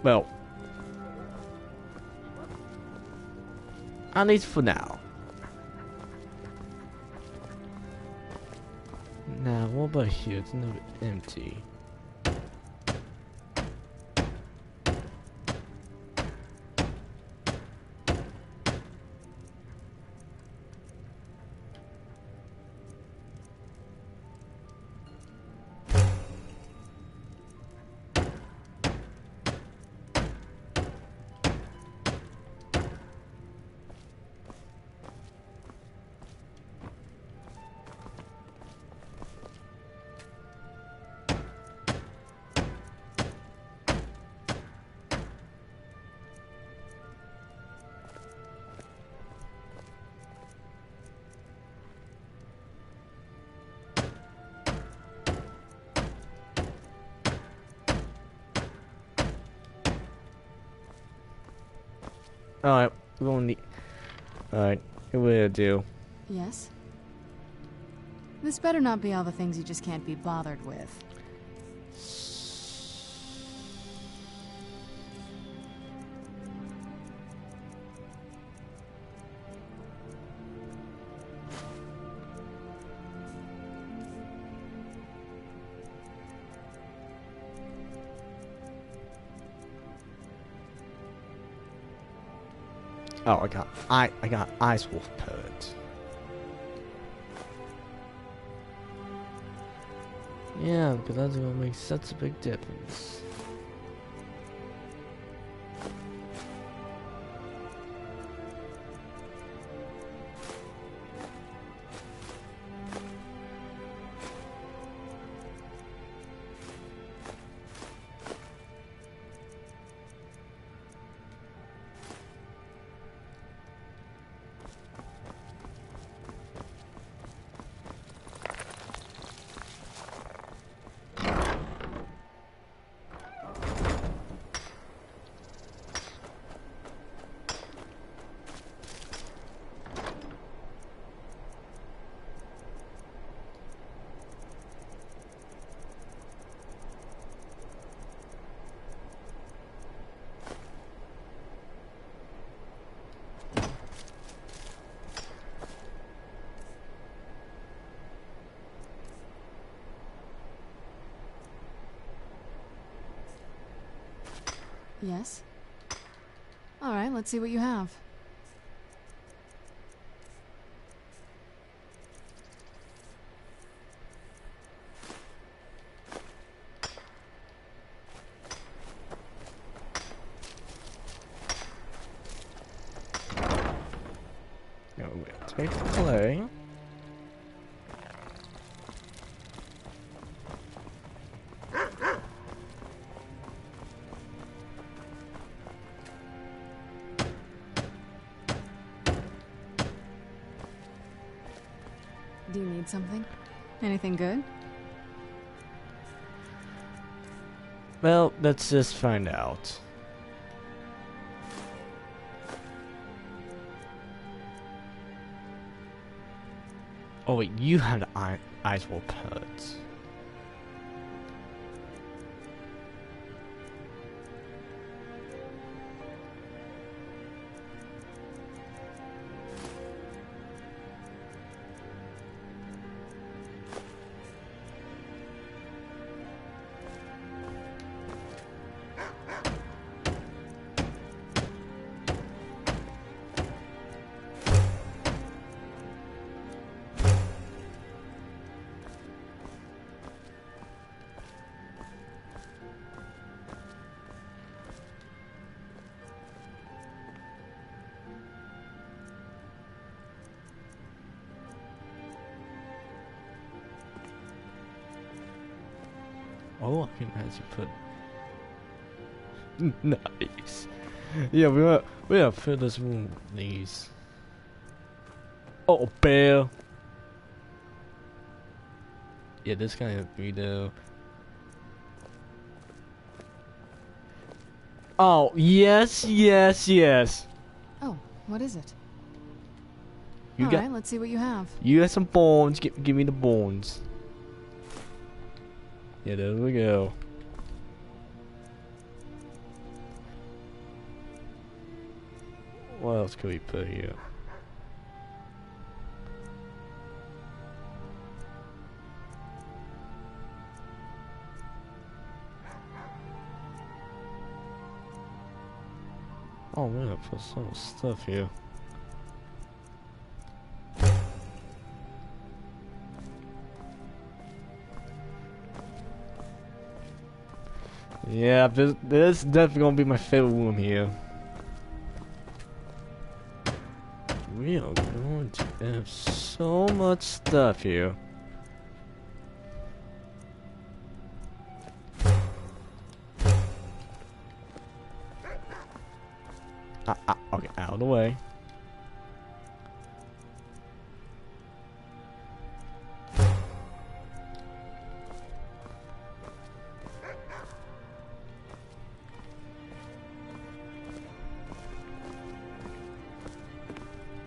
Well, at least for now. Now, what about here? It's a little bit empty. Alright, we don't need. Alright, here we do. Yes? This better not be all the things you just can't be bothered with. Oh, I got Ice Wolf Poet. Yeah, because that's gonna make such a big difference. Yes? Alright, let's see what you have. No, take play. Do you need something? Anything good? Well, let's just find out. Oh wait, you have the Ice Wolf Poets. Oh, I can actually put. Nice. Yeah, we have fill this room with these. Oh, bear. Yeah, this kind of video. Oh, yes, yes, yes. Oh, what is it? You Alright, let's see what you have. You got some bones. Give me the bones. Yeah, there we go. What else can we put here? Oh man, I put some stuff here. Yeah, this is definitely gonna be my favorite room here. We are going to have so much stuff here. Okay, out of the way.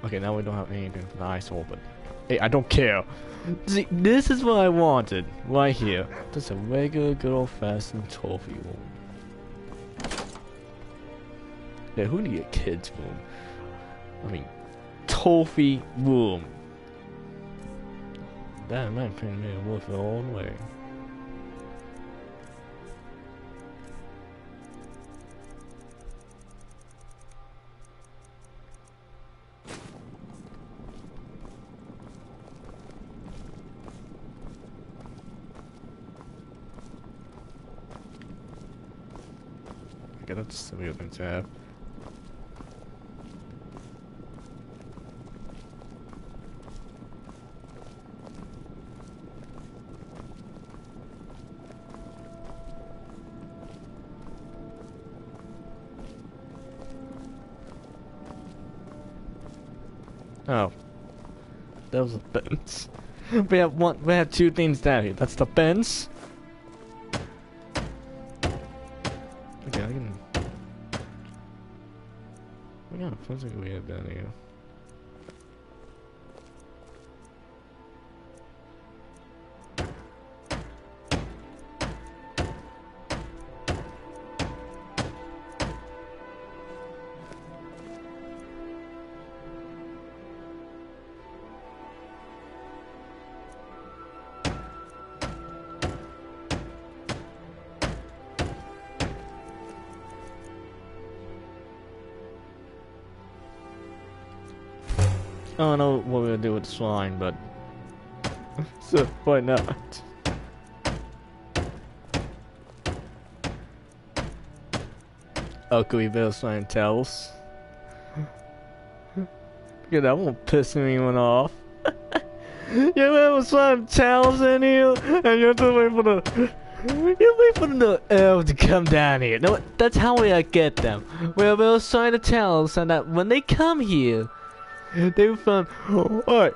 Okay, now we don't have anything for the ice hole, but hey, I don't care. See, this is what I wanted right here. Just a regular, good old-fashioned trophy room. Yeah, who need a kid's room? I mean, trophy room. That might be worth it all the way. Okay, that's a weird thing to have. Oh, that was a fence. We have two things down here. That's the fence. Okay, I can. What kind of fence do we have down here? I don't know what we're gonna do with the swine, but so why not? Oh, could we build swine tails? Yeah, that won't piss anyone off. You have swine tails in here, and you have to wait for the elves to come down here. No, that's how we get them. We'll build swine tails, so that when they come here. They were found. Alright,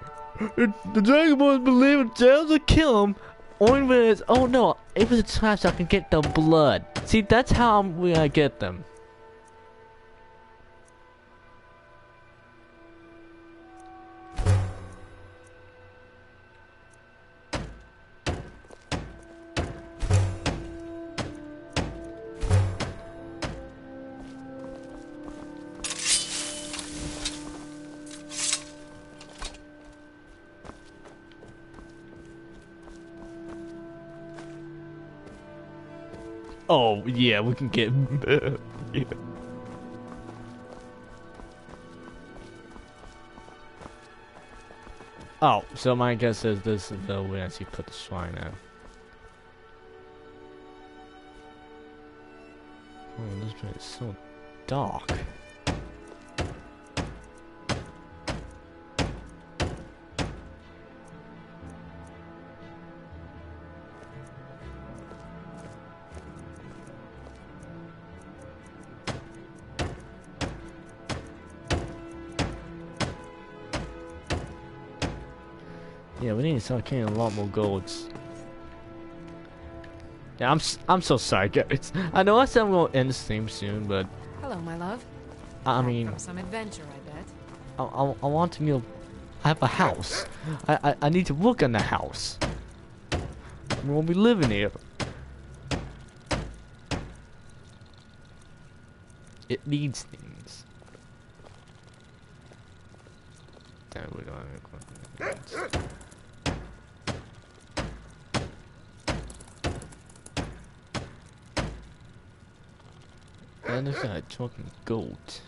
the Dragon Boys believe in jails will kill him. Only when it's. Oh no, it was a trap so I can get the blood. See, that's how we get them. Oh, yeah, we can get... yeah. Oh, so my guess is this is the way I see put the swine out. Oh, this place is so dark. Yeah, we need to start getting a lot more golds. Yeah, I'm so sorry, guys. I know I said I'm gonna end the stream soon, but Hello, my love. I mean, From some adventure, I bet. I want to, you know, have a house. I need to work on the house. We won't be living here. It needs things. Damn, we don't have any. And this guy talking goat.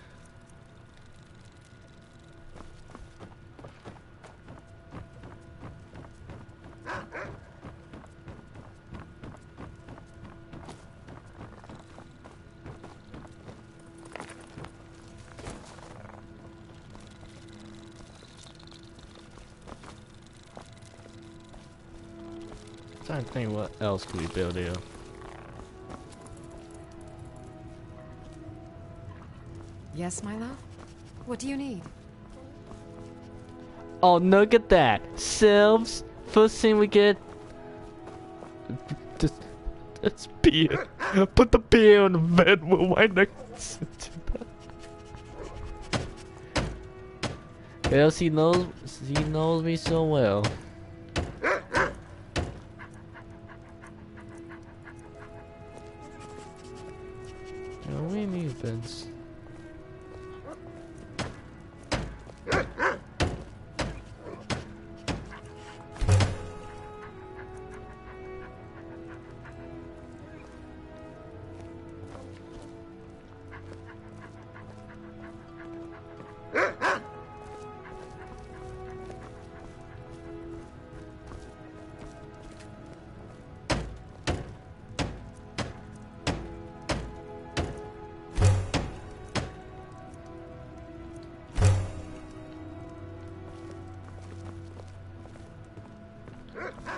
Trying to think what else could we build here. Yes, my love? What do you need? Oh, look at that. Selves. First thing we get. Just beer. Put the beer on the bed. We'll wind up. Yes, he knows me so well. No, we need this.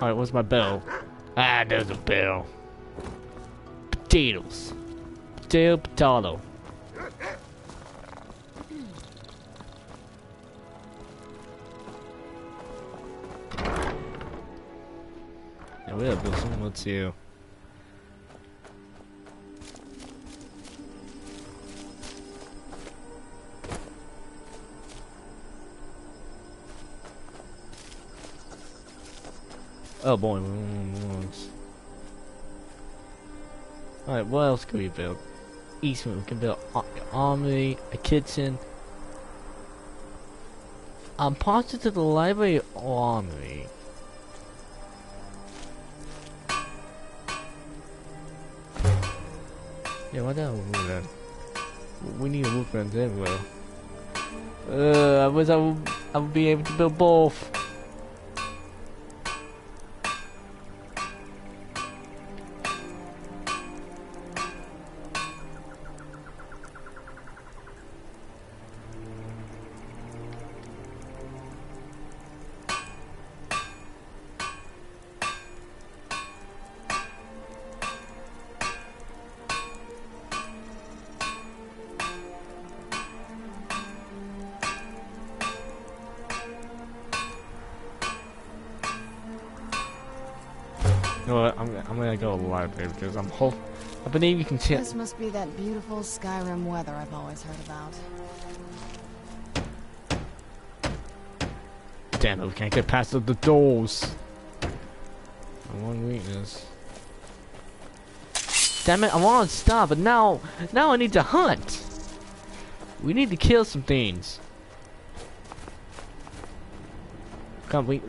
Alright, where's my bell? Ah, there's a bell. Potatoes. Potato. Yeah, we have this one too. Oh boy. Alright, what else can we build? Eastman, we can build an armory, a kitchen. I'm positive the library or armory. Yeah, why don't we move that? We need movement everywhere. I wish I would be able to build both. You know what, I'm gonna go library because I believe you can see. This must be that beautiful Skyrim weather I've always heard about. Damn it, we can't get past the doors. One weakness. Damn it, I want to stop, but now I need to hunt. We need to kill some things. Come, we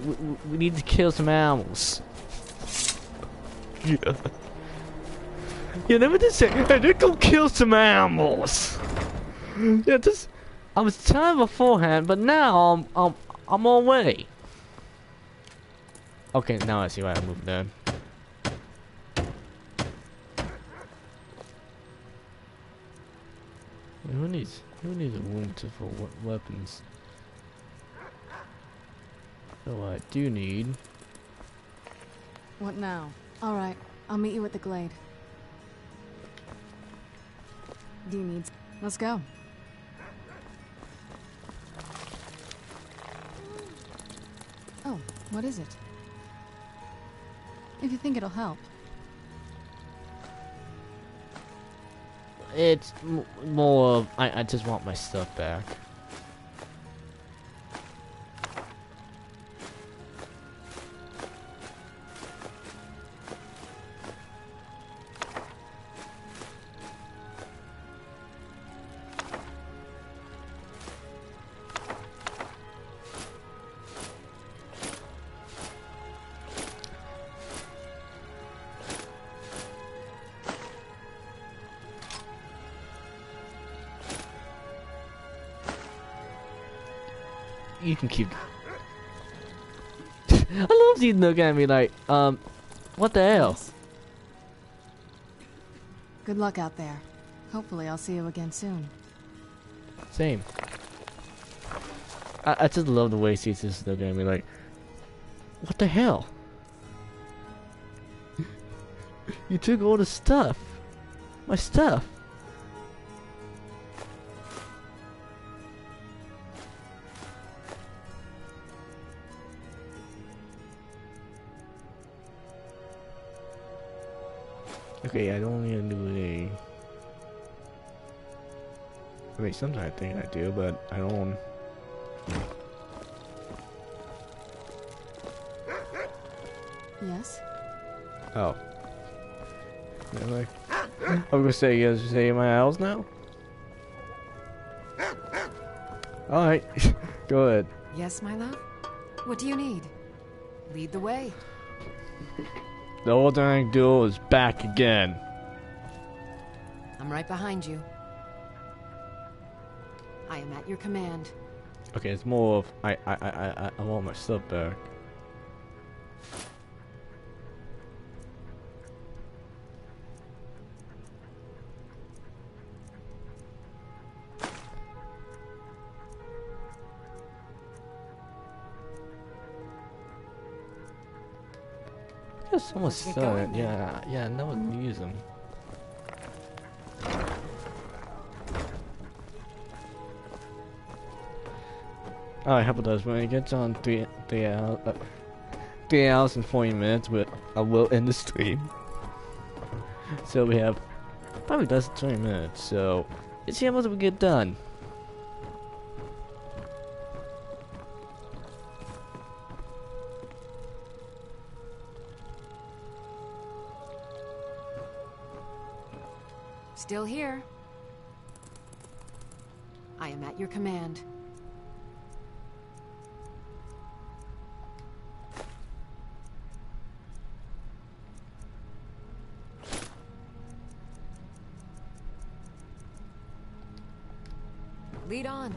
need to kill some animals. Yeah. Yeah, never did say, hey, let's go kill some animals. Yeah, just, I was telling beforehand, but now I'm all ready. Okay, now I see why I moved down. Who needs a room for weapons? So I do need. What now? All right, I'll meet you at the glade. Do you need? Let's go. Oh, what is it? If you think it'll help. It's more of I just want my stuff back. You can keep. I love these looking at me like, what the hell? Good luck out there. Hopefully I'll see you again soon. Same. I just love the way she's just looking at me like, what the hell? You took all the stuff. My stuff. Okay, I don't need to do a. I mean, sometimes I think I do, but I don't. Yes? Oh. Really? I'm gonna say you guys say my owls now? Alright. Go ahead. Yes, my love? What do you need? Lead the way. The old dang duel is back again. I'm right behind you. I am at your command. Okay, it's more of I want my stuff back. Just someone saw it. Yeah, no one use them. Alright, how about this? When it gets on 3 hours and 40 minutes, I will end the stream. So we have probably less than 20 minutes. So let's see how much we get done. Still here. I am at your command. Lead on.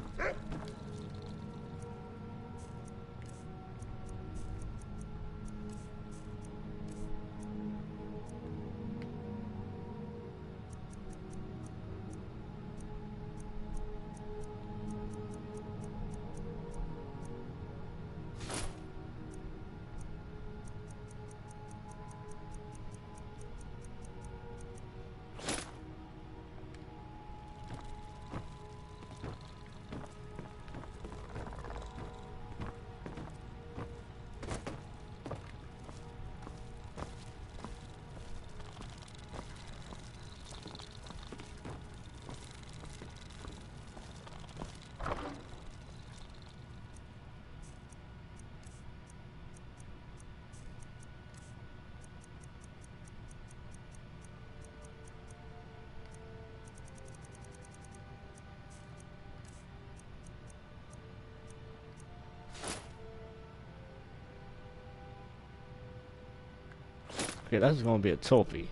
Okay, that's gonna be a trophy.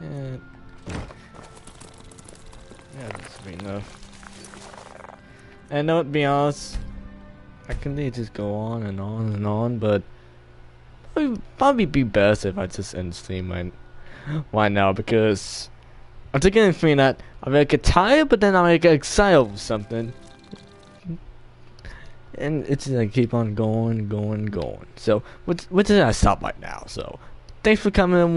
And yeah, that's be enough. And no, to be honest, I can just go on and on and on, but it would probably be best if I just end the stream right now, because I'm taking a feeling that I'm gonna get tired, but then I'm gonna get excited over something, and it's just like keep on going. So, which is I stop right now. So, thanks for coming.